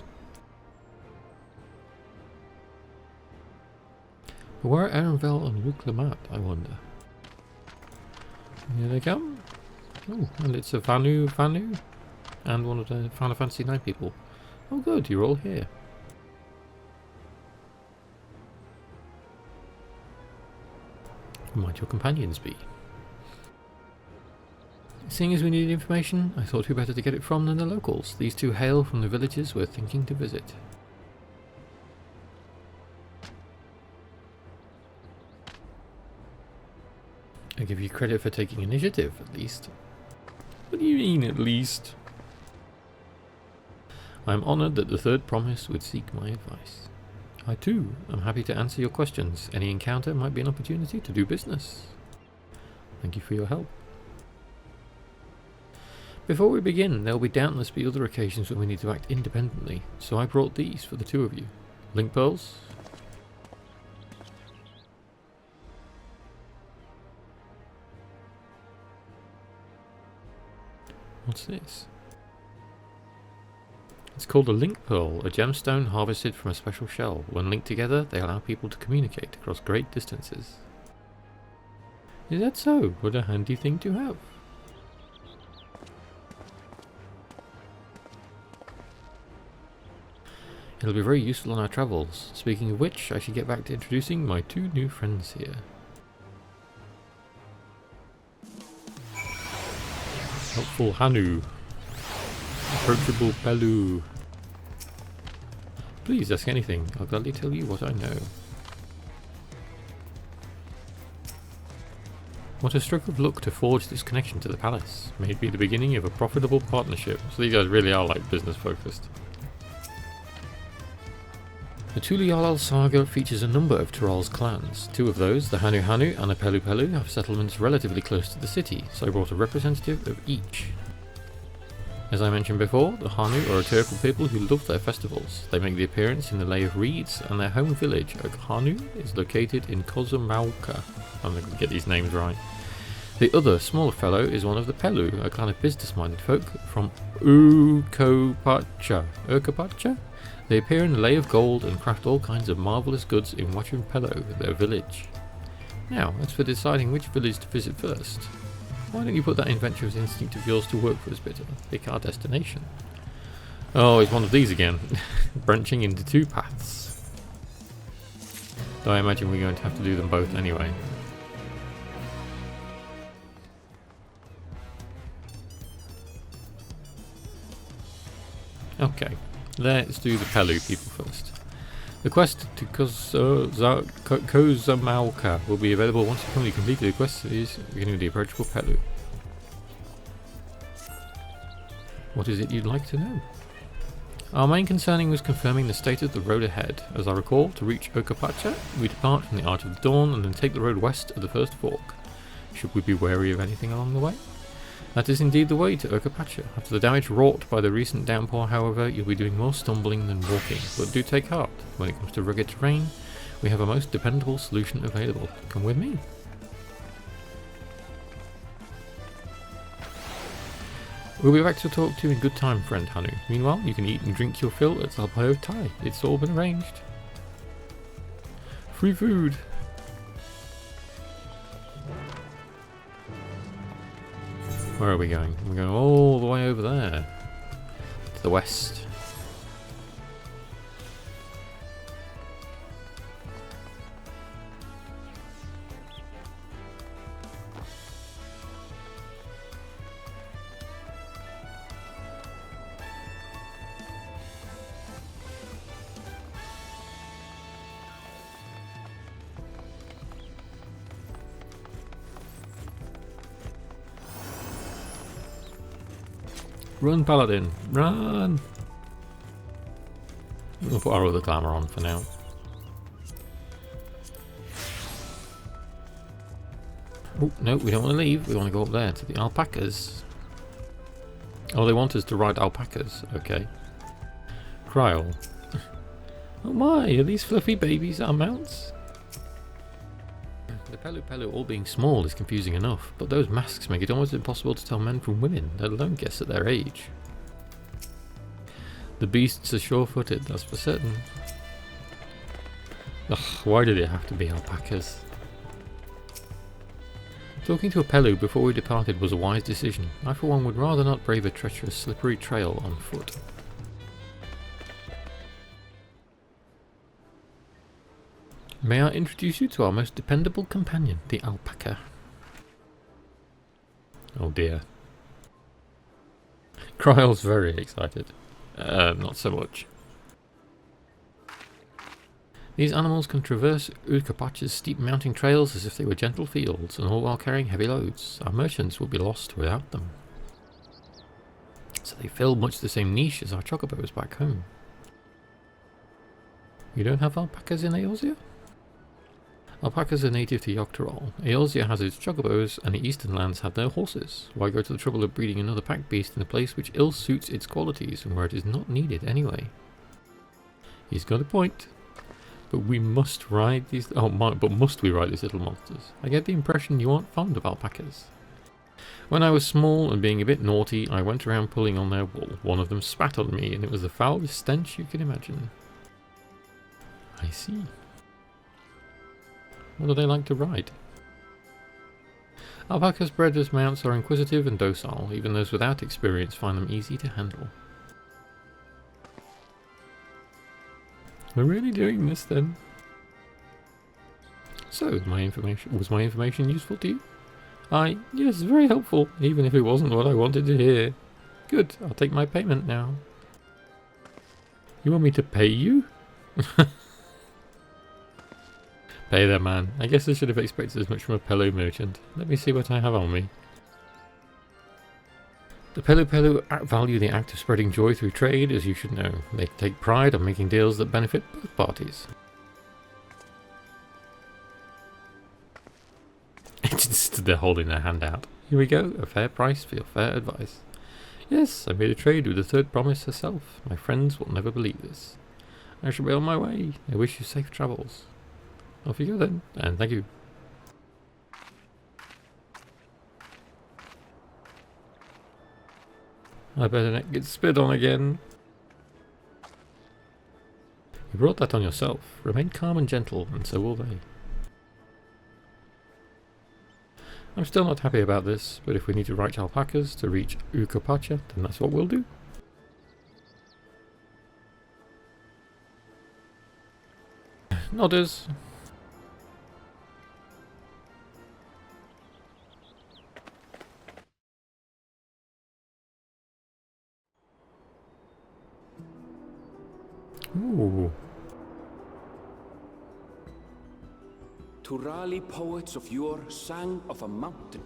[SPEAKER 1] But where are Erenvel and Luke Lamat, I wonder? Here they come. Oh, and it's a Vanu, and one of the Final Fantasy 9 people. Oh good, you're all here. Who might your companions be? Seeing as we need information, I thought who better to get it from than the locals. These two hail from the villages we're thinking to visit. I give you credit for taking initiative, at least. What do you mean, at least? I am honoured that the third promise would seek my advice. I too am happy to answer your questions. Any encounter might be an opportunity to do business. Thank you for your help. Before we begin, there will doubtless be other occasions when we need to act independently, so I brought these for the two of you. Link pearls. What's this? It's called a link pearl, a gemstone harvested from a special shell. When linked together, they allow people to communicate across great distances. Is that so? What a handy thing to have. It'll be very useful on our travels. Speaking of which, I should get back to introducing my two new friends here. Helpful Hanu. Approachable Pelu. Please ask anything, I'll gladly tell you what I know. What a stroke of luck to forge this connection to the palace. May it be the beginning of a profitable partnership. So these guys really are like business focused. The Tuliolal saga features a number of Tyrol's clans. Two of those, the Hanu Hanu and the Pelu Pelu, have settlements relatively close to the city, so I brought a representative of each. As I mentioned before, the Hanu are a Turkle people who love their festivals. They make the appearance in the Lay of Reeds, and their home village, Hanu, is located in Kozumauka. I'm going to get these names right. The other, smaller fellow is one of the Pelu, a clan of business-minded folk from Urkopacha. They appear in the Lay of Gold and craft all kinds of marvellous goods in Wachumpelo, their village. Now, as for deciding which village to visit first, why don't you put that adventurous instinct of yours to work for us, Bitter? Pick our destination. Oh, it's one of these again, branching into two paths. Though I imagine we're going to have to do them both anyway. Okay. Let's do the Pelu people first. The quest to Kozumauka will be available once you complete the quest is beginning with the approachable Pelu. What is it you'd like to know? Our main concerning was confirming the state of the road ahead. As I recall, to reach Urkopacha, we depart from the Arch of the Dawn and then take the road west at the first fork. Should we be wary of anything along the way? That is indeed the way to Urkopacha. After the damage wrought by the recent downpour, however, you'll be doing more stumbling than walking. But do take heart. When it comes to rugged terrain, we have a most dependable solution available. Come with me. We'll be back to talk to you in good time, friend Hanu. Meanwhile, you can eat and drink your fill at Alpacas Thai. It's all been arranged. Free food. Where are we going? We're going all the way over there. To the west. Run, Paladin, run! We'll put our other glamour on for now. Oh, no, we don't want to leave. We want to go up there to the alpacas. Oh, they want us to ride alpacas. Okay. Kryl. Oh my, are these fluffy babies our mounts? The Pelu all being small is confusing enough, but those masks make it almost impossible to tell men from women, let alone guess at their age. The beasts are sure-footed, that's for certain. Ugh, why did it have to be alpacas? Talking to a Pelu before we departed was a wise decision. I for one would rather not brave a treacherous, slippery trail on foot. May I introduce you to our most dependable companion, the alpaca. Oh dear. Kryl's very excited. Not so much. These animals can traverse Urkapacha's steep mountain trails as if they were gentle fields, and all while carrying heavy loads. Our merchants would be lost without them. So they fill much the same niche as our chocobos back home. You don't have alpacas in Eorzea? Alpacas are native to Yogg-Tyrol. Eorzea has its chocobos, and the eastern lands have their horses. Why go to the trouble of breeding another pack beast in a place which ill suits its qualities and where it is not needed anyway? He's got a point. But we must ride these... Oh, but must we ride these little monsters? I get the impression you aren't fond of alpacas. When I was small and being a bit naughty, I went around pulling on their wool. One of them spat on me, and it was the foulest stench you can imagine. I see. What do they like to ride? Alpacas bred as mounts are inquisitive and docile. Even those without experience find them easy to handle. We're really doing this then? So, was my information useful to you? Yes, very helpful, even if it wasn't what I wanted to hear. Good, I'll take my payment now. You want me to pay you? Pay that man. I guess I should have expected as much from a Pelu merchant. Let me see what I have on me. The Pelu value the act of spreading joy through trade, as you should know. They take pride on making deals that benefit both parties. They're holding their hand out. Here we go, a fair price for your fair advice. Yes, I made a trade with the third promise herself. My friends will never believe this. I shall be on my way. I wish you safe travels. Off you go then, and thank you. I better not get spit on again. You brought that on yourself. Remain calm and gentle, and so will they. I'm still not happy about this, but if we need to ride alpacas to reach Urkapacha, then that's what we'll do. Nodders. Ooh.
[SPEAKER 4] Turali poets of yore sang of a mountain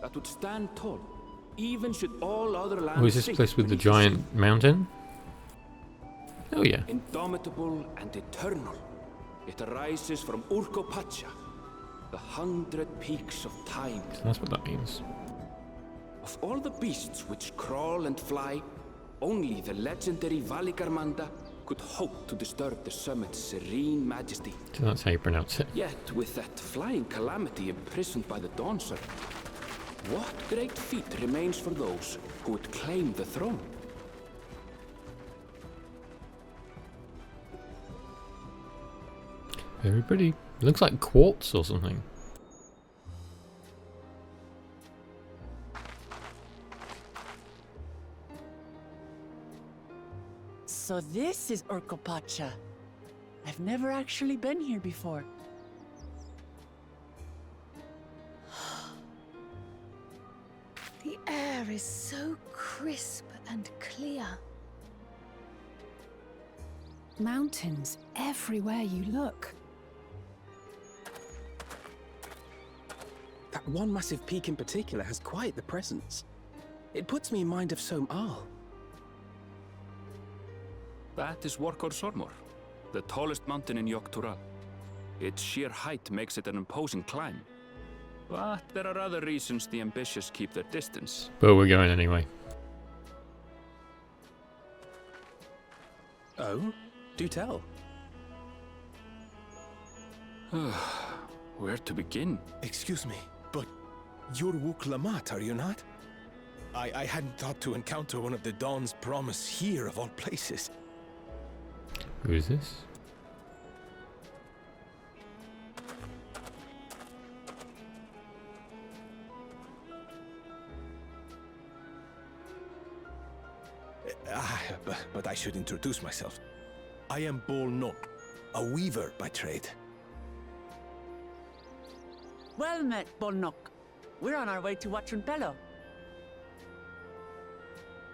[SPEAKER 4] that would stand tall, even should all other lands.
[SPEAKER 1] Oh, is this place with the giant mountain? Oh yeah.
[SPEAKER 4] Indomitable and eternal, it arises from Urkapacha, the 100 peaks of time.
[SPEAKER 1] So that's what that means.
[SPEAKER 4] Of all the beasts which crawl and fly, only the legendary Valigarmanda could hope to disturb the summit's serene majesty.
[SPEAKER 1] So that's how you pronounce it.
[SPEAKER 4] Yet, with that flying calamity imprisoned by the Dawntrail, What great feat remains for those who would claim the throne?
[SPEAKER 1] Very pretty. Looks like quartz or something.
[SPEAKER 2] So this is Urkopacha. I've never actually been here before.
[SPEAKER 5] The air is so crisp and clear.
[SPEAKER 3] Mountains everywhere you look.
[SPEAKER 7] That one massive peak in particular has quite the presence. It puts me in mind of Som-Al.
[SPEAKER 4] That is Workor Sormor, the tallest mountain in Yogg-Tural. Its sheer height makes it an imposing climb. But there are other reasons the ambitious keep their distance.
[SPEAKER 1] But we're going anyway.
[SPEAKER 7] Oh? Do tell.
[SPEAKER 4] Where to begin?
[SPEAKER 14] Excuse me, but you're Wook Lamat, are you not? I hadn't thought to encounter one of the Dawn's promise here of all places.
[SPEAKER 1] Who is this?
[SPEAKER 14] But I should introduce myself. I am Bol Nok, a weaver by trade.
[SPEAKER 2] Well met, Bolnok. We're on our way to Watranpelo.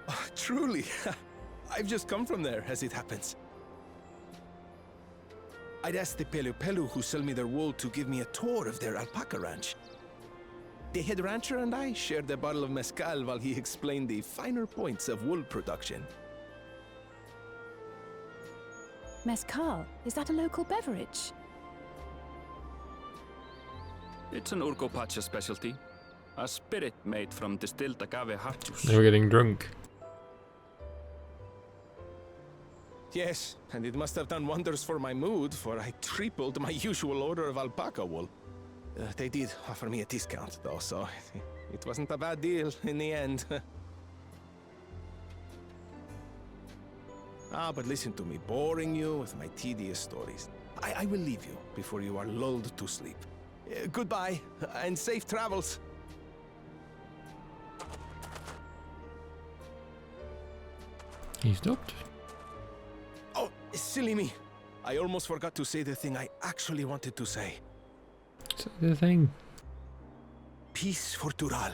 [SPEAKER 14] Oh, truly, I've just come from there, as it happens. I'd asked the Pelu Pelu who sell me their wool to give me a tour of their alpaca ranch. The head rancher and I shared a bottle of mezcal while he explained the finer points of wool production.
[SPEAKER 3] Mezcal, is that a local beverage?
[SPEAKER 4] It's an Urkopacha specialty. A spirit made from distilled agave heart juice.
[SPEAKER 1] They were getting drunk.
[SPEAKER 14] Yes, and it must have done wonders for my mood, for I tripled my usual order of alpaca wool. They did offer me a discount, though, so it wasn't a bad deal in the end. But listen to me, boring you with my tedious stories. I will leave you before you are lulled to sleep. Goodbye, and safe travels.
[SPEAKER 1] He stopped.
[SPEAKER 14] Oh, silly me. I almost forgot to say the thing I actually wanted to say.
[SPEAKER 1] Say the thing.
[SPEAKER 14] Peace for Tural.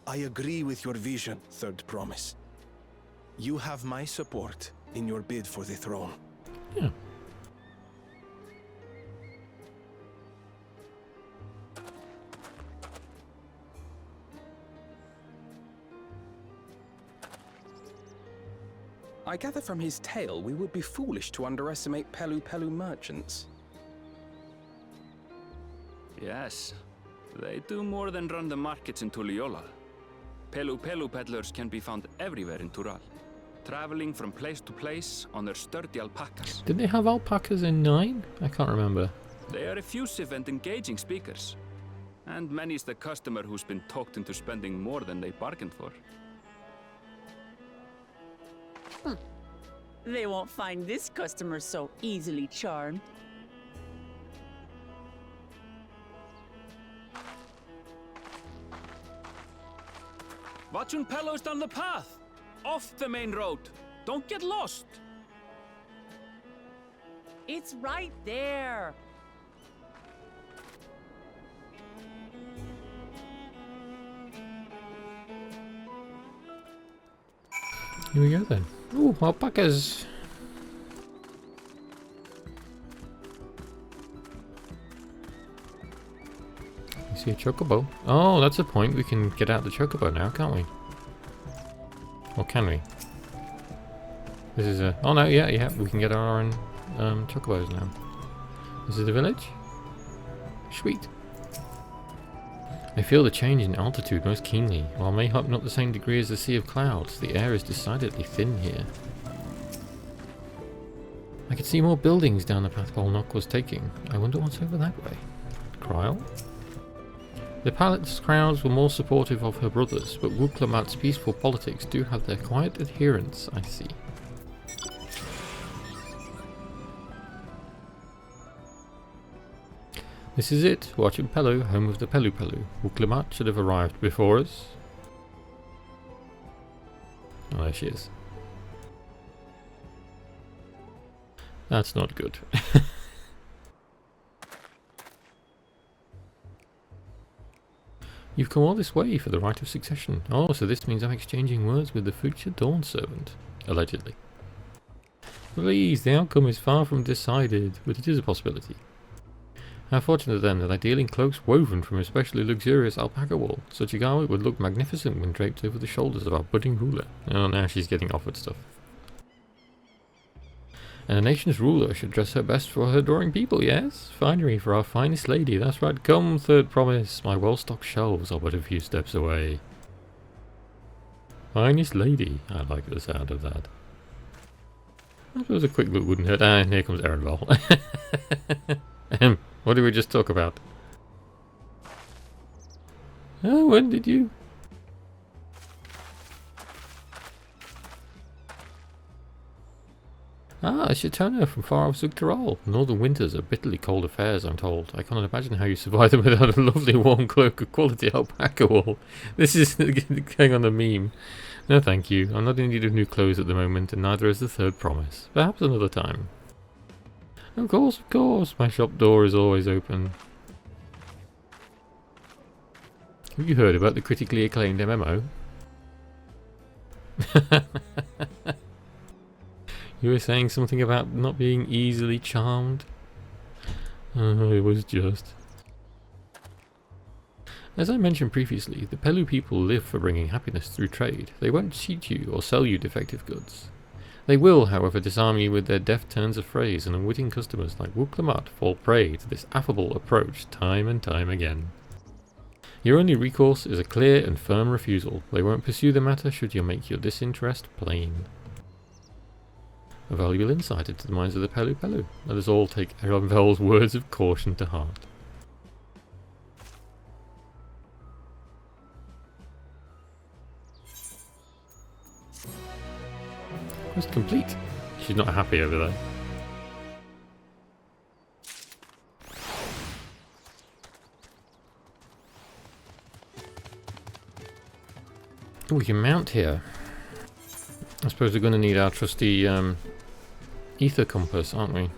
[SPEAKER 14] I agree with your vision, Third Promise. You have my support in your bid for the throne.
[SPEAKER 1] Yeah.
[SPEAKER 7] I gather from his tale we would be foolish to underestimate Pelu Pelu merchants.
[SPEAKER 4] Yes, they do more than run the markets in Tuliyollal. Pelu Pelu peddlers can be found everywhere in Tural, traveling from place to place on their sturdy alpacas.
[SPEAKER 1] Did they have alpacas in 9? I can't remember.
[SPEAKER 4] They are effusive and engaging speakers, and many's the customer who's been talked into spending more than they bargained for.
[SPEAKER 2] They won't find this customer so easily charmed.
[SPEAKER 4] Watranpelo's down the path! Off the main road! Don't get lost!
[SPEAKER 2] It's right there!
[SPEAKER 1] Here we go then. Ooh, alpacas! You see a chocobo? Oh, that's a point. We can get out the chocobo now, can't we? Or can we? This is a... Oh no, yeah, we can get our own chocobos now. This is the village? Sweet. I feel the change in altitude most keenly. While mayhap not the same degree as the Sea of Clouds, the air is decidedly thin here. I could see more buildings down the path Bolnok was taking. I wonder what's over that way. Kryl? The palace crowds were more supportive of her brothers, but Wuklemat's peaceful politics do have their quiet adherents, I see. This is it, watching Pelu, home of the Pelu Pelu. Wuklemat should have arrived before us. Oh, there she is. That's not good. You've come all this way for the right of succession. Oh, so this means I'm exchanging words with the future Dawn Servant. Allegedly. Please, the outcome is far from decided, but it is a possibility. How fortunate then that I deal in cloaks woven from especially luxurious alpaca wool. Such a garment would look magnificent when draped over the shoulders of our budding ruler. Oh, now she's getting offered stuff. And a nation's ruler should dress her best for her adoring people, yes? Finery for our finest lady, that's right. Come, third promise, my well-stocked shelves are but a few steps away. Finest lady, I like the sound of that. I suppose a quick look wouldn't hurt. Ah, and here comes Erenval. What did we just talk about? Oh, when did you? Ah, Shatona from far off Zugtaral. Northern winters are bitterly cold affairs, I'm told. I cannot imagine how you survive them without a lovely warm cloak of quality alpaca wool. This is going on a meme. No thank you, I'm not in need of new clothes at the moment, and neither is the third promise. Perhaps another time. Of course, my shop door is always open. Have you heard about the critically acclaimed MMO? You were saying something about not being easily charmed? Oh, it was just... As I mentioned previously, the Pelu people live for bringing happiness through trade. They won't cheat you or sell you defective goods. They will, however, disarm you with their deft turns of phrase, and unwitting customers like Wuklemat fall prey to this affable approach time and time again. Your only recourse is a clear and firm refusal. They won't pursue the matter should you make your disinterest plain. A valuable insight into the minds of the Pelu Pelu. Let us all take Erenval's words of caution to heart. Quest complete. She's not happy over there. Oh, we can mount here. I suppose we're going to need our trusty ether compass, aren't we?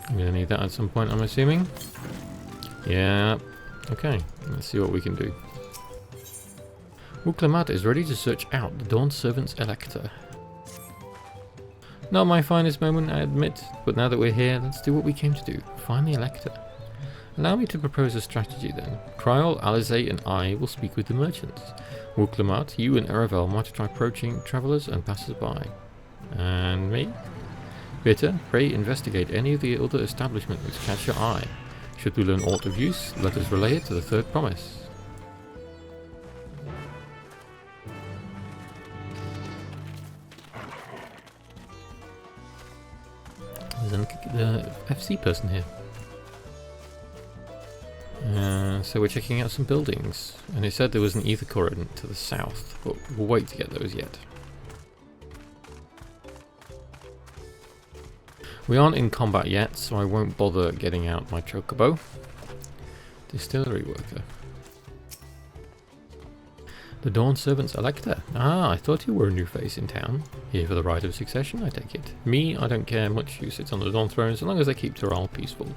[SPEAKER 1] I'm going to need that at some point, I'm assuming. Yeah. Okay, let's see what we can do. Wuklemat is ready to search out the Dawn Servant's Elector. Not my finest moment, I admit, but now that we're here, let's do what we came to do, find the Elector. Allow me to propose a strategy then. Kryol, Alizé and I will speak with the merchants. Wuklemat, you and Erenval might try approaching travellers and passers-by. And me? Bitter, pray investigate any of the other establishments which catch your eye. Should we learn aught of use, let us relay it to the third promise. There's the FC person here. So we're checking out some buildings, and it said there was an ether current to the south, but we'll wait to get those yet. We aren't in combat yet, so I won't bother getting out my chocobo. Distillery worker. The Dawn Servant's Elector. Ah, I thought you were a new face in town. Here for the right of succession, I take it. Me, I don't care much who sits on the Dawn Throne, so long as they keep Toral peaceful.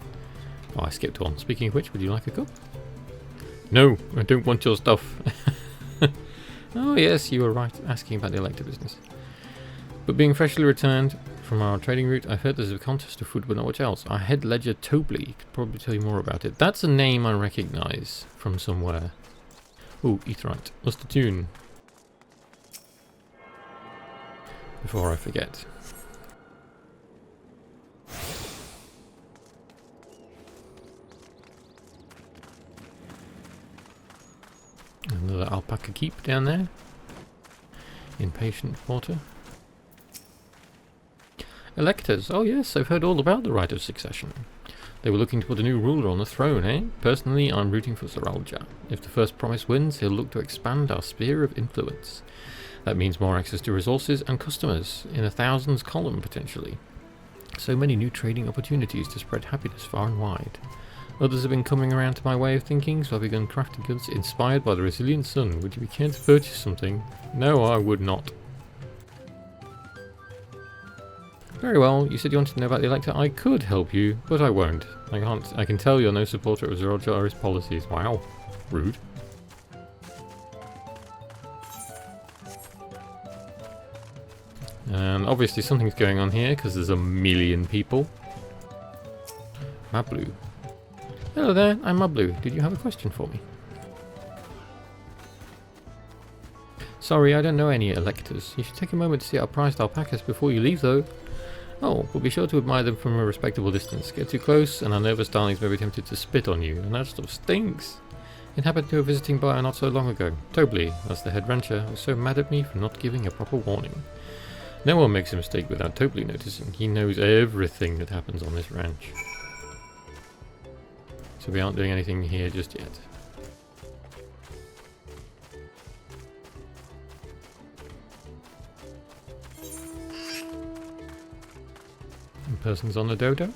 [SPEAKER 1] Oh, I skipped one. Speaking of which, would you like a cup? No, I don't want your stuff. Oh yes, you were right, asking about the Elector business. But being freshly returned from our trading route, I've heard there's a contest of food but not much else. Our head ledger Tobley could probably tell you more about it. That's a name I recognise from somewhere. Ooh, Etherite. What's the tune? Before I forget. Another alpaca keep down there. Impatient porter. Electors. Oh yes, I've heard all about the right of succession. They were looking to put a new ruler on the throne, eh? Personally, I'm rooting for Zoralja. If the first promise wins, he'll look to expand our sphere of influence. That means more access to resources and customers, in a thousands column potentially. So many new trading opportunities to spread happiness far and wide. Others have been coming around to my way of thinking, so I've begun crafting goods inspired by the resilient sun. Would you be keen to purchase something? No, I would not. Very well, you said you wanted to know about the Elector. I could help you, but I won't. I can tell you're no supporter of Zoralja or his policies. Wow. Rude. And obviously something's going on here, because there's a million people. Mablu. Hello there, I'm Mablu. Did you have a question for me? Sorry, I don't know any Electors. You should take a moment to see our prized alpacas before you leave, though. Oh, but be sure to admire them from a respectable distance. Get too close, and our nervous darlings may be tempted to spit on you, and that stuff stinks. It happened to a visiting buyer not so long ago. Tobley, that's the head rancher, was so mad at me for not giving a proper warning. No one makes a mistake without Tobley noticing. He knows everything that happens on this ranch. So we aren't doing anything here just yet. Persons on the dodo.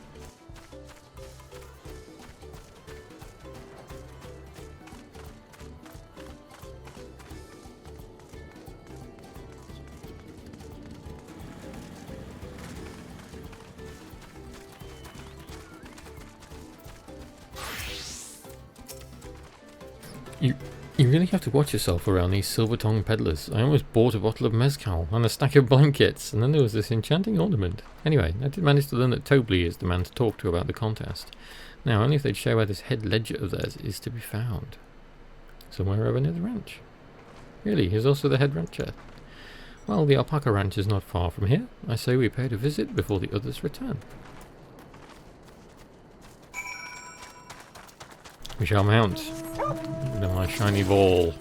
[SPEAKER 1] You really have to watch yourself around these silver-tongued peddlers. I almost bought a bottle of mezcal and a stack of blankets, and then there was this enchanting ornament. Anyway, I did manage to learn that Tobley is the man to talk to about the contest. Now, only if they'd show where this head ledger of theirs is to be found. Somewhere over near the ranch. Really, he's also the head rancher. Well, the alpaca ranch is not far from here. I say we pay it a visit before the others return. We shall mount. Into my shiny ball.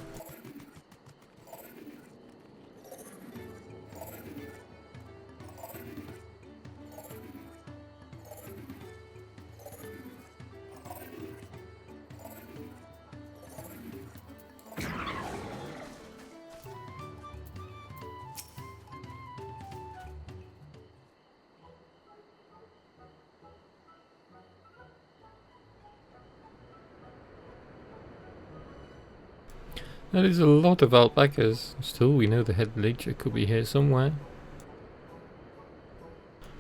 [SPEAKER 1] That is a lot of alpacas. Still, we know the head ledger could be here somewhere.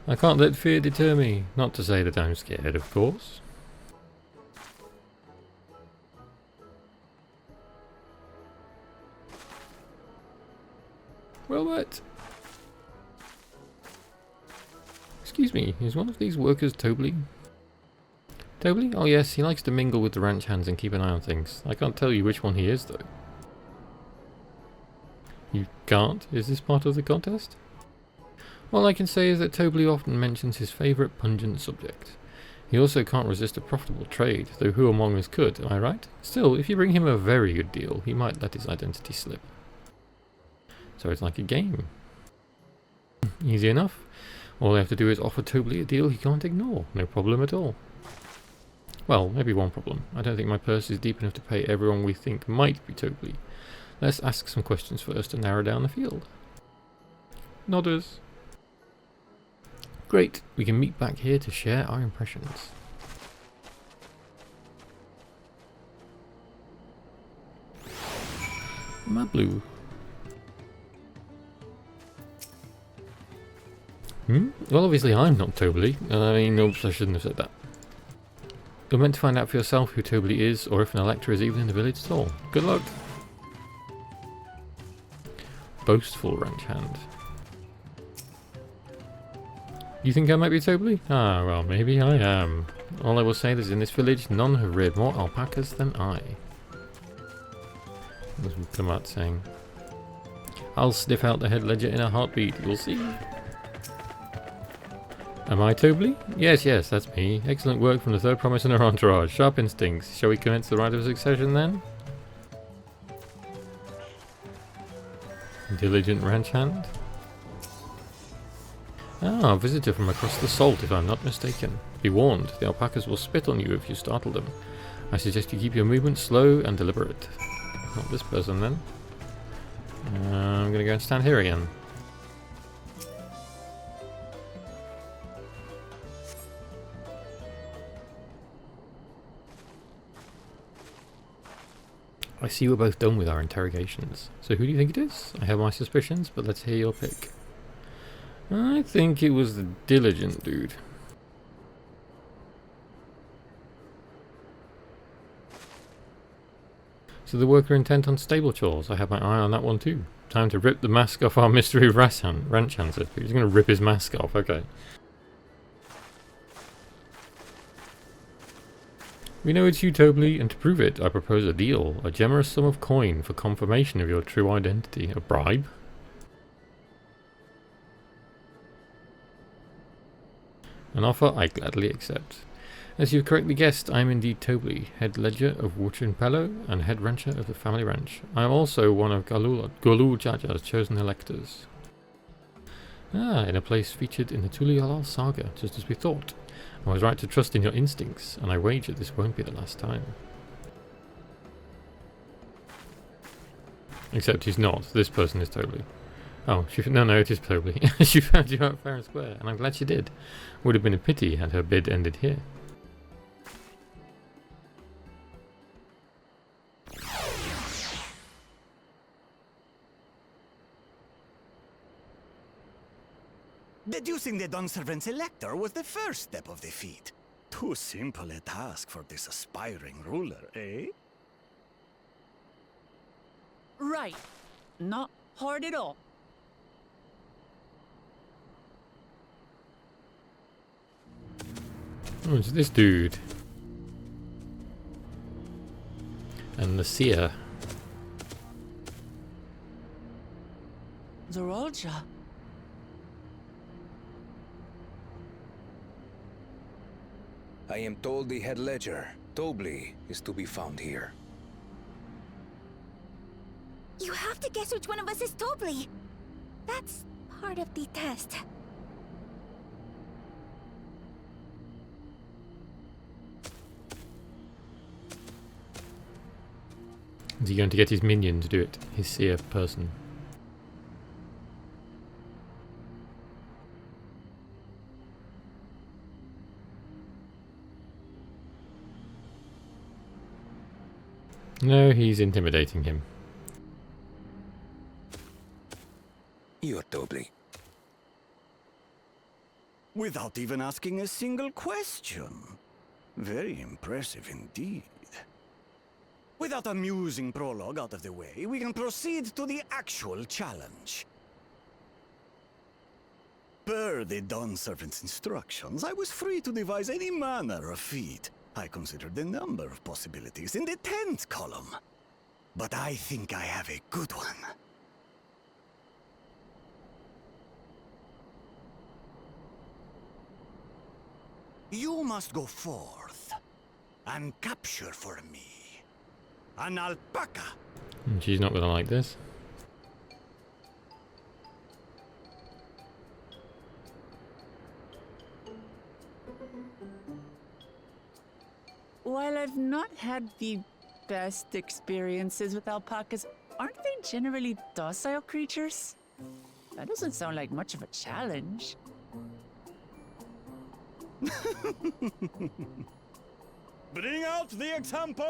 [SPEAKER 1] I can't let fear deter me. Not to say that I'm scared, of course. Well, what? Excuse me, is one of these workers Tobley? Tobley? Oh yes, he likes to mingle with the ranch hands and keep an eye on things. I can't tell you which one he is, though. You can't? Is this part of the contest? All I can say is that Tobley often mentions his favourite pungent subject. He also can't resist a profitable trade, though who among us could, am I right? Still, if you bring him a very good deal, he might let his identity slip. So it's like a game. Easy enough. All I have to do is offer Tobley a deal he can't ignore. No problem at all. Well, maybe one problem. I don't think my purse is deep enough to pay everyone we think might be Tobley. Let's ask some questions first to narrow down the field. Nodders. Great, we can meet back here to share our impressions. Mablu. Well, obviously I'm not Tobley. I mean, oops, I shouldn't have said that. You're meant to find out for yourself who Tobley is, or if an Elector is even in the village at all. Good luck. Boastful ranch hand. You think I might be Tobley? Ah, well, maybe I am. All I will say is in this village, none have reared more alpacas than I. That's what come out saying. I'll sniff out the head ledger in a heartbeat, you'll see. Am I Tobley? Yes, that's me. Excellent work from the third promise in our entourage. Sharp instincts. Shall we commence the rite of succession then? Diligent ranch hand. Ah, a visitor from across the salt, if I'm not mistaken. Be warned, the alpacas will spit on you if you startle them. I suggest you keep your movements slow and deliberate. Not this person then. I'm gonna go and stand here again. I see we're both done with our interrogations. So who do you think it is? I have my suspicions, but let's hear your pick. I think it was the diligent dude. So the worker intent on stable chores. I have my eye on that one too. Time to rip the mask off our mystery ranch hand. He's going to rip his mask off, okay. We know it's you, Tobley, and to prove it, I propose a deal. A generous sum of coin for confirmation of your true identity. A bribe? An offer I gladly accept. As you've correctly guessed, I am indeed Tobley, head ledger of Wuchenpello and head rancher of the family ranch. I am also one of Galul Jaja's chosen electors. Ah, in a place featured in the Tuliolal saga, just as we thought. I was right to trust in your instincts, and I wager this won't be the last time. Except he's not. This person is Tobley. Oh, no, it is Tobley. She found you out fair and square, and I'm glad she did. Would have been a pity had her bid ended here.
[SPEAKER 20] Deducing the Dawnservant's elector was the first step of the feat. Too simple a task for this aspiring ruler, eh?
[SPEAKER 2] Right. Not hard at all.
[SPEAKER 1] Oh, it's this dude. And the seer.
[SPEAKER 2] Zoralja.
[SPEAKER 21] I am told the head ledger, Tobley, is to be found here.
[SPEAKER 22] You have to guess which one of us is Tobley. That's part of the test.
[SPEAKER 1] Is he going to get his minion to do it? His seer person. No, he's intimidating him.
[SPEAKER 21] You're Tobley.
[SPEAKER 20] Without even asking a single question. Very impressive indeed. With that amusing prologue out of the way, we can proceed to the actual challenge. Per the Dawnservant's instructions, I was free to devise any manner of feat. I considered a number of possibilities in the 10th column. But I think I have a good one. You must go forth and capture for me an alpaca.
[SPEAKER 1] She's not gonna like this.
[SPEAKER 2] While I've not had the best experiences with alpacas, aren't they generally docile creatures? That doesn't sound like much of a challenge.
[SPEAKER 20] Bring out the example!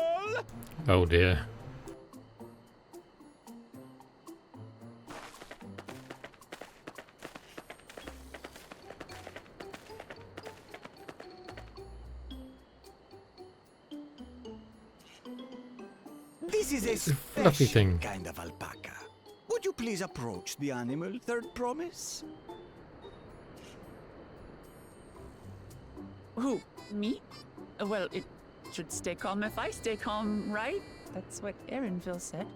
[SPEAKER 1] Oh dear.
[SPEAKER 20] This is a
[SPEAKER 1] fluffy thing.
[SPEAKER 20] kind of alpaca. Would you please approach the animal, Third Promise?
[SPEAKER 2] Who? Me? Well, it should stay calm if I stay calm, right? That's what Erinville said.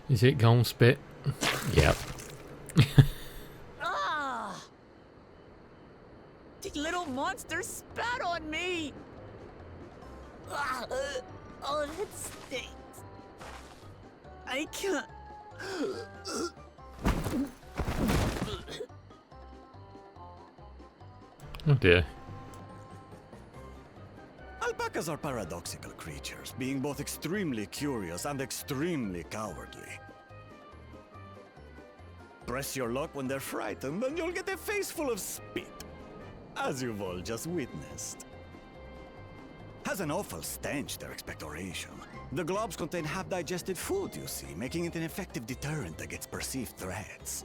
[SPEAKER 1] Is it gone spit? Yep.
[SPEAKER 2] Ah! monster spat on me! Oh, that stinks. I can't...
[SPEAKER 1] Oh dear.
[SPEAKER 20] Alpacas are paradoxical creatures, being both extremely curious and extremely cowardly. Press your luck when they're frightened, and you'll get a face full of spit, as you've all just witnessed. Has an awful stench, their expectoration. The globs contain half-digested food, you see, making it an effective deterrent against perceived threats.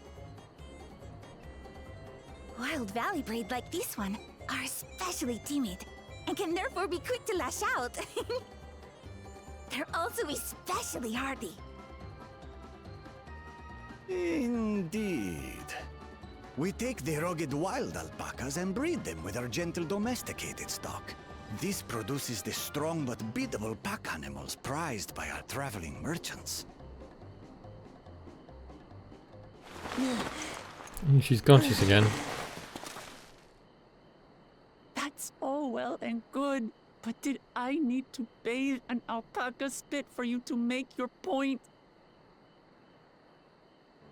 [SPEAKER 22] Wild valley braid like this one are especially timid and can therefore be quick to lash out. They're also especially hardy.
[SPEAKER 20] Indeed. We take the rugged wild alpacas and breed them with our gentle domesticated stock. This produces the strong but biddable pack animals prized by our traveling merchants.
[SPEAKER 1] She's conscious again.
[SPEAKER 2] That's all well and good, but did I need to bathe an alpaca spit for you to make your point?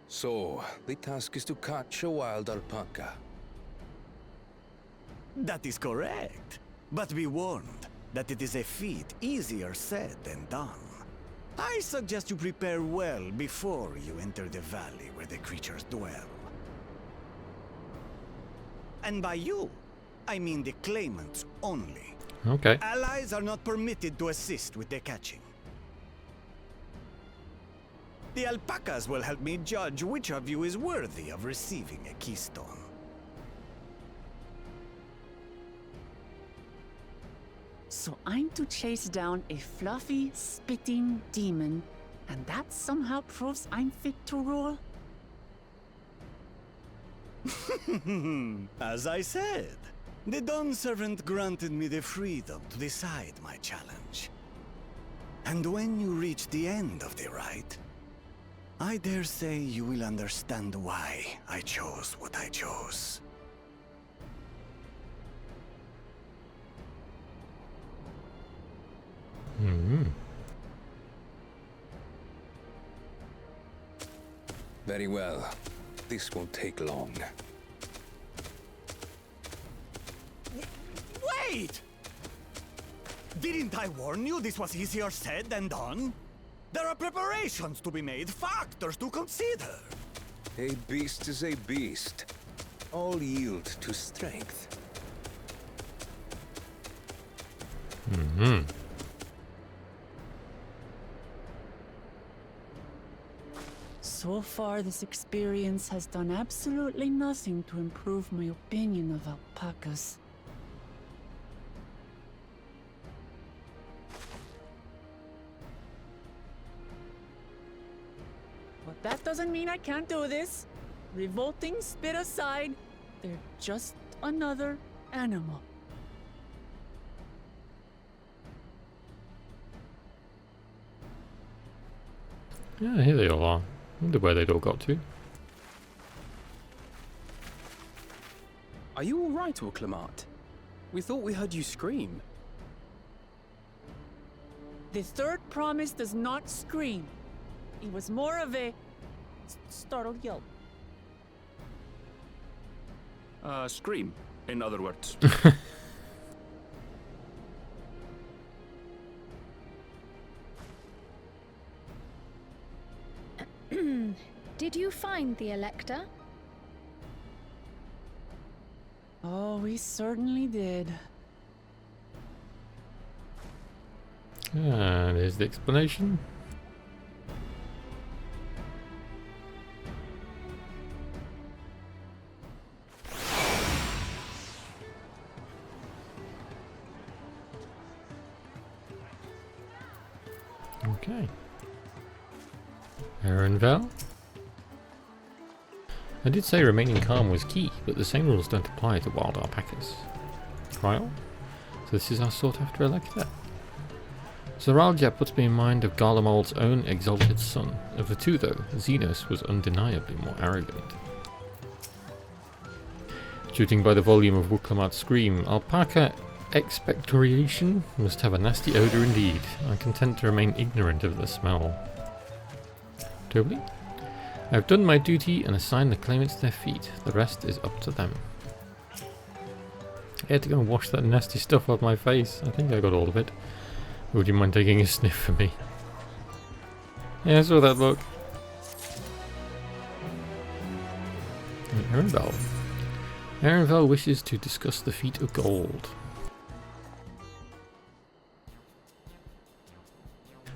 [SPEAKER 21] So, the task is to catch a wild alpaca.
[SPEAKER 20] That is correct. But be warned that it is a feat easier said than done. I suggest you prepare well before you enter the valley where the creatures dwell. And by you, I mean the claimants only.
[SPEAKER 1] Okay.
[SPEAKER 20] Allies are not permitted to assist with the catching. The alpacas will help me judge which of you is worthy of receiving a keystone.
[SPEAKER 2] So I'm to chase down a fluffy, spitting demon, and that somehow proves I'm fit to rule?
[SPEAKER 20] As I said, the Dawn Servant granted me the freedom to decide my challenge. And when you reach the end of the ride, I dare say you will understand why I chose what I chose.
[SPEAKER 21] Very well. This won't take long.
[SPEAKER 20] Wait! Didn't I warn you this was easier said than done? There are preparations to be made, factors to consider.
[SPEAKER 21] A beast is a beast. All yield to strength.
[SPEAKER 2] So far, this experience has done absolutely nothing to improve my opinion of alpacas. But that doesn't mean I can't do this. Revolting spit aside, they're just another animal.
[SPEAKER 1] Yeah, here they all are. I wonder where they'd all got to.
[SPEAKER 7] Are you alright, Uclamat? We thought we heard you scream.
[SPEAKER 2] The third promise does not scream. It was more of a startled yelp.
[SPEAKER 4] Scream, in other words.
[SPEAKER 5] Did you find the Elector?
[SPEAKER 2] Oh, we certainly did.
[SPEAKER 1] And here's the explanation. Okay. Aaronvel. I did say remaining calm was key, but the same rules don't apply to wild alpacas. Trial? So this is our sought after Elector. Zoralja puts me in mind of Garlemald's own exalted son. Of the two though, Xenos was undeniably more arrogant. Judging by the volume of Wuklamot's scream, alpaca expectoration must have a nasty odour indeed. I'm content to remain ignorant of the smell. Tobly? I've done my duty and assigned the claimants their feet. The rest is up to them. I had to go and wash that nasty stuff off my face. I think I got all of it. Would you mind taking a sniff for me? Yeah, I saw that look. Erenvel. Erenvel wishes to discuss the feat of gold.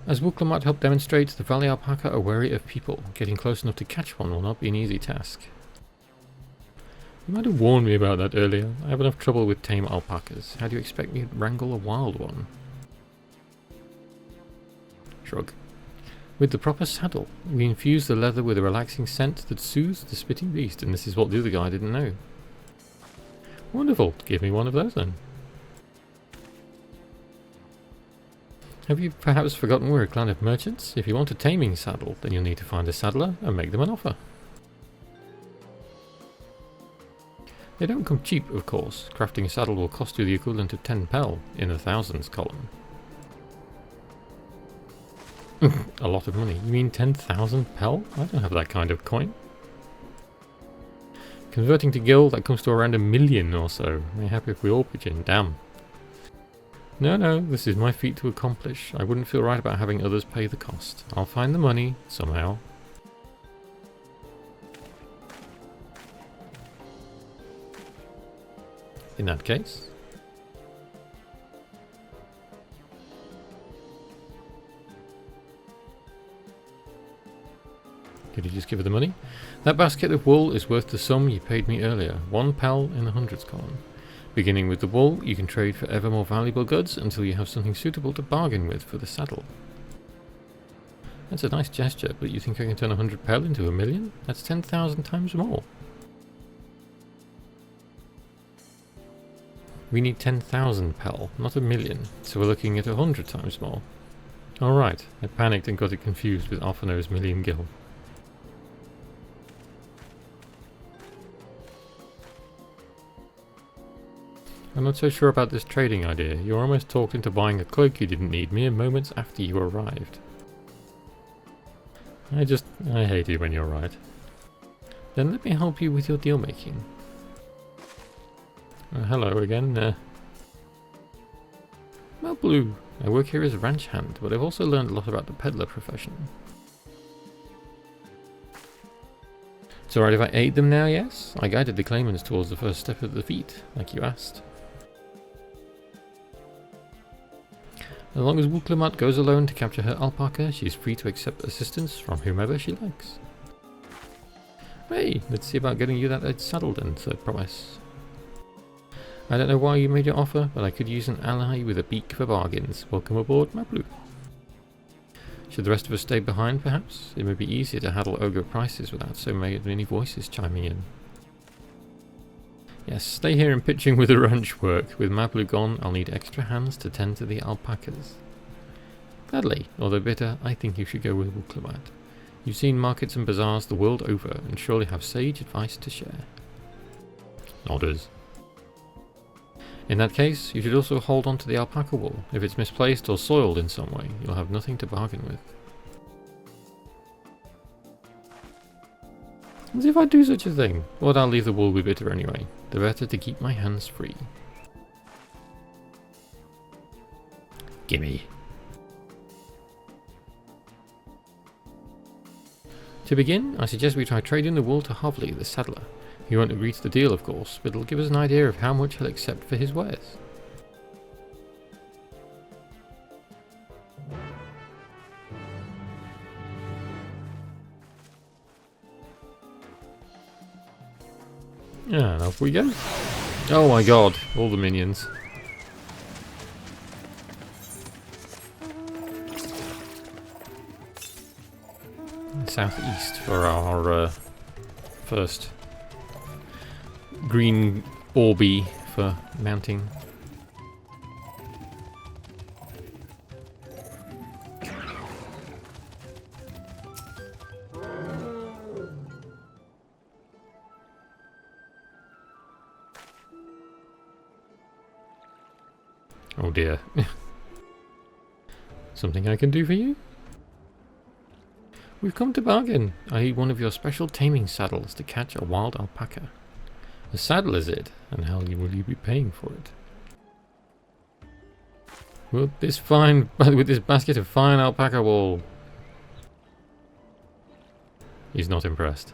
[SPEAKER 1] As Wuklamot helped demonstrate, the Valley Alpaca are wary of people. Getting close enough to catch one will not be an easy task. You might have warned me about that earlier. I have enough trouble with tame alpacas. How do you expect me to wrangle a wild one? Shrug. With the proper saddle, we infuse the leather with a relaxing scent that soothes the spitting beast, and this is what the other guy didn't know. Wonderful. Give me one of those then. Have you perhaps forgotten we're a clan of merchants? If you want a taming saddle, then you'll need to find a saddler and make them an offer. They don't come cheap, of course. Crafting a saddle will cost you the equivalent of 10 pel in the thousands column. A lot of money. You mean 10,000 pel? I don't have that kind of coin. Converting to gil, that comes to around 1 million or so. I'm happy if we all pitch in. Damn. No, this is my feat to accomplish. I wouldn't feel right about having others pay the cost. I'll find the money, somehow. In that case... Did you just give her the money? That basket of wool is worth the sum you paid me earlier. 1 pel in the hundreds column. Beginning with the wool, you can trade for ever more valuable goods until you have something suitable to bargain with for the saddle. That's a nice gesture, but you think I can turn 100 pel into 1 million? That's 10,000 times more. We need 10,000 pel, not 1 million, so we're looking at 100 times more. Alright, I panicked and got it confused with Alphano's million gil. I'm not so sure about this trading idea. You were almost talked into buying a cloak you didn't need mere moments after you arrived. I hate you when you're right. Then let me help you with your deal making. Hello again. Well, Blue. I work here as a ranch hand, but I've also learned a lot about the peddler profession. It's alright if I aid them now, yes? I guided the claimants towards the first step of the feat, like you asked. As long as Wuklamot goes alone to capture her alpaca, she's free to accept assistance from whomever she likes. Hey, let's see about getting you that saddle then, third promise. I don't know why you made your offer, but I could use an ally with a beak for bargains. Welcome aboard, Mablu. Should the rest of us stay behind, perhaps? It may be easier to handle ogre prices without so many voices chiming in. Yes, stay here and pitching with the ranch work. With Mablu gone, I'll need extra hands to tend to the alpacas. Gladly, although bitter, I think you should go with Wuklamot. You've seen markets and bazaars the world over, and surely have sage advice to share. Nodders. In that case, you should also hold on to the alpaca wool. If it's misplaced or soiled in some way, you'll have nothing to bargain with. As if I'd do such a thing. But I'll leave the wool with bitter anyway. The better to keep my hands free. Gimme. To begin, I suggest we try trading the wool to Hovli, the saddler. He won't agree to the deal, of course, but it'll give us an idea of how much he'll accept for his wares. And off we go. Oh my god, all the minions. Southeast for our first green orby for mounting. Oh dear. Something I can do for you? We've come to bargain. I need one of your special taming saddles to catch a wild alpaca. A saddle is it? And how will you be paying for it? With this basket of fine alpaca wool. He's not impressed.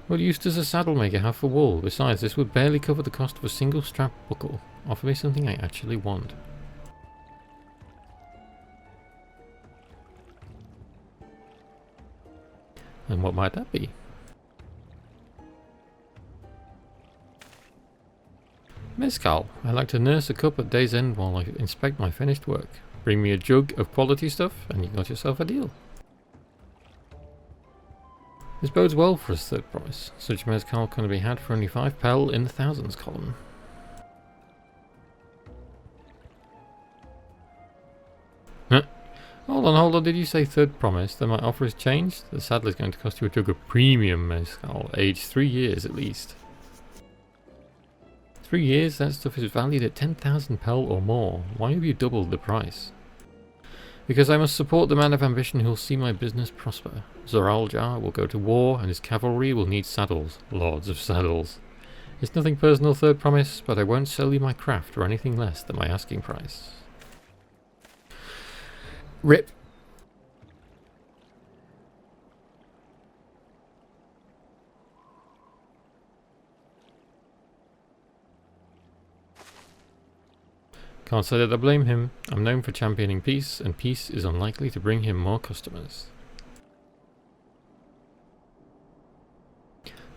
[SPEAKER 1] What use does a saddle maker have for wool? Besides, this would barely cover the cost of a single strap buckle. Offer me something I actually want. And what might that be? Mezcal. I like to nurse a cup at day's end while I inspect my finished work. Bring me a jug of quality stuff and you got yourself a deal. This bodes well for his third promise. Such mezcal can be had for only 5 pel in the thousands column. Huh? Hold on, did you say third promise? Then my offer has changed? The saddle is going to cost you a jug of premium mezcal, aged 3 years at least. 3 years? That stuff is valued at 10,000 pel or more. Why have you doubled the price? Because I must support the man of ambition who will see my business prosper. Zoraljar will go to war and his cavalry will need saddles. Lords of saddles. It's nothing personal, third promise, but I won't sell you my craft or anything less than my asking price. Rip. Can't say that I blame him. I'm known for championing peace, and peace is unlikely to bring him more customers.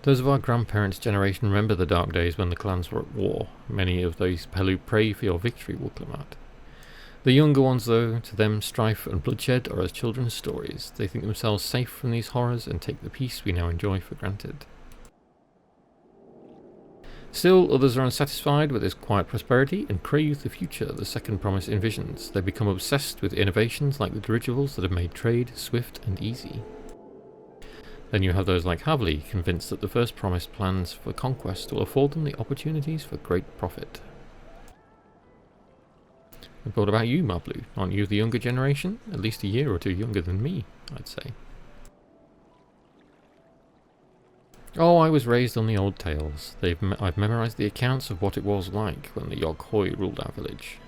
[SPEAKER 1] Those of our grandparents' generation remember the dark days when the clans were at war. Many of those who pray for your victory will come out. The younger ones, though, to them strife and bloodshed are as children's stories. They think themselves safe from these horrors and take the peace we now enjoy for granted. Still, others are unsatisfied with this quiet prosperity and crave the future the second promise envisions. They become obsessed with innovations like the dirigibles that have made trade swift and easy. Then you have those like Havli, convinced that the first promise plans for conquest will afford them the opportunities for great profit. And what about you, Mablu? Aren't you the younger generation? At least a year or two younger than me, I'd say. Oh, I was raised on the old tales. I've memorized the accounts of what it was like when the Yog Hoi ruled our village.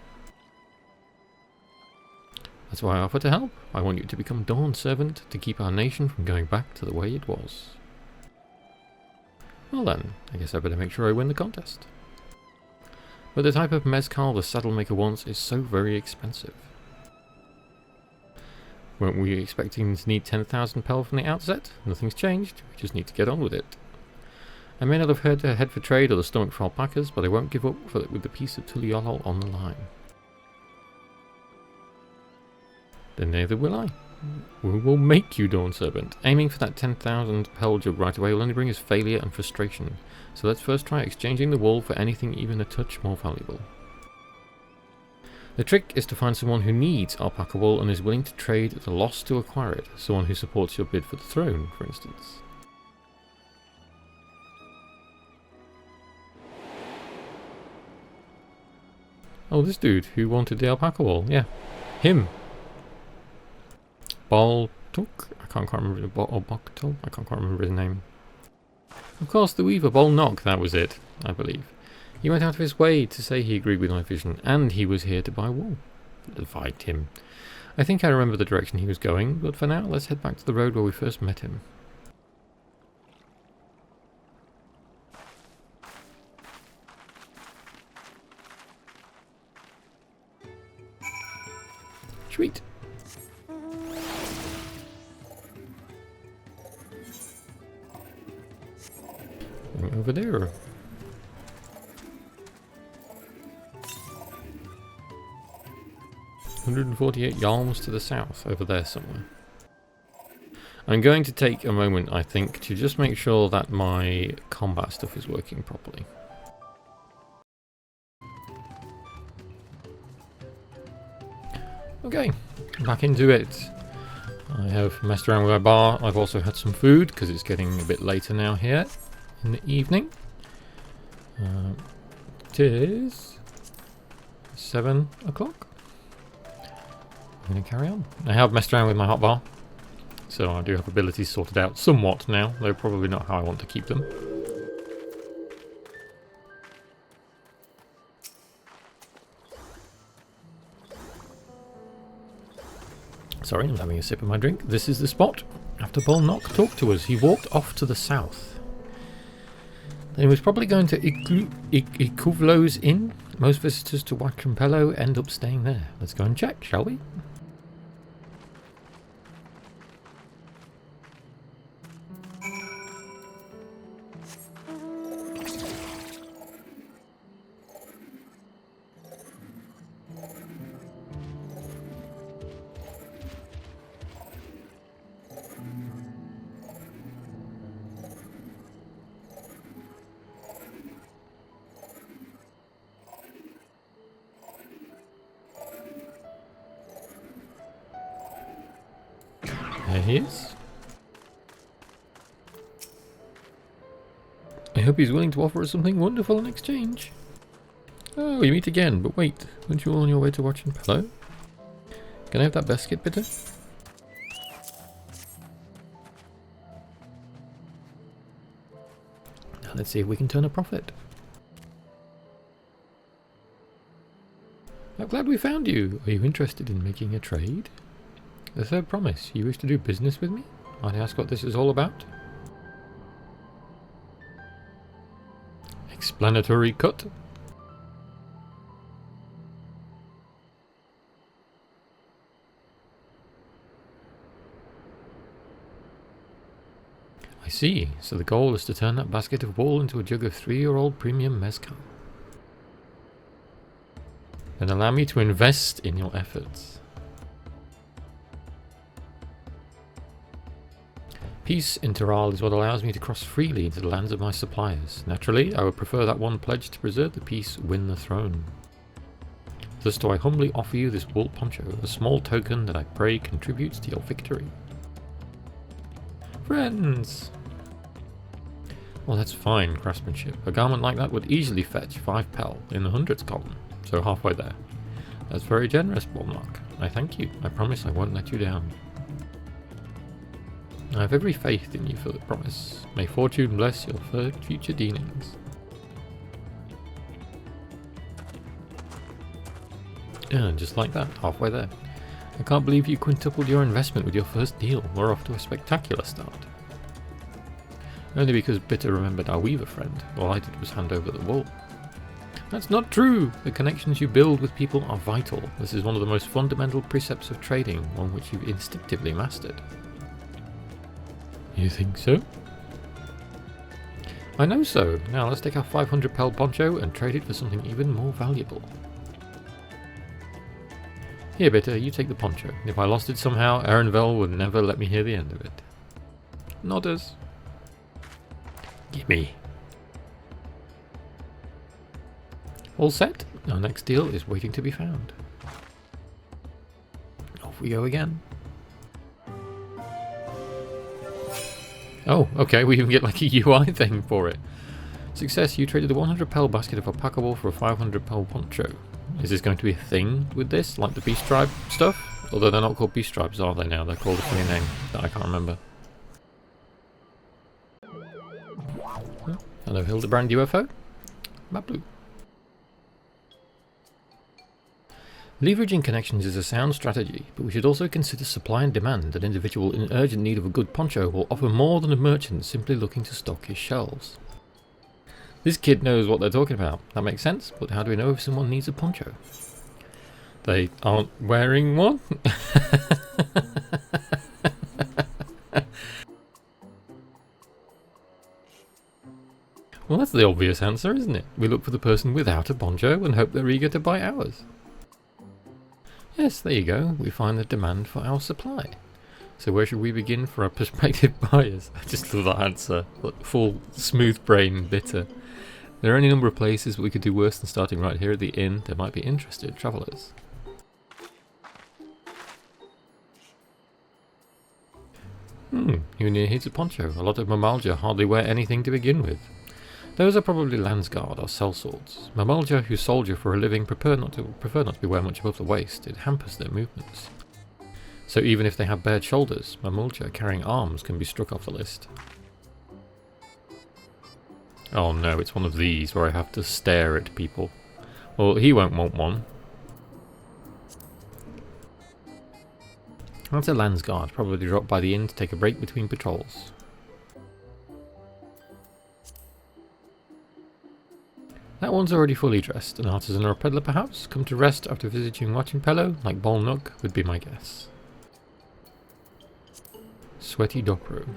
[SPEAKER 1] That's why I offer to help. I want you to become Dawn Servant to keep our nation from going back to the way it was. Well then, I guess I better make sure I win the contest. But the type of mezcal the saddle maker wants is so very expensive. Weren't we expecting to need 10,000 pel from the outset? Nothing's changed, we just need to get on with it. I may not have heard her head for trade or the stomach for alpacas, but I won't give up with the piece of Tuliolol on the line. Then neither will I. We will make you Dawn Servant. Aiming for that 10,000 pel jug right away will only bring us failure and frustration. So let's first try exchanging the wool for anything even a touch more valuable. The trick is to find someone who needs alpaca wool and is willing to trade at a loss to acquire it. Someone who supports your bid for the throne, for instance. Oh, this dude who wanted the alpaca wool. Yeah, him. Boltuk? I can't quite remember. Or Boktul? I can't quite remember his name. Of course, the weaver, Bolnok, that was it, I believe. He went out of his way to say he agreed with my vision, and he was here to buy wool. Fight him. I think I remember the direction he was going, but for now, let's head back to the road where we first met him. Sweet. Over there. $148 yalms to the south, over there somewhere. I'm going to take a moment, I think, to just make sure that my combat stuff is working properly. Okay, back into it. I have messed around with my bar. I've also had some food, because it's getting a bit later now here in the evening. It is 7 o'clock. I'm going to carry on. I have messed around with my hotbar, so I do have abilities sorted out somewhat now, though probably not how I want to keep them. Sorry, I'm having a sip of my drink. This is the spot. After Bolnock talked to us, he walked off to the south. Then he was probably going to Ikuvlo's Inn. Most visitors to Wachampello end up staying there. Let's go and check, shall we? There he is. I hope he's willing to offer us something wonderful in exchange. Oh, we meet again, but wait, weren't you all on your way to Wachampello? Can I have that basket, bitte? Now let's see if we can turn a profit. I'm glad we found you. Are you interested in making a trade? The third promise. You wish to do business with me? Might I ask what this is all about? Explanatory cut. I see. So the goal is to turn that basket of wool into a jug of 3-year-old premium mezcal. Then allow me to invest in your efforts. Peace in Teral is what allows me to cross freely into the lands of my suppliers. Naturally, I would prefer that one pledge to preserve the peace, win the throne. Thus do I humbly offer you this wool poncho, a small token that I pray contributes to your victory. Friends! Well, that's fine craftsmanship. A garment like that would easily fetch 5 pel in the hundreds column, so halfway there. That's very generous, Bolnock. I thank you. I promise I won't let you down. I have every faith in you for the promise. May fortune bless your future dealings. And just like that, halfway there. I can't believe you quintupled your investment with your first deal. We're off to a spectacular start. Only because Bitter remembered our weaver friend. All I did was hand over the wool. That's not true! The connections you build with people are vital. This is one of the most fundamental precepts of trading, one which you've instinctively mastered. You think so? I know so. Now let's take our 500 pel poncho and trade it for something even more valuable. Here, Bitter, you take the poncho. If I lost it somehow, Ehrenvel would never let me hear the end of it. Nodders. Gimme. All set? Our next deal is waiting to be found. Off we go again. Oh, okay, we even get like a UI thing for it. Success, you traded a 100 pel basket of alpaca wool for a 500 pel poncho. Is this going to be a thing with this, like the Beast Tribe stuff? Although they're not called Beast Tribes, are they now? They're called a funny name that I can't remember. Oh, hello, Hildebrand UFO. Mablu. Leveraging connections is a sound strategy, but we should also consider supply and demand. An individual in urgent need of a good poncho will offer more than a merchant simply looking to stock his shelves. This kid knows what they're talking about. That makes sense, but how do we know if someone needs a poncho? They aren't wearing one? Well, that's the obvious answer, isn't it? We look for the person without a poncho and hope they're eager to buy ours. Yes, there you go. We find the demand for our supply. So where should we begin for our prospective buyers? I just love that answer. Full, smooth brain, Bitter. There are any number of places we could do worse than starting right here at the inn. There might be interested travellers. You near needs a poncho. A lot of Mamalja hardly wear anything to begin with. Those are probably Landsguard or sellswords. Mamulja who soldier for a living prefer not to be wear much above the waist. It hampers their movements. So even if they have bared shoulders, Mamulja carrying arms can be struck off the list. Oh no, it's one of these where I have to stare at people. Well, he won't want one. That's a Landsguard, probably dropped by the inn to take a break between patrols. That one's already fully dressed. An artisan or a peddler perhaps? Come to rest after visiting watching Pello, like Bol Nook would be my guess. Sweaty Dopro.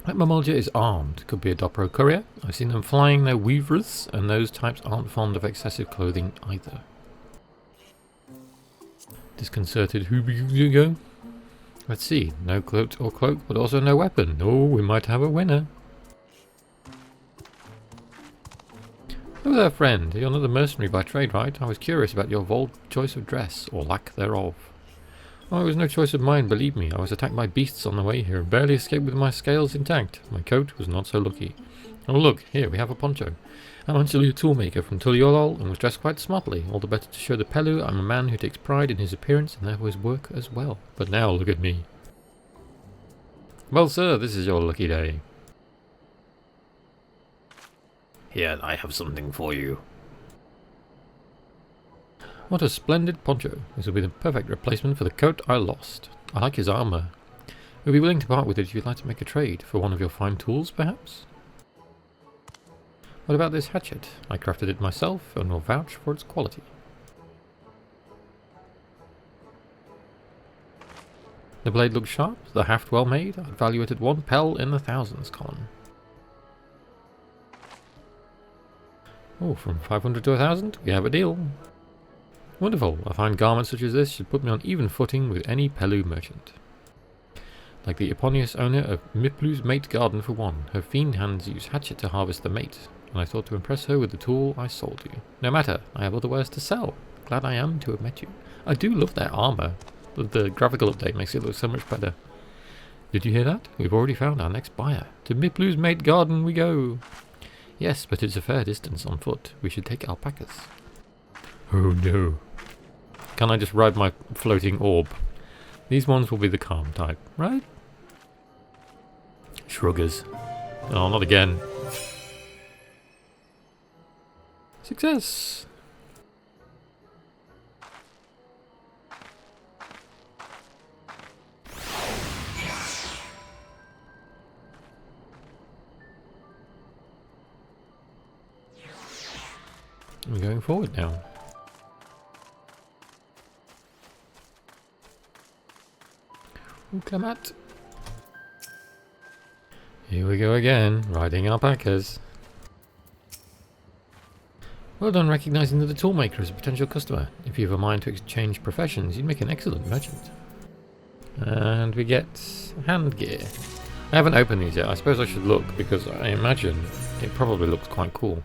[SPEAKER 1] That Mamulja is armed. Could be a Dopro courier. I've seen them flying their weavers, and those types aren't fond of excessive clothing either. Disconcerted Hugo. Let's see. No cloak or cloak, but also no weapon. Oh, we might have a winner. Hello there, friend. You're not a mercenary by trade, right? I was curious about your bold choice of dress, or lack thereof. Oh, it was no choice of mine, believe me. I was attacked by beasts on the way here and barely escaped with my scales intact. My coat was not so lucky. Oh look, here we have a poncho. I'm actually a toolmaker from Tuliolol and was dressed quite smartly, all the better to show the Pellu I'm a man who takes pride in his appearance and therefore his work as well. But now look at me. Well sir, this is your lucky day. Here, I have something for you. What a splendid poncho. This will be the perfect replacement for the coat I lost. I like his armour. You'll be willing to part with it if you'd like to make a trade for one of your fine tools, perhaps? What about this hatchet? I crafted it myself and will vouch for its quality. The blade looks sharp, the haft well made. I'd value it at 1 pel in the thousands column. Oh, from 500 to 1,000? We have a deal. Wonderful. A fine garment such as this should put me on even footing with any Pellu merchant. Like the eponymous owner of Miplu's mate garden for one, her fiend hands use hatchet to harvest the mate, and I thought to impress her with the tool I sold you. No matter, I have other wares to sell. Glad I am to have met you. I do love their armour. The graphical update makes it look so much better. Did you hear that? We've already found our next buyer. To Miplu's mate garden we go. Yes, but it's a fair distance on foot. We should take alpacas. Oh no. Can I just ride my floating orb? These ones will be the calm type, right? Shruggers. Oh, not again. Success! We're going forward now. Oh, Clement. Here we go again, riding alpacas. Well done recognizing that the toolmaker is a potential customer. If you have a mind to exchange professions, you'd make an excellent merchant. And we get hand gear. I haven't opened these yet. I suppose I should look because I imagine it probably looks quite cool.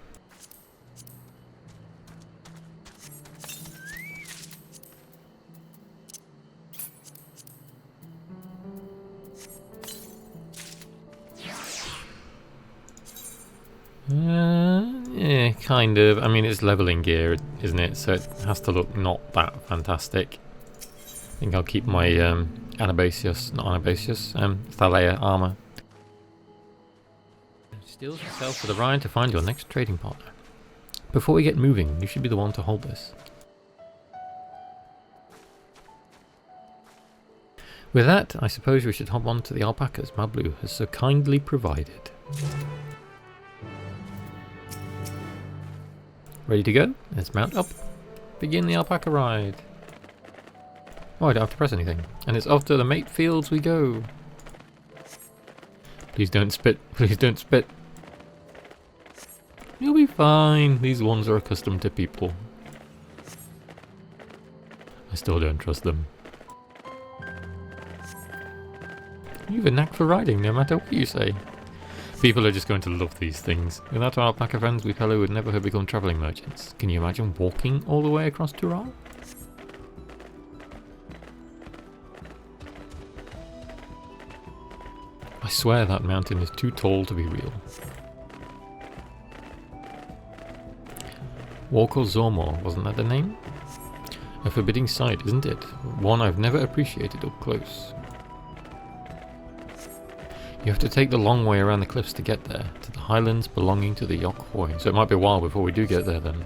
[SPEAKER 1] Yeah, kind of. I mean, it's leveling gear, isn't it? So it has to look not that fantastic. I think I'll keep my Thalea armor. Steels yourself for the ride to find your next trading partner. Before we get moving, you should be the one to hold this. With that, I suppose we should hop on to the alpacas Mablu has so kindly provided. Ready to go? Let's mount up. Begin the alpaca ride. Oh, I don't have to press anything. And it's off to the mate fields we go. Please don't spit. Please don't spit. You'll be fine. These ones are accustomed to people. I still don't trust them. You have a knack for riding, no matter what you say. People are just going to love these things. Without our alpaca friends, we Pellu would never have become travelling merchants. Can you imagine walking all the way across Tural? I swear that mountain is too tall to be real. Walker Zormor, wasn't that the name? A forbidding sight, isn't it? One I've never appreciated up close. You have to take the long way around the cliffs to get there, to the highlands belonging to the Yokhoi, so it might be a while before we do get there then.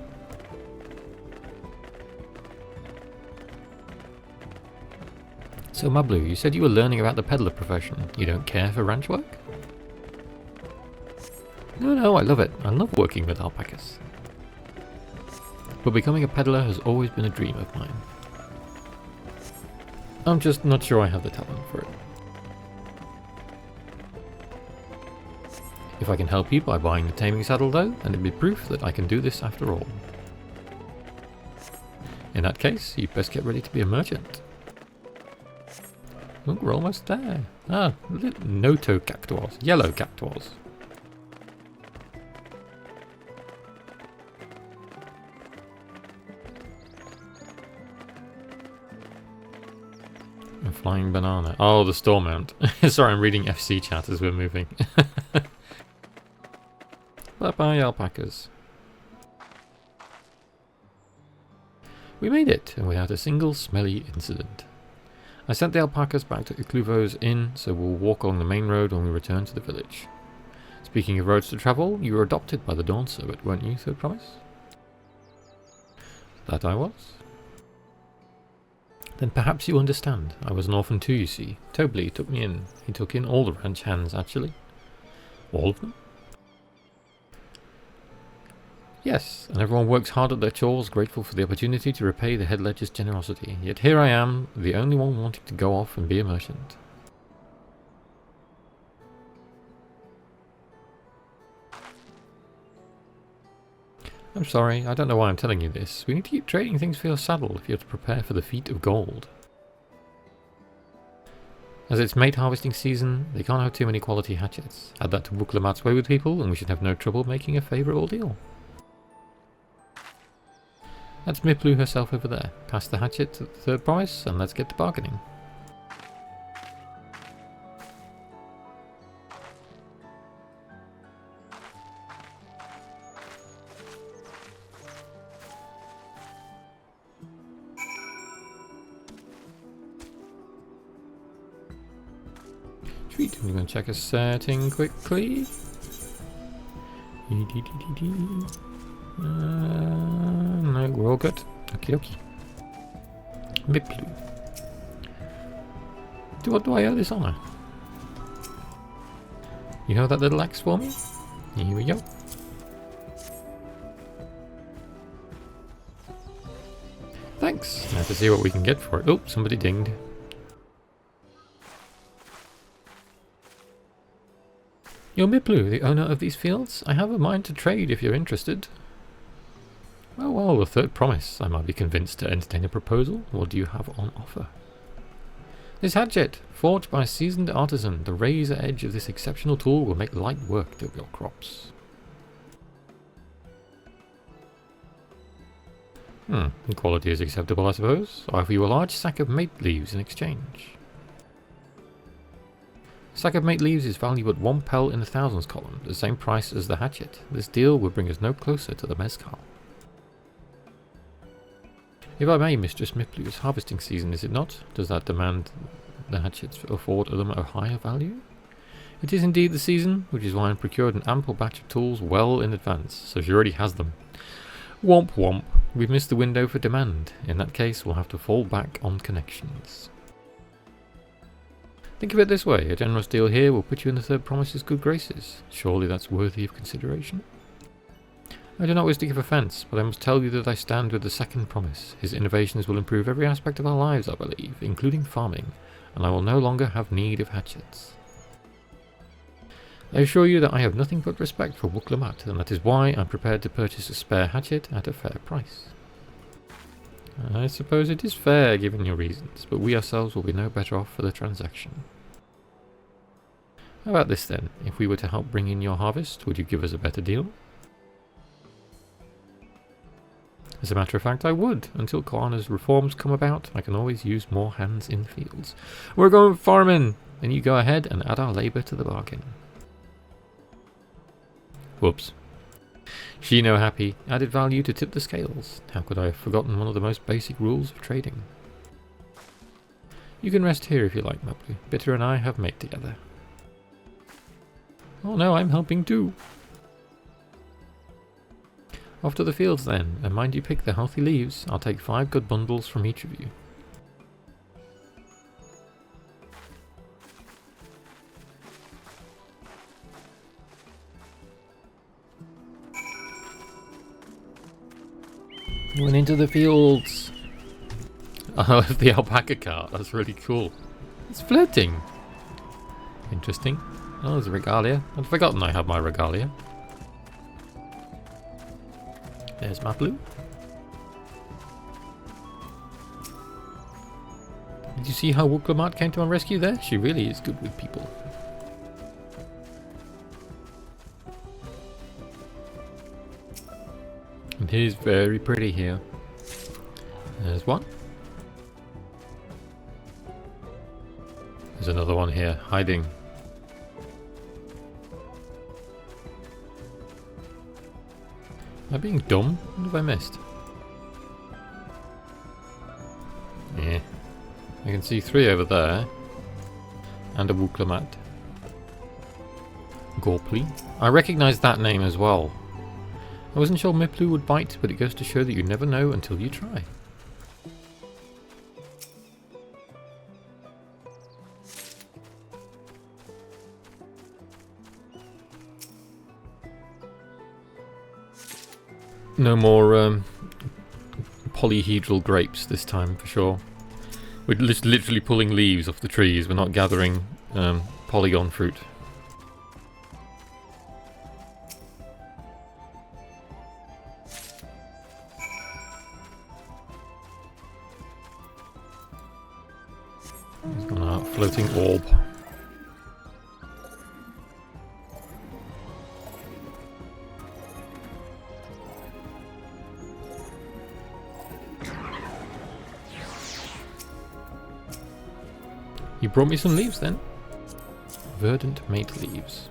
[SPEAKER 1] So Mablu, you said you were learning about the peddler profession. You don't care for ranch work? No, I love it. I love working with alpacas. But becoming a peddler has always been a dream of mine. I'm just not sure I have the talent for it. If I can help you by buying the taming saddle though, then it'd be proof that I can do this after all. In that case, you'd best get ready to be a merchant. Look, we're almost there. Ah, Noto cactuars, yellow cactuars. A flying banana. Oh, the store mount. Sorry, I'm reading FC chat as we're moving. Bye-bye, alpacas. We made it, and without a single smelly incident. I sent the alpacas back to Ukluvo's inn, so we'll walk along the main road when we return to the village. Speaking of roads to travel, you were adopted by the Dawn Servant, weren't you, Third Promise? That I was. Then perhaps you understand. I was an orphan too, you see. Tobley took me in. He took in all the ranch hands, actually. All of them? Yes, and everyone works hard at their chores, grateful for the opportunity to repay the head ledger's generosity. Yet here I am, the only one wanting to go off and be a merchant. I'm sorry, I don't know why I'm telling you this. We need to keep trading things for your saddle if you have to prepare for the feat of gold. As it's mate harvesting season, they can't have too many quality hatchets. Add that to Wuklamat's way with people and we should have no trouble making a favourable deal. That's Miplu herself over there. Pass the hatchet to the Third Promise and let's get to bargaining. Sweet, we're going to check a setting quickly. No, we're all good. Okie dokie. Miplu. What do I owe this honour? You know that little axe for me? Here we go. Thanks. Now to see what we can get for it. Oh, somebody dinged. You're Miplu, the owner of these fields? I have a mind to trade if you're interested. Well, the Third Promise. I might be convinced to entertain a proposal. What do you have on offer? This hatchet, forged by a seasoned artisan, the razor edge of this exceptional tool will make light work of your crops. The quality is acceptable, I suppose. I offer you a large sack of mate leaves in exchange. A sack of mate leaves is valued at 1 pel in the thousands column, the same price as the hatchet. This deal would bring us no closer to the mezcal. If I may, Mistress Miplu, it's harvesting season, is it not? Does that demand the hatchets afford them a higher value? It is indeed the season, which is why I procured an ample batch of tools well in advance, so she already has them. Womp womp, we've missed the window for demand. In that case, we'll have to fall back on connections. Think of it this way, a generous deal here will put you in the Third Promise's good graces. Surely that's worthy of consideration? I do not wish to give offence, but I must tell you that I stand with the Second Promise. His innovations will improve every aspect of our lives, I believe, including farming, and I will no longer have need of hatchets. I assure you that I have nothing but respect for Wuklamat, and that is why I am prepared to purchase a spare hatchet at a fair price. I suppose it is fair given your reasons, but we ourselves will be no better off for the transaction. How about this then? If we were to help bring in your harvest, would you give us a better deal? As a matter of fact, I would. Until Koana's reforms come about, I can always use more hands in the fields. We're going farming, and you go ahead and add our labour to the bargain. Whoops. Shino happy. Added value to tip the scales. How could I have forgotten one of the most basic rules of trading? You can rest here if you like, Maplu. Bitter and I have mate together. Oh no, I'm helping too. Off to the fields then, and mind you pick the healthy leaves. I'll take 5 good bundles from each of you. Went into the fields. I love the alpaca cart, that's really cool. It's flirting. Interesting. Oh, there's a regalia. I'd forgotten I had my regalia. There's Maplu. Did you see how Wooklamat came to my rescue there? She really is good with people. And it is very pretty here. There's one. There's another one here, hiding. Am I being dumb? What have I missed? Yeah. I can see 3 over there. And a Wooklamat. Gorply. I recognise that name as well. I wasn't sure Miplu would bite, but it goes to show that you never know until you try. No more polyhedral grapes this time, for sure. We're literally pulling leaves off the trees, we're not gathering polygon fruit. He's got a floating orb. You brought me some leaves then. Verdant mate leaves.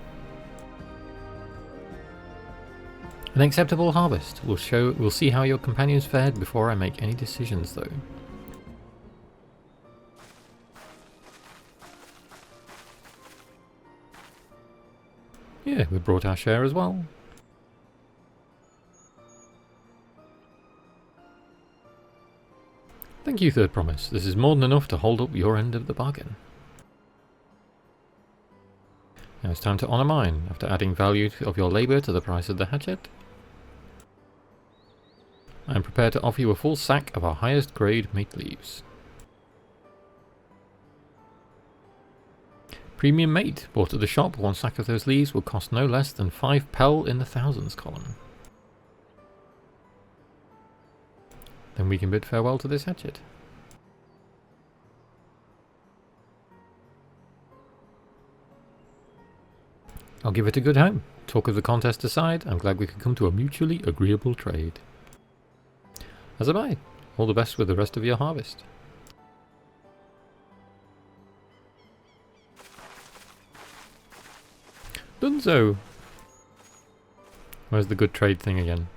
[SPEAKER 1] An acceptable harvest. We'll see how your companions fared before I make any decisions though. Yeah, we brought our share as well. Thank you, Third Promise. This is more than enough to hold up your end of the bargain. Now it's time to honour mine, after adding value of your labour to the price of the hatchet. I am prepared to offer you a full sack of our highest grade mate leaves. Premium mate, bought at the shop, 1 sack of those leaves will cost no less than 5 pel in the thousands column. Then we can bid farewell to this hatchet. I'll give it a good home. Talk of the contest aside, I'm glad we could come to a mutually agreeable trade. As am I. All the best with the rest of your harvest. Dunzo! Where's the good trade thing again?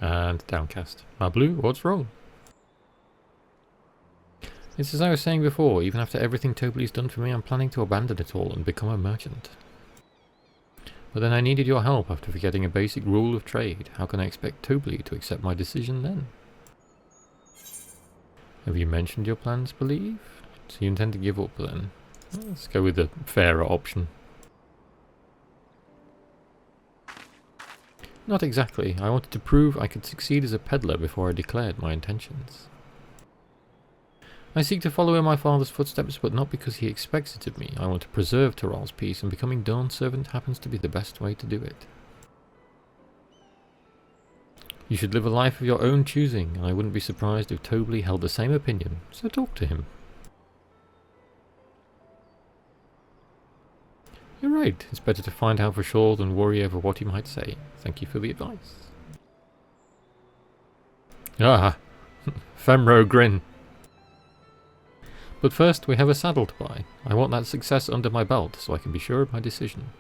[SPEAKER 1] And downcast. Mablu, what's wrong? It's as I was saying before, even after everything Tobli's done for me, I'm planning to abandon it all and become a merchant. But then I needed your help after forgetting a basic rule of trade. How can I expect Tobli to accept my decision then? Have you mentioned your plans, believe? So you intend to give up then? Let's go with the fairer option. Not exactly. I wanted to prove I could succeed as a peddler before I declared my intentions. I seek to follow in my father's footsteps, but not because he expects it of me. I want to preserve Tural's peace, and becoming Dawn's servant happens to be the best way to do it. You should live a life of your own choosing, and I wouldn't be surprised if Tobli held the same opinion, so talk to him. You're right, it's better to find out for sure than worry over what he might say. Thank you for the advice. Ah, Femro grin. But first, we have a saddle to buy. I want that success under my belt, so I can be sure of my decision.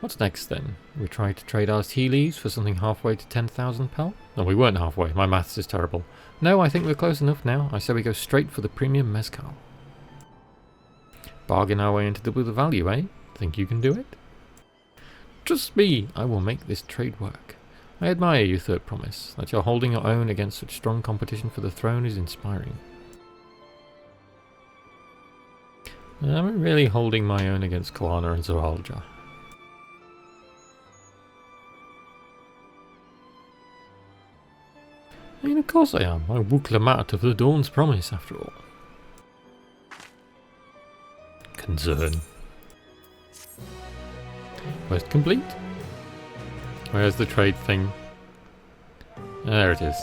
[SPEAKER 1] What's next then? We try to trade our tea leaves for something halfway to 10,000 pel? No, we weren't halfway. My maths is terrible. No, I think we're close enough now. I say we go straight for the premium mezcal. Bargain our way into double the value, eh? Think you can do it? Trust me, I will make this trade work. I admire your third promise. That you're holding your own against such strong competition for the throne is inspiring. I'm really holding my own against Kalana and Zoralja. I mean, of course I am. I'm Wuklamat of the Dawn's Promise, after all. Concern. Quest complete. Where's the trade thing? There it is.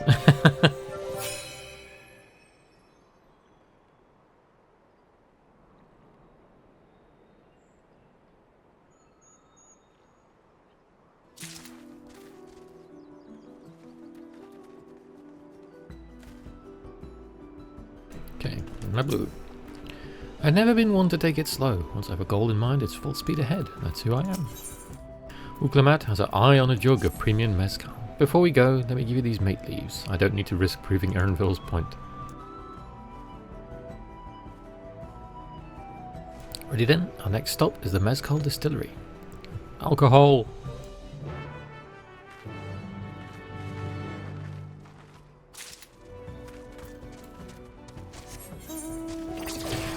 [SPEAKER 1] Okay, my blue. I've never been one to take it slow. Once I have a goal in mind, it's full speed ahead. That's who I am. Uklamat has an eye on a jug of premium mezcal. Before we go, let me give you these mate leaves. I don't need to risk proving Erenville's point. Ready then? Our next stop is the Mezcal Distillery. Alcohol!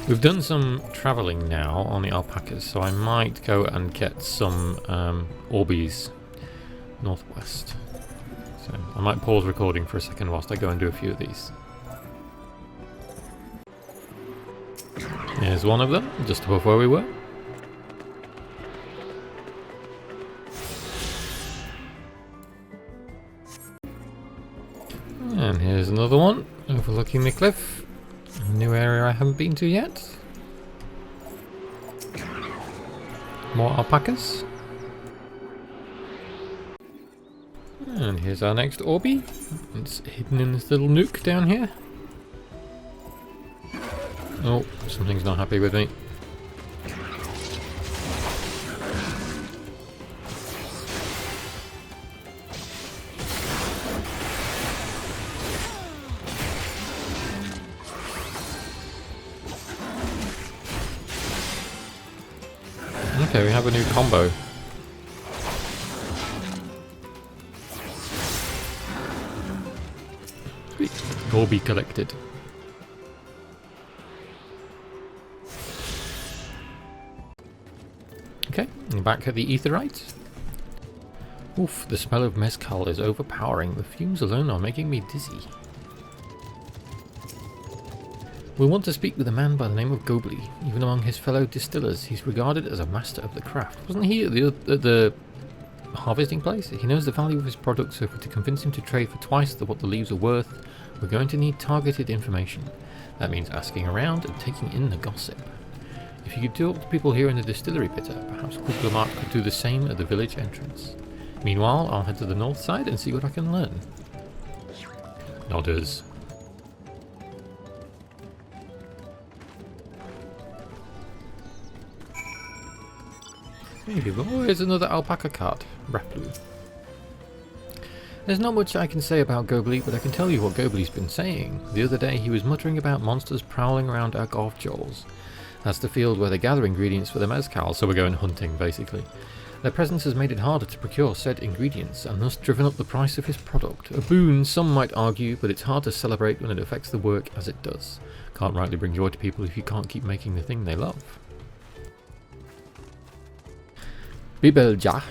[SPEAKER 1] We've done some travelling now on the Alpacas, so I might go and get some Orbeez northwest. So I might pause recording for a second whilst I go and do a few of these. Here's one of them, just above where we were. And here's another one, overlooking the cliff. A new area I haven't been to yet. More alpacas. And here's our next Orby. It's hidden in this little nook down here. Oh, something's not happy with me. Okay, we have a new combo. Sweet. Orby collected. Okay, back at the Aetheryte. Oof, the smell of mezcal is overpowering. The fumes alone are making me dizzy. We want to speak with a man by the name of Gobly. Even among his fellow distillers, he's regarded as a master of the craft. Wasn't he at the harvesting place? He knows the value of his product, so if we're to convince him to trade for twice what the leaves are worth, we're going to need targeted information. That means asking around and taking in the gossip. If you could talk to people here in the distillery bitter, perhaps Kuklamark could do the same at the village entrance. Meanwhile, I'll head to the north side and see what I can learn. Nodders. Maybe, but here's another alpaca cart. Raplu. There's not much I can say about Gobly, but I can tell you what Gobly's been saying. The other day he was muttering about monsters prowling around our golf jewels. That's the field where they gather ingredients for the mezcal, so we're going hunting, basically. Their presence has made it harder to procure said ingredients, and thus driven up the price of his product. A boon, some might argue, but it's hard to celebrate when it affects the work as it does. Can't rightly bring joy to people if you can't keep making the thing they love. Bibelja.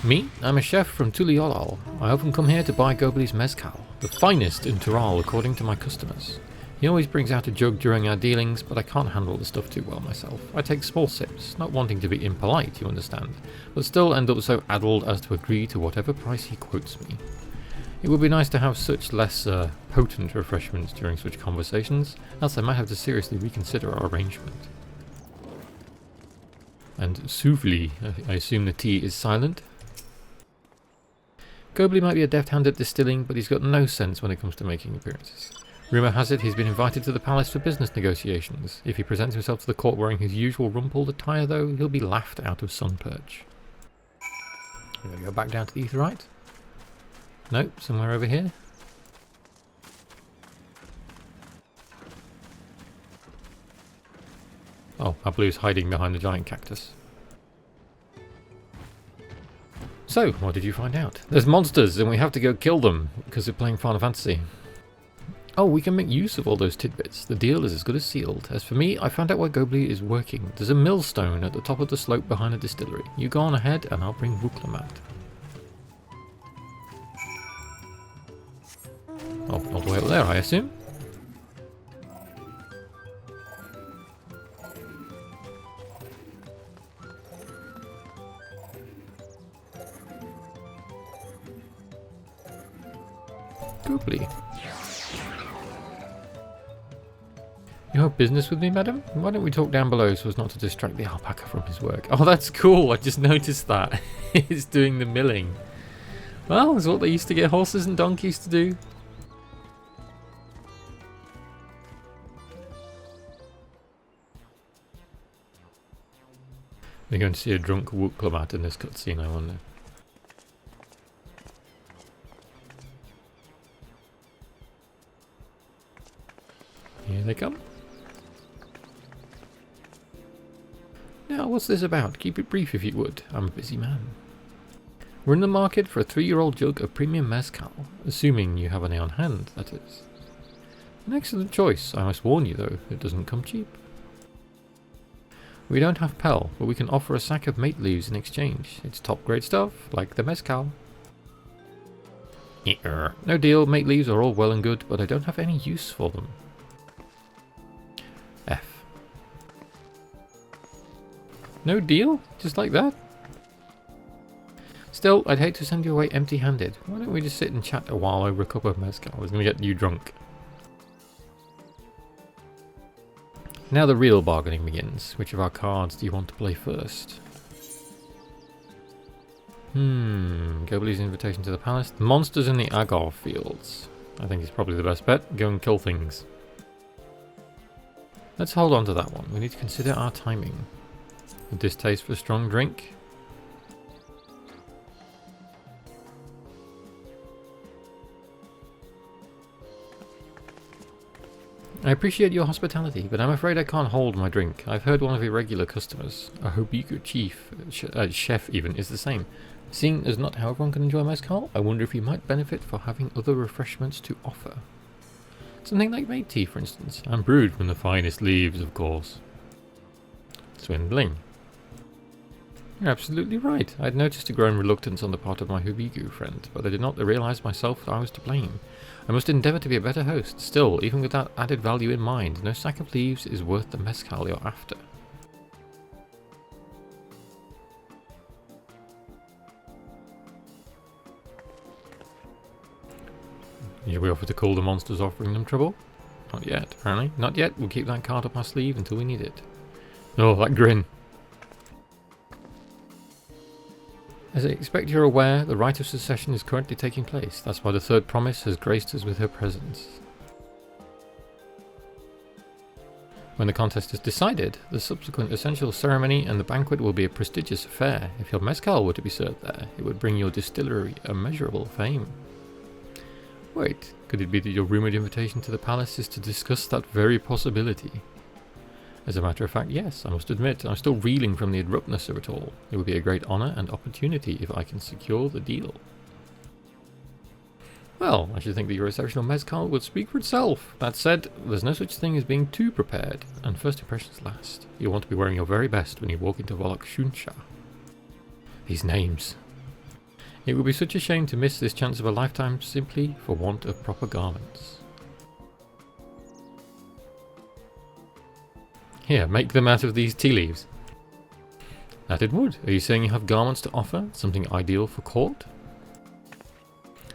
[SPEAKER 1] Me? I'm a chef from Tuliolal. I often come here to buy Gobly's mezcal, the finest in Tural according to my customers. He always brings out a jug during our dealings, but I can't handle the stuff too well myself. I take small sips, not wanting to be impolite, you understand, but still end up so addled as to agree to whatever price he quotes me. It would be nice to have such less potent refreshments during such conversations, else I might have to seriously reconsider our arrangement. And Souvli, I assume the tea is silent. Gobly might be a deft hand at distilling, but he's got no sense when it comes to making appearances. Rumour has it he's been invited to the palace for business negotiations. If he presents himself to the court wearing his usual rumpled attire though, he'll be laughed out of Sunperch. We're going to go back down to the Aetheryte. Nope, somewhere over here. Oh, our blue's hiding behind the giant cactus. So, what did you find out? There's monsters and we have to go kill them because we're playing Final Fantasy. Oh, we can make use of all those tidbits. The deal is as good as sealed. As for me, I found out where Gobli is working. There's a millstone at the top of the slope behind the distillery. You go on ahead and I'll bring Wuklamat. Oh, all the way up there, I assume? Gobli. You have business with me, madam? Why don't we talk down below so as not to distract the alpaca from his work? Oh, that's cool. I just noticed that. It's doing the milling. Well, it's what they used to get horses and donkeys to do. We're going to see a drunk Wuklamat in this cutscene, I wonder. Here they come. Now, what's this about? Keep it brief if you would. I'm a busy man. We're in the market for a 3-year-old jug of premium mezcal, assuming you have any on hand, that is. An excellent choice. I must warn you, though, it doesn't come cheap. We don't have Pel, but we can offer a sack of mate leaves in exchange. It's top-grade stuff, like the mezcal. No deal, mate leaves are all well and good, but I don't have any use for them. F. No deal? Just like that? Still, I'd hate to send you away empty-handed. Why don't we just sit and chat a while over a cup of mezcal? It's going to get you drunk. Now the real bargaining begins. Which of our cards do you want to play first? Gobli's invitation to the palace. The monsters in the Agor fields. I think it's probably the best bet. Go and kill things. Let's hold on to that one. We need to consider our timing. A distaste for strong drink. I appreciate your hospitality, but I'm afraid I can't hold my drink. I've heard one of your regular customers, a Hobiku chef even, is the same. Seeing as not how everyone can enjoy mezcal, I wonder if you might benefit for having other refreshments to offer. Something like mate tea, for instance, and brewed from the finest leaves, of course. Swindling. You're absolutely right. I'd noticed a growing reluctance on the part of my Hobiku friend, but I did not realise myself that I was to blame. I must endeavour to be a better host. Still, even with that added value in mind, no sack of leaves is worth the mezcal you're after. Shall we offer to call the monsters offering them trouble? Not yet, apparently. Not yet. We'll keep that card up our sleeve until we need it. Oh, that grin. As I expect you're aware, the rite of secession is currently taking place. That's why the third promise has graced us with her presence. When the contest is decided, the subsequent essential ceremony and the banquet will be a prestigious affair. If your mezcal were to be served there, it would bring your distillery immeasurable fame. Wait, could it be that your rumoured invitation to the palace is to discuss that very possibility? As a matter of fact, yes, I must admit, I'm still reeling from the abruptness of it all. It would be a great honour and opportunity if I can secure the deal. Well, I should think that your exceptional mezcal would speak for itself. That said, there's no such thing as being too prepared, and first impressions last. You'll want to be wearing your very best when you walk into Volok Shunsha. These names. It would be such a shame to miss this chance of a lifetime simply for want of proper garments. Here, make them out of these tea leaves. That it would. Are you saying you have garments to offer? Something ideal for court?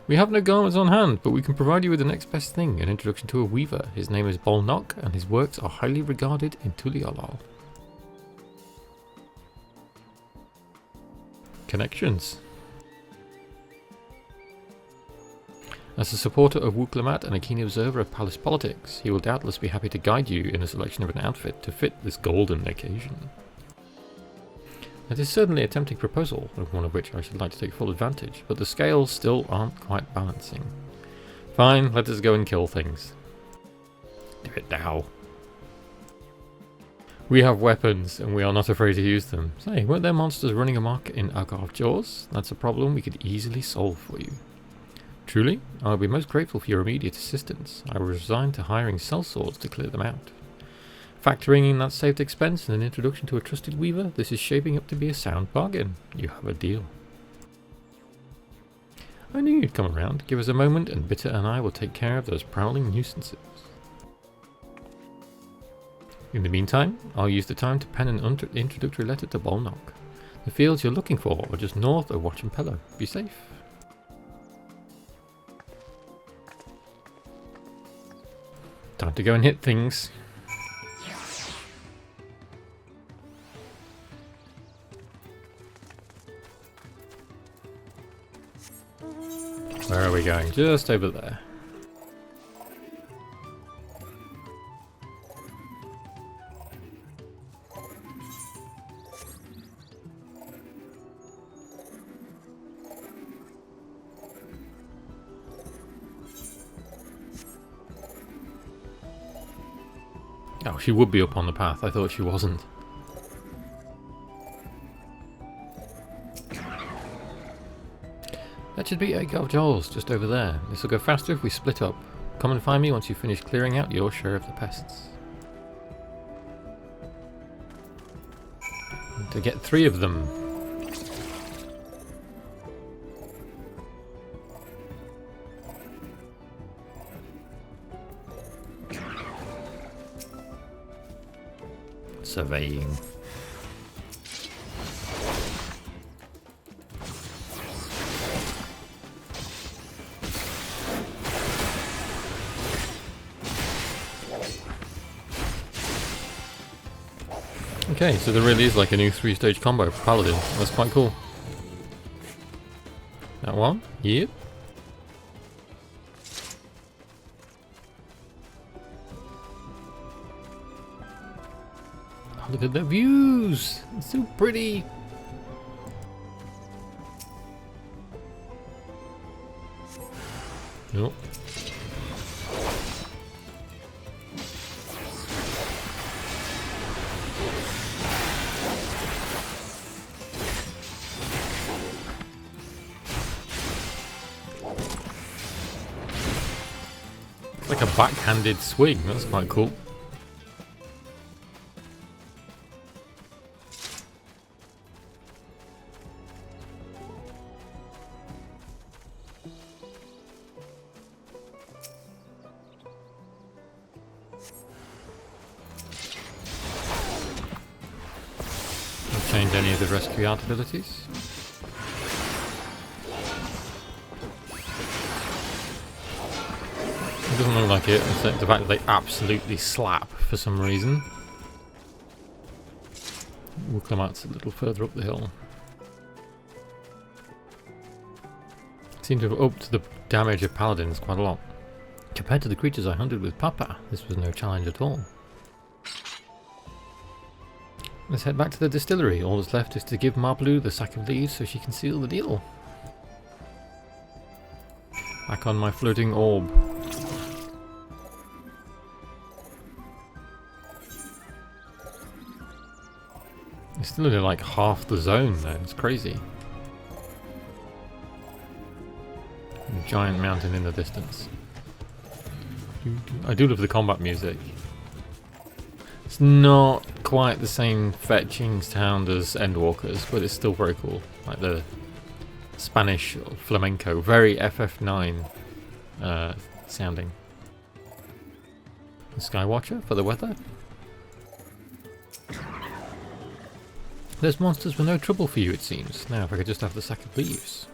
[SPEAKER 1] We have no garments on hand, but we can provide you with the next best thing, an introduction to a weaver. His name is Bolnok, and his works are highly regarded in Tuliolal. Connections. As a supporter of Wuklamat and a keen observer of palace politics, he will doubtless be happy to guide you in a selection of an outfit to fit this golden occasion. It is certainly a tempting proposal, of one of which I should like to take full advantage, but the scales still aren't quite balancing. Fine, let us go and kill things. Do it now. We have weapons, and we are not afraid to use them. Say, weren't there monsters running amok in Agarth Jaws? That's a problem we could easily solve for you. Truly, I will be most grateful for your immediate assistance. I will resign to hiring sellswords to clear them out. Factoring in that saved expense and an introduction to a trusted weaver, this is shaping up to be a sound bargain. You have a deal. I knew you'd come around. Give us a moment and Bitter and I will take care of those prowling nuisances. In the meantime, I'll use the time to pen an introductory letter to Bolnock. The fields you're looking for are just north of Watchampello. Be safe. Time to go and hit things. Where are we going? Just over there. Oh, she would be up on the path. I thought she wasn't. That should be Agarth Jaws, just over there. This will go faster if we split up. Come and find me once you finish clearing out your share of the pests. And to get 3 of them. Surveying. Okay, so there really is like a new 3-stage combo for Paladin. That's quite cool. That one? Yep. Oh, look at the views! It's so pretty! Nope. Like a backhanded swing, that's quite cool. I'll change any of the rescue art abilities. It doesn't look like it, except the fact that they absolutely slap for some reason. We'll come out a little further up the hill. Seem to have upped the damage of paladins quite a lot. Compared to the creatures I hunted with Papa, this was no challenge at all. Let's head back to the distillery. All that's left is to give Marblu the sack of leaves so she can seal the deal. Back on my floating orb. It's still only like half the zone though, it's crazy. A giant mountain in the distance. I do love the combat music. It's not quite the same fetching sound as Endwalker's, but it's still very cool. Like the Spanish flamenco, very FF9 sounding. The Skywatcher for the weather. Those monsters were no trouble for you, it seems. Now, if I could just have the sack of leaves.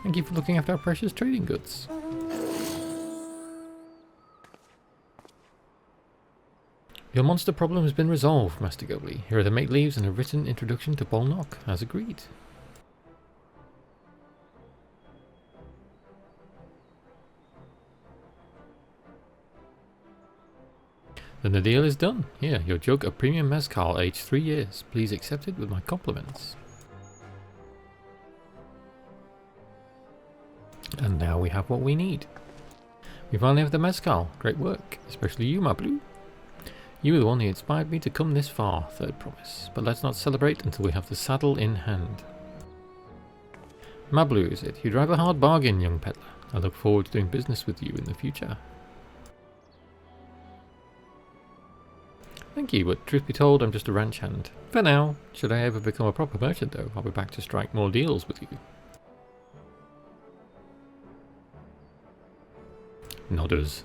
[SPEAKER 1] Thank you for looking after our precious trading goods. Your monster problem has been resolved, Master Gobley. Here are the make leaves and a written introduction to Bolnock, as agreed. Then the deal is done. Here, your jug of premium mezcal, aged 3 years. Please accept it with my compliments. And now we have what we need. We finally have the mezcal. Great work, especially you, my blue. You were the one who inspired me to come this far, third promise. But let's not celebrate until we have the saddle in hand. Mablu, is it? You drive a hard bargain, young peddler. I look forward to doing business with you in the future. Thank you, but truth be told, I'm just a ranch hand. For now. Should I ever become a proper merchant, though, I'll be back to strike more deals with you. Nodders.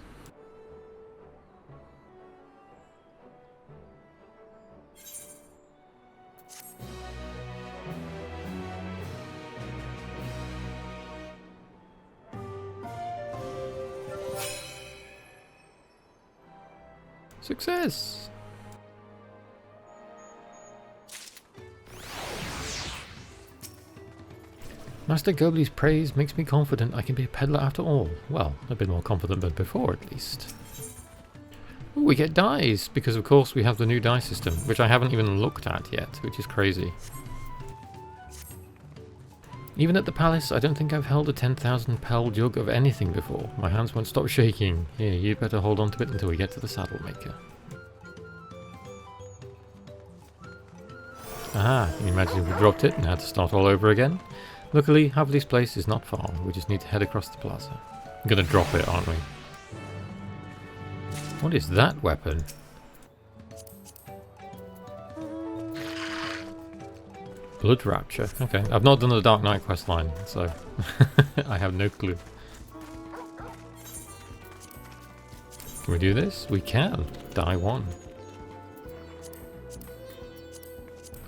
[SPEAKER 1] Success! Master Gobley's praise makes me confident I can be a peddler after all. Well, a bit more confident than before, at least. Ooh, we get dies, because of course we have the new die system, which I haven't even looked at yet, which is crazy. Even at the palace, I don't think I've held a 10,000 pel jug of anything before. My hands won't stop shaking. Here, you'd better hold on to it until we get to the saddle maker. Aha, can you imagine if we dropped it and had to start all over again? Luckily, Havli's place is not far. We just need to head across the plaza. I'm gonna drop it, aren't we? What is that weapon? Blood Rapture. Okay, I've not done the Dark Knight questline, so I have no clue. Can we do this? We can. Die 1.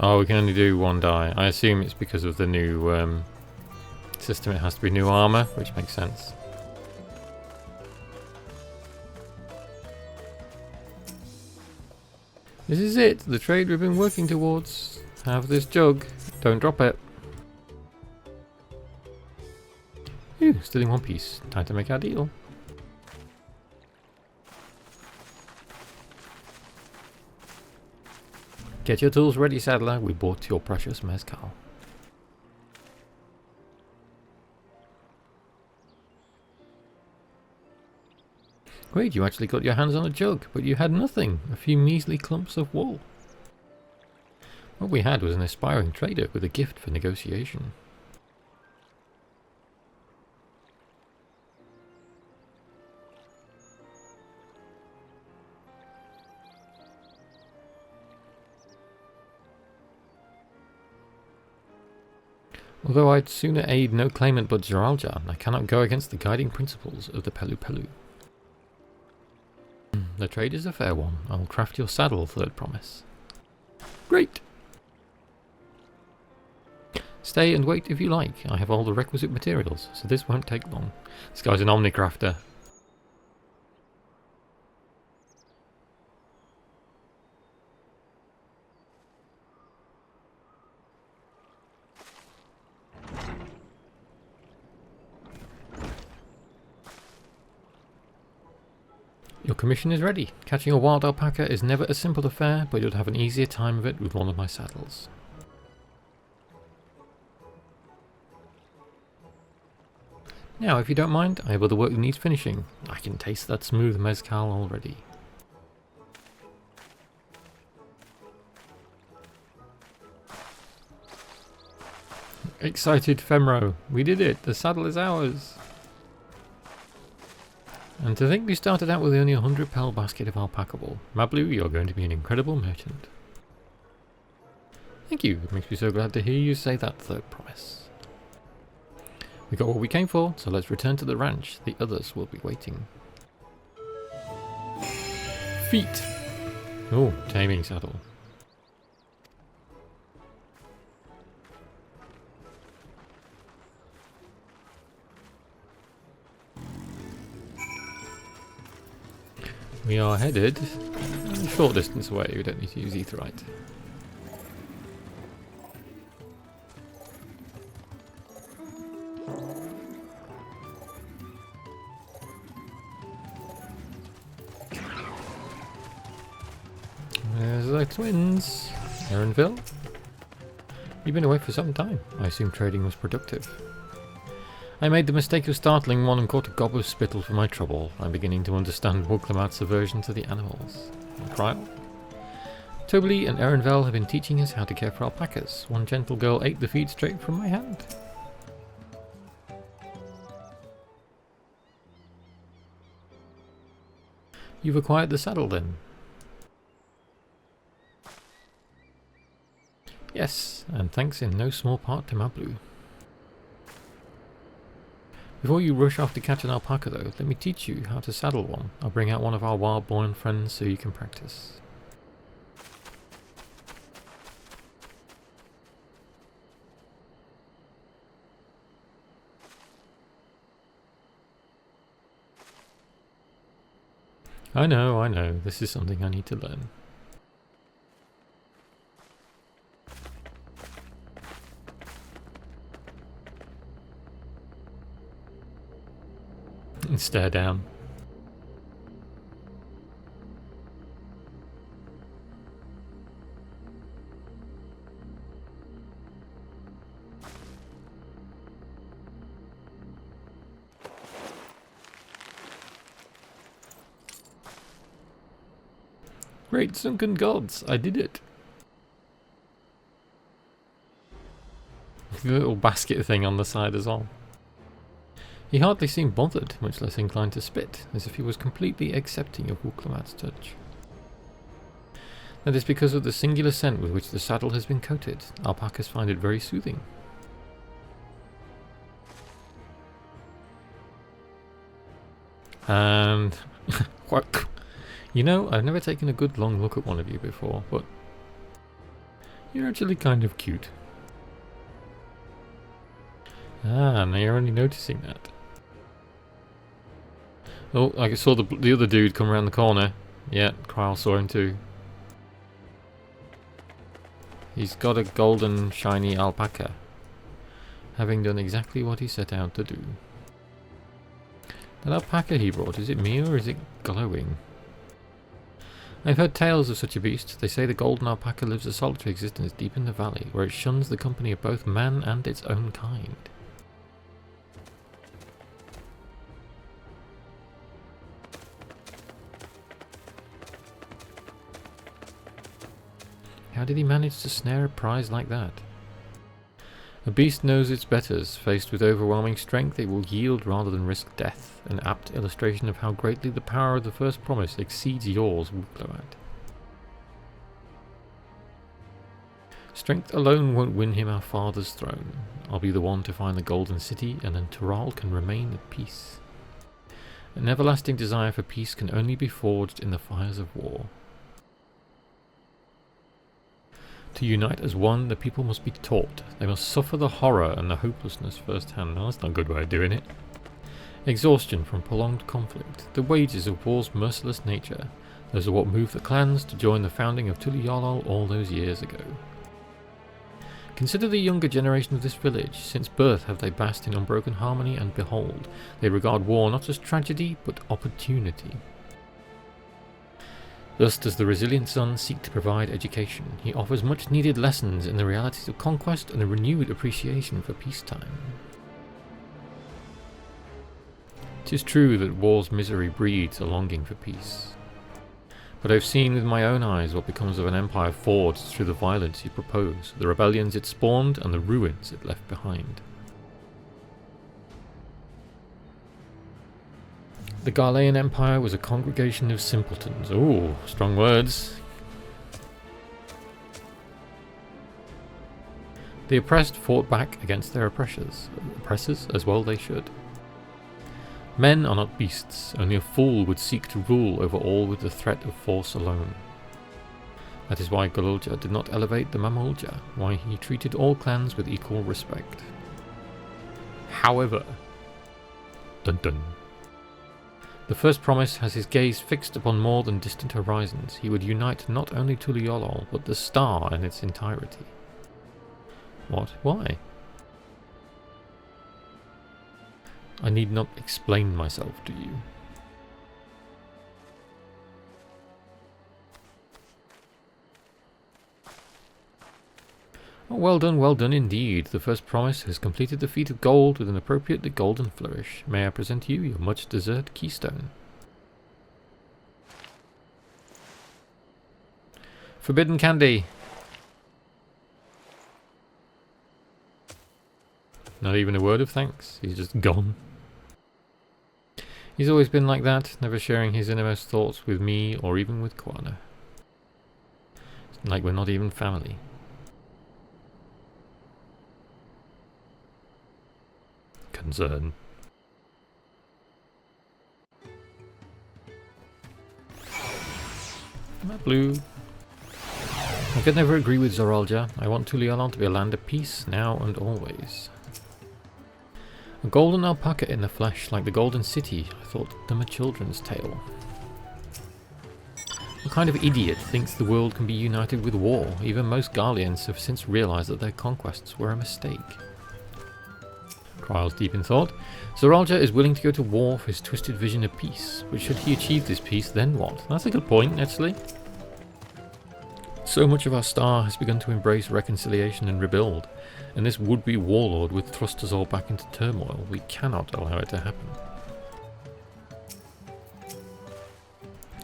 [SPEAKER 1] Oh, we can only do 1 die. I assume it's because of the new system. It has to be new armor, which makes sense. This is it, the trade we've been working towards. Have this jug. Don't drop it. Ooh, still in one piece. Time to make our deal. Get your tools ready, saddler. We bought your precious mezcal. Great, you actually got your hands on a jug, but you had nothing. A few measly clumps of wool. What we had was an aspiring trader with a gift for negotiation. Although I'd sooner aid no claimant but Zoraljan, I cannot go against the guiding principles of the Pelu Pelu. The trade is a fair one. I will craft your saddle, third promise. Great! Stay and wait if you like. I have all the requisite materials, so this won't take long. This guy's an Omnicrafter. Your commission is ready. Catching a wild alpaca is never a simple affair, but you'll have an easier time of it with one of my saddles. Now, if you don't mind, I have other work that needs finishing. I can taste that smooth mezcal already. Excited Femro. We did it. The saddle is ours. And to think we started out with only a 100 pel basket of alpaca wool. Mablu, you're going to be an incredible merchant. Thank you. It makes me so glad to hear you say that, third promise. We got what we came for, so let's return to the ranch. The others will be waiting. Feet. Oh, taming saddle. We are headed a short distance away. We don't need to use Aetheryte. There's the twins. Aaronville. You've been away for some time. I assume trading was productive. I made the mistake of startling one and caught a gob of spittle for my trouble. I'm beginning to understand Wuglamat's aversion to the animals. Trial. Tobli and Aaronvel have been teaching us how to care for alpacas. One gentle girl ate the feed straight from my hand. You've acquired the saddle then? Yes, and thanks in no small part to Mablu. Before you rush off to catch an alpaca though, let me teach you how to saddle one. I'll bring out one of our wild-born friends so you can practice. I know, this is something I need to learn. And stare down. Great sunken gods, I did it. The little basket thing on the side as well. He hardly seemed bothered, much less inclined to spit, as if he was completely accepting of Wuglamat's touch. That is because of the singular scent with which the saddle has been coated. Alpacas find it very soothing. And... what? You know, I've never taken a good long look at one of you before, but... you're actually kind of cute. Ah, now you're only noticing that. Oh, I saw the other dude come around the corner. Yeah, Kyle saw him too. He's got a golden shiny alpaca, having done exactly what he set out to do. That alpaca he brought, is it me or is it glowing? I've heard tales of such a beast. They say the golden alpaca lives a solitary existence deep in the valley, where it shuns the company of both man and its own kind. How did he manage to snare a prize like that? A beast knows its betters. Faced with overwhelming strength, it will yield rather than risk death. An apt illustration of how greatly the power of the first promise exceeds yours, Wuglamat. Strength alone won't win him our father's throne. I'll be the one to find the golden city, and then Tural can remain at peace. An everlasting desire for peace can only be forged in the fires of war. To unite as one, the people must be taught. They must suffer the horror and the hopelessness firsthand. No, that's not a good way of doing it. Exhaustion from prolonged conflict. The wages of war's merciless nature. Those are what moved the clans to join the founding of Tuliyollal all those years ago. Consider the younger generation of this village. Since birth have they basked in unbroken harmony, and behold, they regard war not as tragedy, but opportunity. Thus does the resilient son seek to provide education. He offers much needed lessons in the realities of conquest and a renewed appreciation for peacetime. 'Tis true that war's misery breeds a longing for peace. But I've seen with my own eyes what becomes of an empire forged through the violence you propose, the rebellions it spawned and the ruins it left behind. The Garlean Empire was a congregation of simpletons. Ooh, strong words. The oppressed fought back against their oppressors, as well they should. Men are not beasts, only a fool would seek to rule over all with the threat of force alone. That is why Galulja did not elevate the Mamulja, why he treated all clans with equal respect. However, dun dun, The first promise has his gaze fixed upon more than distant horizons. He would unite not only Tuliolol, but the star in its entirety. What? Why? I need not explain myself to you. Oh, well done indeed. The first promise has completed the feat of gold with an appropriately golden flourish. May I present you your much-deserved keystone? Forbidden candy. Not even a word of thanks. He's just gone. He's always been like that, never sharing his innermost thoughts with me or even with Koana. It's like we're not even family. Concern. Not blue. I could never agree with Zoralja. I want Tuliolol to be a land of peace, now and always. A golden alpaca in the flesh, like the golden city. I thought them a children's tale. What kind of idiot thinks the world can be united with war? Even most Garleans have since realized that their conquests were a mistake. Trials deep in thought. Zoralja is willing to go to war for his twisted vision of peace. But should he achieve this peace, then what? That's a good point, actually. So much of our star has begun to embrace reconciliation and rebuild, and this would-be warlord would thrust us all back into turmoil. We cannot allow it to happen.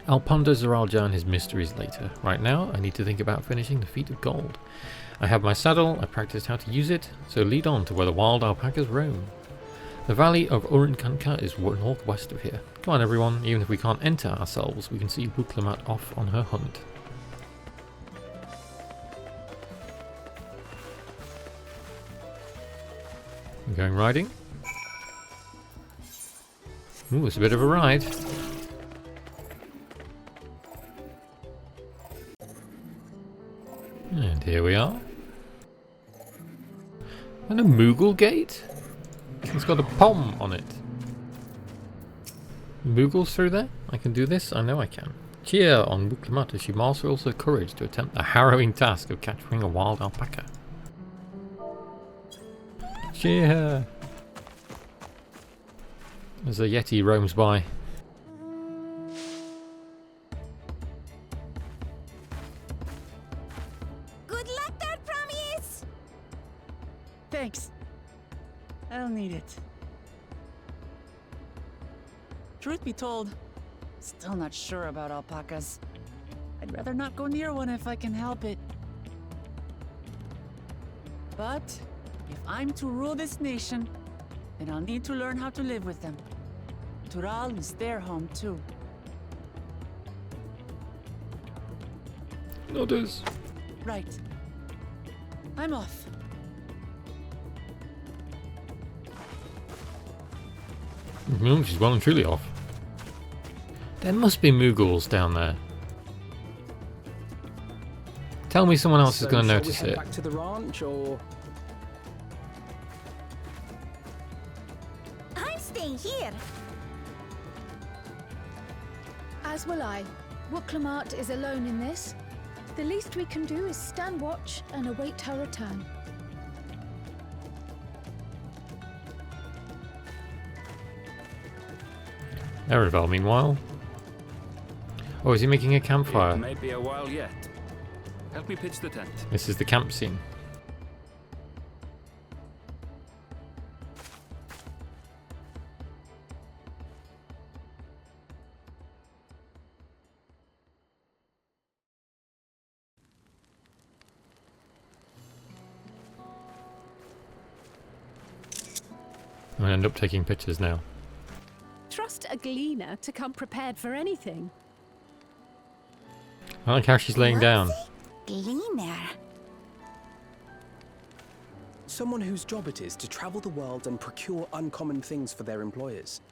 [SPEAKER 1] I'll ponder Zoralja and his mysteries later. Right now, I need to think about finishing the feat of gold. I have my saddle, I practiced how to use it, so lead on to where the wild alpacas roam. The valley of Urinkanka is northwest of here. Come on everyone, even if we can't enter ourselves, we can see Wuklamat off on her hunt. I'm going riding. Ooh, it's a bit of a ride. And here we are. And a Moogle gate? It's got a pom on it. Moogles through there? I can do this? I know I can. Cheer on Wuklamat as she marshals her courage to attempt the harrowing task of capturing a wild alpaca. Cheer! As a Yeti roams by.
[SPEAKER 22] Good luck there, Promise!
[SPEAKER 2] Thanks. I'll need it. Truth be told, still not sure about alpacas. I'd rather not go near one if I can help it. But if I'm to rule this nation, then I'll need to learn how to live with them. Tural is their home too.
[SPEAKER 1] Notice.
[SPEAKER 2] Right. I'm off.
[SPEAKER 1] She's well and truly off. There must be Moogles down there. Tell me someone else is going to notice it.
[SPEAKER 7] Back to the ranch, or
[SPEAKER 22] I'm staying here.
[SPEAKER 5] As will I. Wuklamat is alone in this. The least we can do is stand watch and await her return.
[SPEAKER 1] Erevel, meanwhile. Oh, is he making a campfire?
[SPEAKER 4] It may be a while yet. Help me pitch the tent.
[SPEAKER 1] This is the camp scene. I'm gonna end up taking pictures now.
[SPEAKER 3] Trust a gleaner to come prepared for anything.
[SPEAKER 1] I like how she's laying down.
[SPEAKER 22] Gleaner.
[SPEAKER 7] someone whose job it is to travel the world and procure uncommon things for their employers.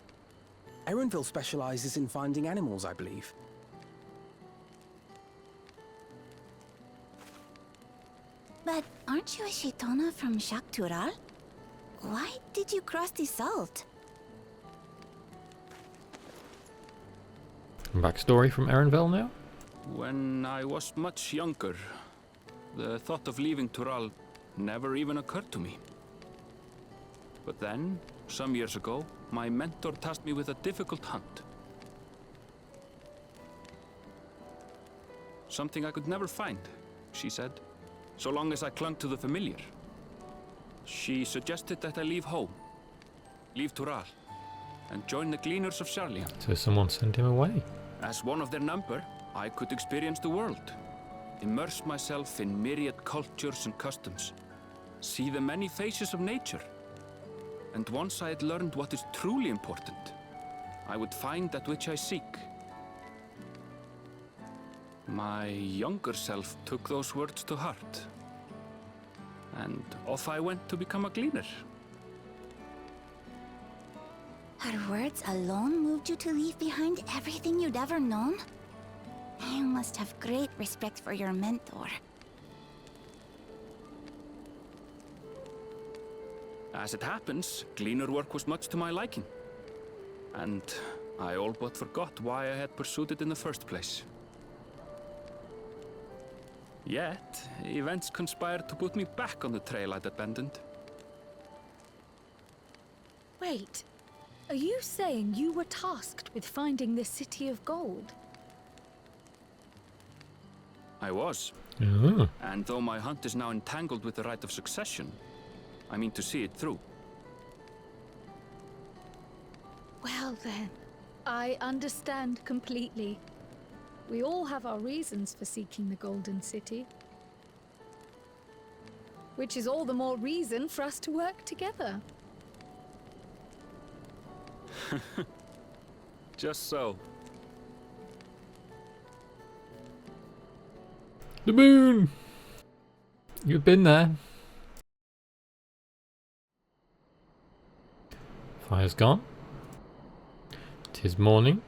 [SPEAKER 7] Erenville specializes in finding animals, I believe.
[SPEAKER 22] But aren't you a Shaitana from Shaktural? Why did you cross the salt?
[SPEAKER 1] Some backstory from Erenvel now.
[SPEAKER 4] When I was much younger, the thought of leaving Tural never even occurred to me. But then, some years ago, my mentor tasked me with a difficult hunt. Something I could never find, she said, so long as I clung to the familiar. She suggested that I leave home, leave Tural, and join the Gleaners of Charlian.
[SPEAKER 1] So someone sent him away.
[SPEAKER 4] As one of their number, I could experience the world, immerse myself in myriad cultures and customs, see the many faces of nature. And once I had learned what is truly important, I would find that which I seek. My younger self took those words to heart, and off I went to become a gleaner.
[SPEAKER 22] Her words alone moved you to leave behind everything you'd ever known? You must have great respect for your mentor.
[SPEAKER 4] As it happens, gleaner work was much to my liking, and I all but forgot why I had pursued it in the first place. Yet, events conspired to put me back on the trail I'd abandoned.
[SPEAKER 5] Wait, are you saying you were tasked with finding the City of Gold?
[SPEAKER 4] I was. And though my hunt is now entangled with the right of succession, I mean to see it through.
[SPEAKER 5] Well then, I understand completely. We all have our reasons for seeking the Golden City. Which is all the more reason for us to work together.
[SPEAKER 4] Just so.
[SPEAKER 1] The moon! You've been there. Fire's gone. 'Tis morning.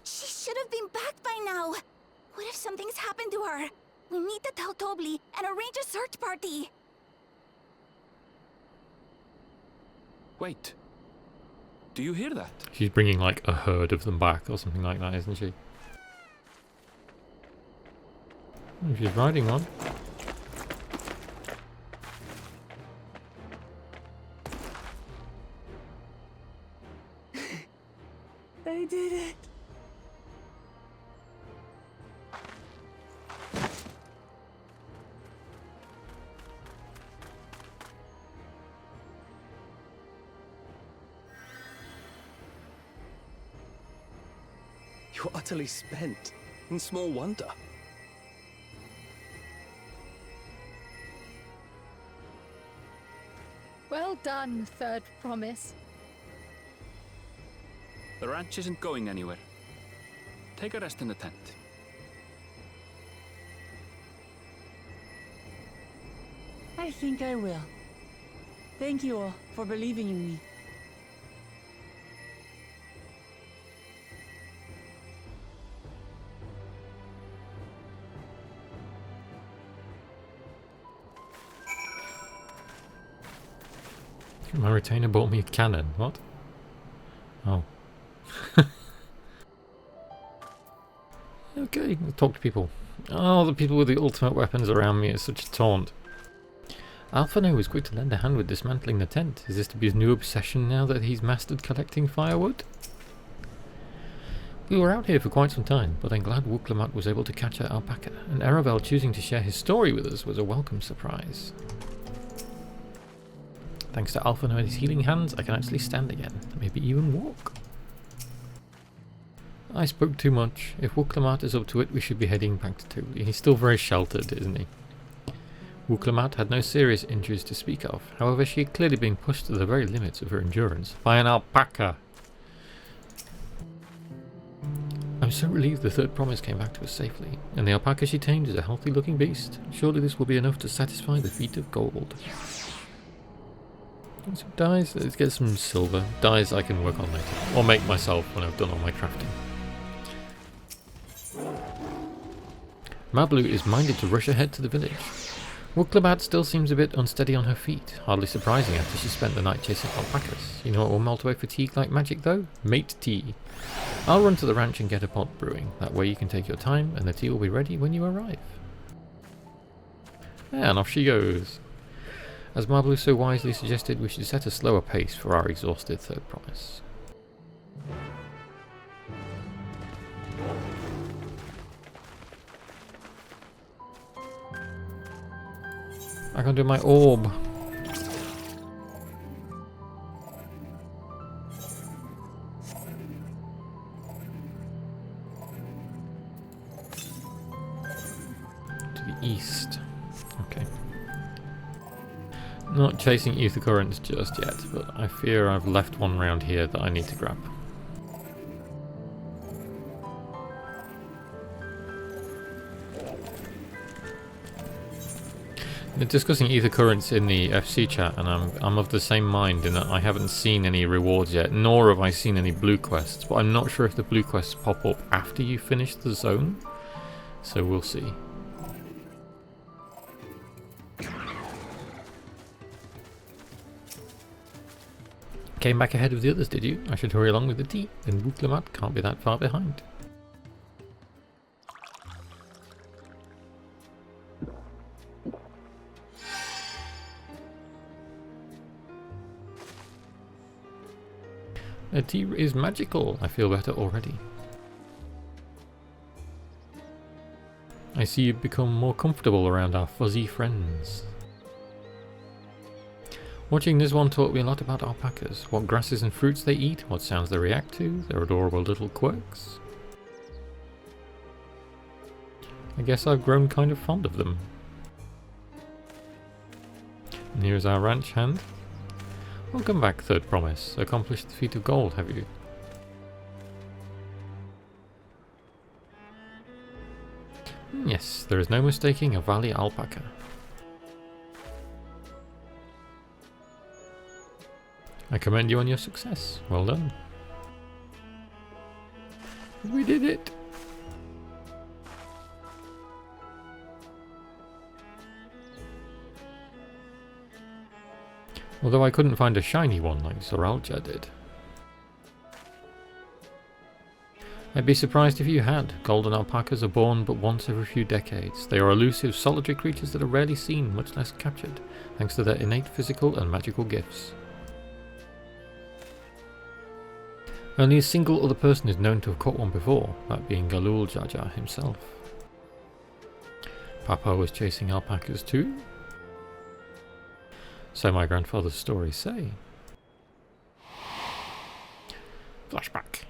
[SPEAKER 22] She should have been back by now. What if something's happened to her? We need to tell Tobli and arrange a search party.
[SPEAKER 4] Wait. Do you hear that?
[SPEAKER 1] She's bringing like a herd of them back or something like that, isn't she? Oh, she's riding one.
[SPEAKER 2] I did it.
[SPEAKER 7] You're utterly spent, and small wonder.
[SPEAKER 5] Well done, Third Promise.
[SPEAKER 4] The ranch isn't going anywhere. Take a rest in the tent.
[SPEAKER 2] I think I will. Thank you all for believing in me.
[SPEAKER 1] My retainer bought me a cannon. What? Oh. Okay, let's talk to people. Oh, the people with the ultimate weapons around me is such a taunt. Alphano is quick to lend a hand with dismantling the tent. Is this to be his new obsession now that he's mastered collecting firewood? We were out here for quite some time, but I'm glad Wuklemat was able to catch our alpaca, and Erevel choosing to share his story with us was a welcome surprise. Thanks to Alphano and his healing hands, I can actually stand again, maybe even walk. I spoke too much. If Wuklemat is up to it, we should be heading back to Tuli. He's still very sheltered, isn't he? Wuklemat had no serious injuries to speak of. However, she had clearly been pushed to the very limits of her endurance by an alpaca. I'm so relieved the Third Promise came back to us safely, and the alpaca she tamed is a healthy looking beast. Surely this will be enough to satisfy the feat of gold. Some dyes, let's get some silver. Dyes I can work on later, or make myself when I've done all my crafting. Mablu is minded to rush ahead to the village. Wooklebat still seems a bit unsteady on her feet, hardly surprising after she spent the night chasing alpacas. You know what will melt away fatigue like magic though? Mate tea. I'll run to the ranch and get a pot brewing. That way you can take your time and the tea will be ready when you arrive. And off she goes. As Mablu so wisely suggested, we should set a slower pace for our exhausted third promise. I can do my orb. To the east. Okay. Not chasing ether currents just yet, but I fear I've left one round here that I need to grab. They're discussing ether currents in the FC chat, and I'm of the same mind in that I haven't seen any rewards yet, nor have I seen any blue quests, but I'm not sure if the blue quests pop up after you finish the zone, so we'll see. Came back ahead of the others, did you? I should hurry along with the tea, then Wooklebat can't be that far behind. The tea is magical. I feel better already. I see you've become more comfortable around our fuzzy friends. Watching this one taught me a lot about alpacas. What grasses and fruits they eat, what sounds they react to, their adorable little quirks. I guess I've grown kind of fond of them. And here's our ranch hand. Welcome back, third promise. Accomplished the feat of gold, have you? Yes, there is no mistaking a valley alpaca. I commend you on your success. Well done. We did it! Although I couldn't find a shiny one like Zoralja did. I'd be surprised if you had. Golden alpacas are born but once every few decades. They are elusive, solitary creatures that are rarely seen, much less captured, thanks to their innate physical and magical gifts. Only a single other person is known to have caught one before, that being Galul Jaja himself. Papa was chasing alpacas too? So my grandfather's stories say. Flashback.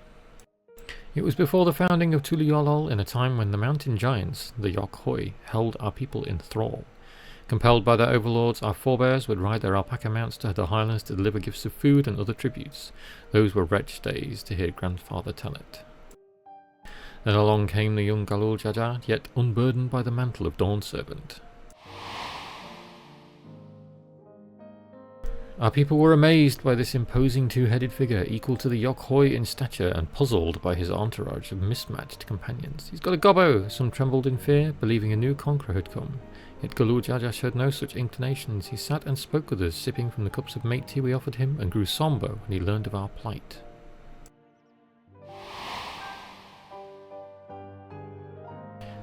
[SPEAKER 1] It was before the founding of Tuliolol, in a time when the mountain giants, the Yokhoi, held our people in thrall. Compelled by their overlords, our forebears would ride their alpaca mounts to the highlands to deliver gifts of food and other tributes. Those were wretched days, to hear grandfather tell it. Then along came the young Galul Jaja, yet unburdened by the mantle of Dawn Servant. Our people were amazed by this imposing two-headed figure, equal to the Yokhoi in stature, and puzzled by his entourage of mismatched companions. He's got a gobbo! Some trembled in fear, believing a new conqueror had come. Yet Galul Jaja showed no such inclinations. He sat and spoke with us, sipping from the cups of mate tea we offered him, and grew sombre when he learned of our plight.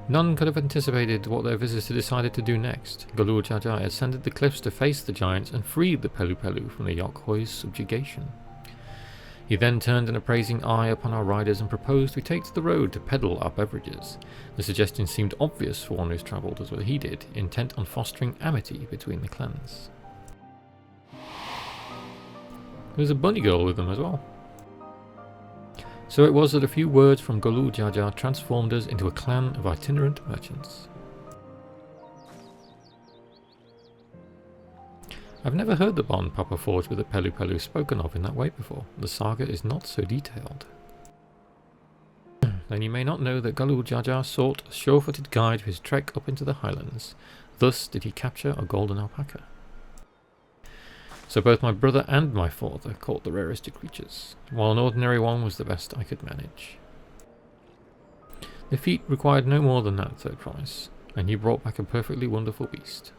[SPEAKER 1] None could have anticipated what their visitor decided to do next. Galul Jaja ascended the cliffs to face the giants and freed the Pelu Pelu from the Yokhoi's subjugation. He then turned an appraising eye upon our riders and proposed we take to the road to peddle our beverages. The suggestion seemed obvious for one who's travelled as well he did, intent on fostering amity between the clans. There's a bunny girl with them as well. So it was that a few words from Galul Jaja transformed us into a clan of itinerant merchants. I've never heard the bond Papa forged with the Pelu Pelu spoken of in that way before. The saga is not so detailed. Then you may not know that Galul Jaja sought a sure-footed guide for his trek up into the highlands. Thus did he capture a golden alpaca. So both my brother and my father caught the rarest of creatures, while an ordinary one was the best I could manage. The feat required no more than that, third promise, and you brought back a perfectly wonderful beast.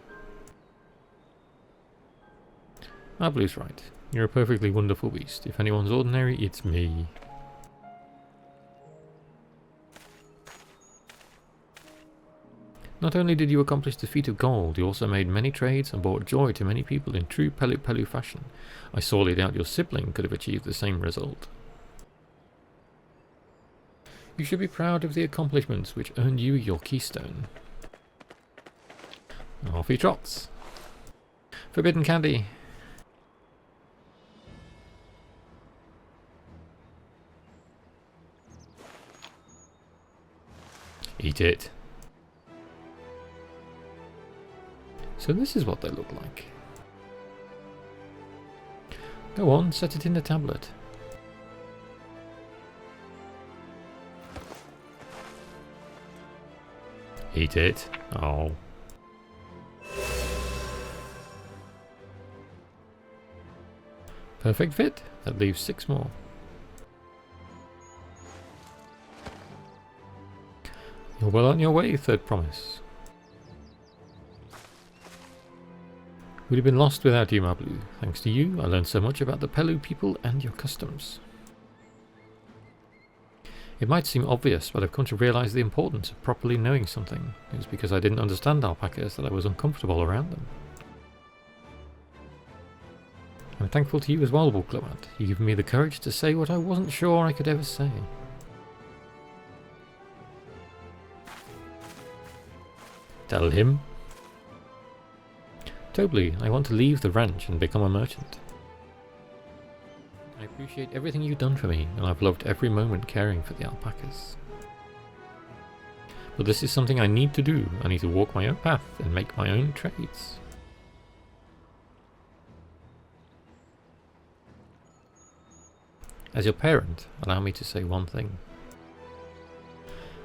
[SPEAKER 1] Mablu's right. You're a perfectly wonderful beast. If anyone's ordinary, it's me. Not only did you accomplish the feat of gold, you also made many trades and brought joy to many people in true Pelu fashion. I sorely doubt your sibling could have achieved the same result. You should be proud of the accomplishments which earned you your keystone. Off he trots. Forbidden candy. Eat it. So this is what they look like. Go on, set it in the tablet. Eat it. Oh. Perfect fit. That leaves 6 more. You're well on your way, third promise. We'd have been lost without you, Mablu. Thanks to you, I learned so much about the Pelu people and your customs. It might seem obvious, but I've come to realize the importance of properly knowing something. It was because I didn't understand alpacas that I was uncomfortable around them. I'm thankful to you as well, Wolfclomat. You've given me the courage to say what I wasn't sure I could ever say. Tell him. Tobly, I want to leave the ranch and become a merchant. I appreciate everything you've done for me, and I've loved every moment caring for the alpacas. But this is something I need to do. I need to walk my own path and make my own trades. As your parent, allow me to say one thing.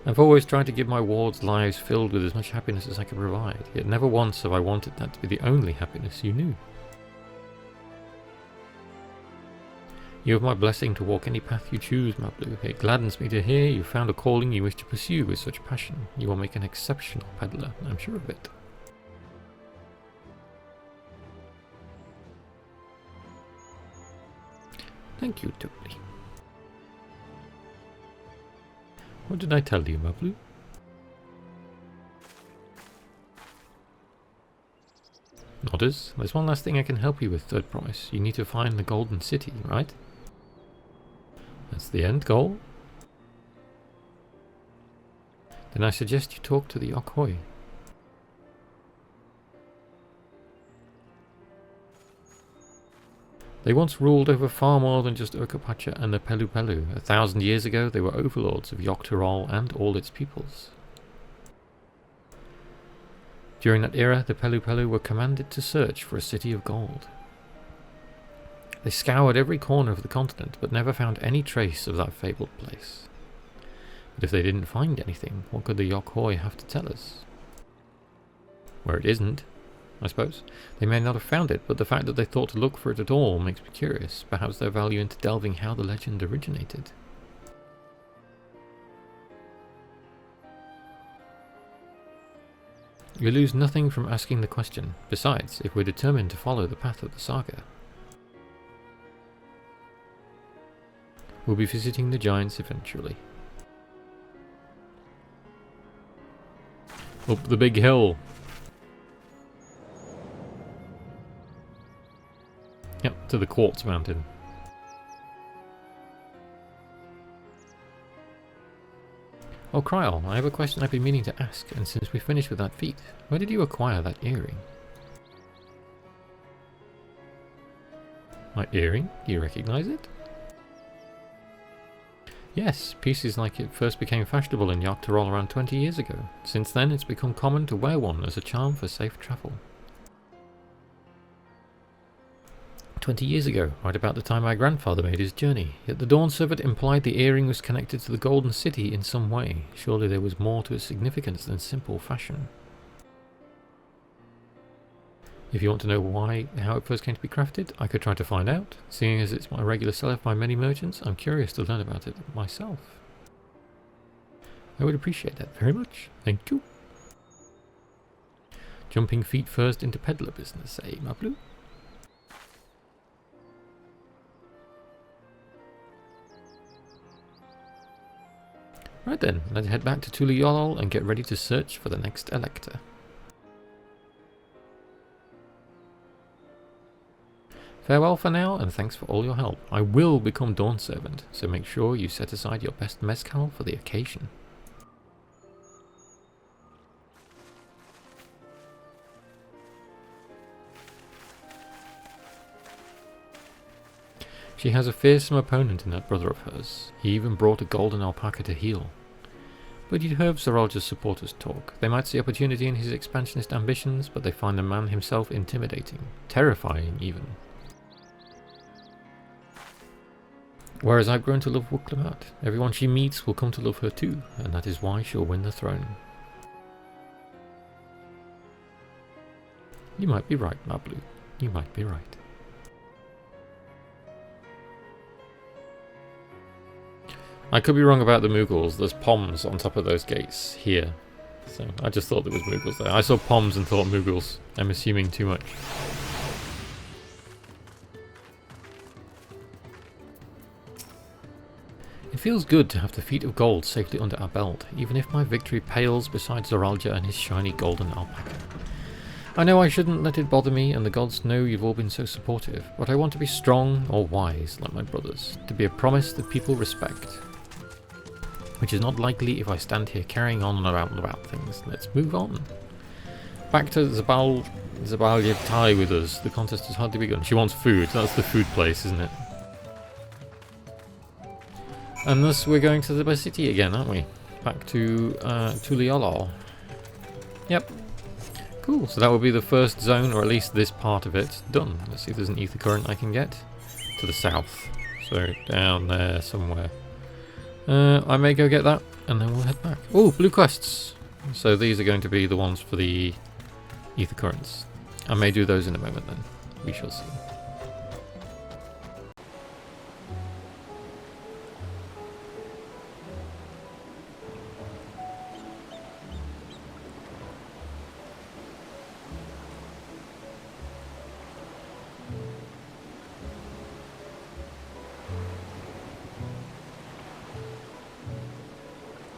[SPEAKER 1] I've always tried to give my wards lives filled with as much happiness as I could provide, yet never once have I wanted that to be the only happiness you knew. You have my blessing to walk any path you choose, Mablu. It gladdens me to hear you found a calling you wish to pursue with such passion. You will make an exceptional peddler, I'm sure of it. Thank you, Tobly. What did I tell you, Mablu? Nodders, there's one last thing I can help you with, third promise. You need to find the Golden City, right? That's the end goal. Then I suggest you talk to the Okhoi. They once ruled over far more than just Urkapacha and the Pelu Pelu. 1,000 years ago they were overlords of Yogg-Tirol and all its peoples. During that era, the Pelu Pelu were commanded to search for a city of gold. They scoured every corner of the continent, but never found any trace of that fabled place. But if they didn't find anything, what could the Okhoi have to tell us? Where it isn't, I suppose. They may not have found it, but the fact that they thought to look for it at all makes me curious. Perhaps their value into delving how the legend originated. You lose nothing from asking the question. Besides, if we're determined to follow the path of the saga, we'll be visiting the giants eventually. Up the big hill. Yep, to the Quartz Mountain. Oh, Kryl, I have a question I've been meaning to ask, and since we finished with that feat, where did you acquire that earring? My earring? Do you recognize it? Yes, pieces like it first became fashionable in Yogg-Tirol around 20 years ago. Since then, it's become common to wear one as a charm for safe travel. 20 years ago, right about the time my grandfather made his journey, yet the Dawn Servant implied the earring was connected to the Golden City in some way. Surely there was more to its significance than simple fashion. If you want to know how it first came to be crafted, I could try to find out. Seeing as it's a regular seller by many merchants, I'm curious to learn about it myself. I would appreciate that very much. Thank you. Jumping feet first into peddler business, eh, Mablu? Right then, let's head back to Tuliyollal and get ready to search for the next Elector. Farewell for now, and thanks for all your help. I will become Dawn Servant, so make sure you set aside your best mezcal for the occasion. She has a fearsome opponent in that brother of hers. He even brought a golden alpaca to heal. But you'd heard Zoralja's supporters talk. They might see opportunity in his expansionist ambitions, but they find the man himself intimidating, terrifying even. Whereas I've grown to love Wuklemat. Everyone she meets will come to love her too, and that is why she'll win the throne. You might be right, Mablu. You might be right. I could be wrong about the Mughals. There's Poms on top of those gates here. So I just thought there was Mughals there. I saw Poms and thought Mughals. I'm assuming too much. It feels good to have the feet of gold safely under our belt, even if my victory pales beside Zoralja and his shiny golden alpaca. I know I shouldn't let it bother me, and the gods know you've all been so supportive, but I want to be strong or wise like my brothers, to be a promise that people respect. Which is not likely if I stand here carrying on about things. Let's move on. Back to Zabalyatai with us. The contest has hardly begun. She wants food. That's the food place, isn't it? And thus we're going to the city again, aren't we? Back to Tuliyollal. Yep. Cool. So that will be the first zone, or at least this part of it, done. Let's see if there's an ether current I can get. To the south. So down there somewhere. I may go get that, and then we'll head back. Oh, blue quests! So these are going to be the ones for the ether currents. I may do those in a moment then. We shall see.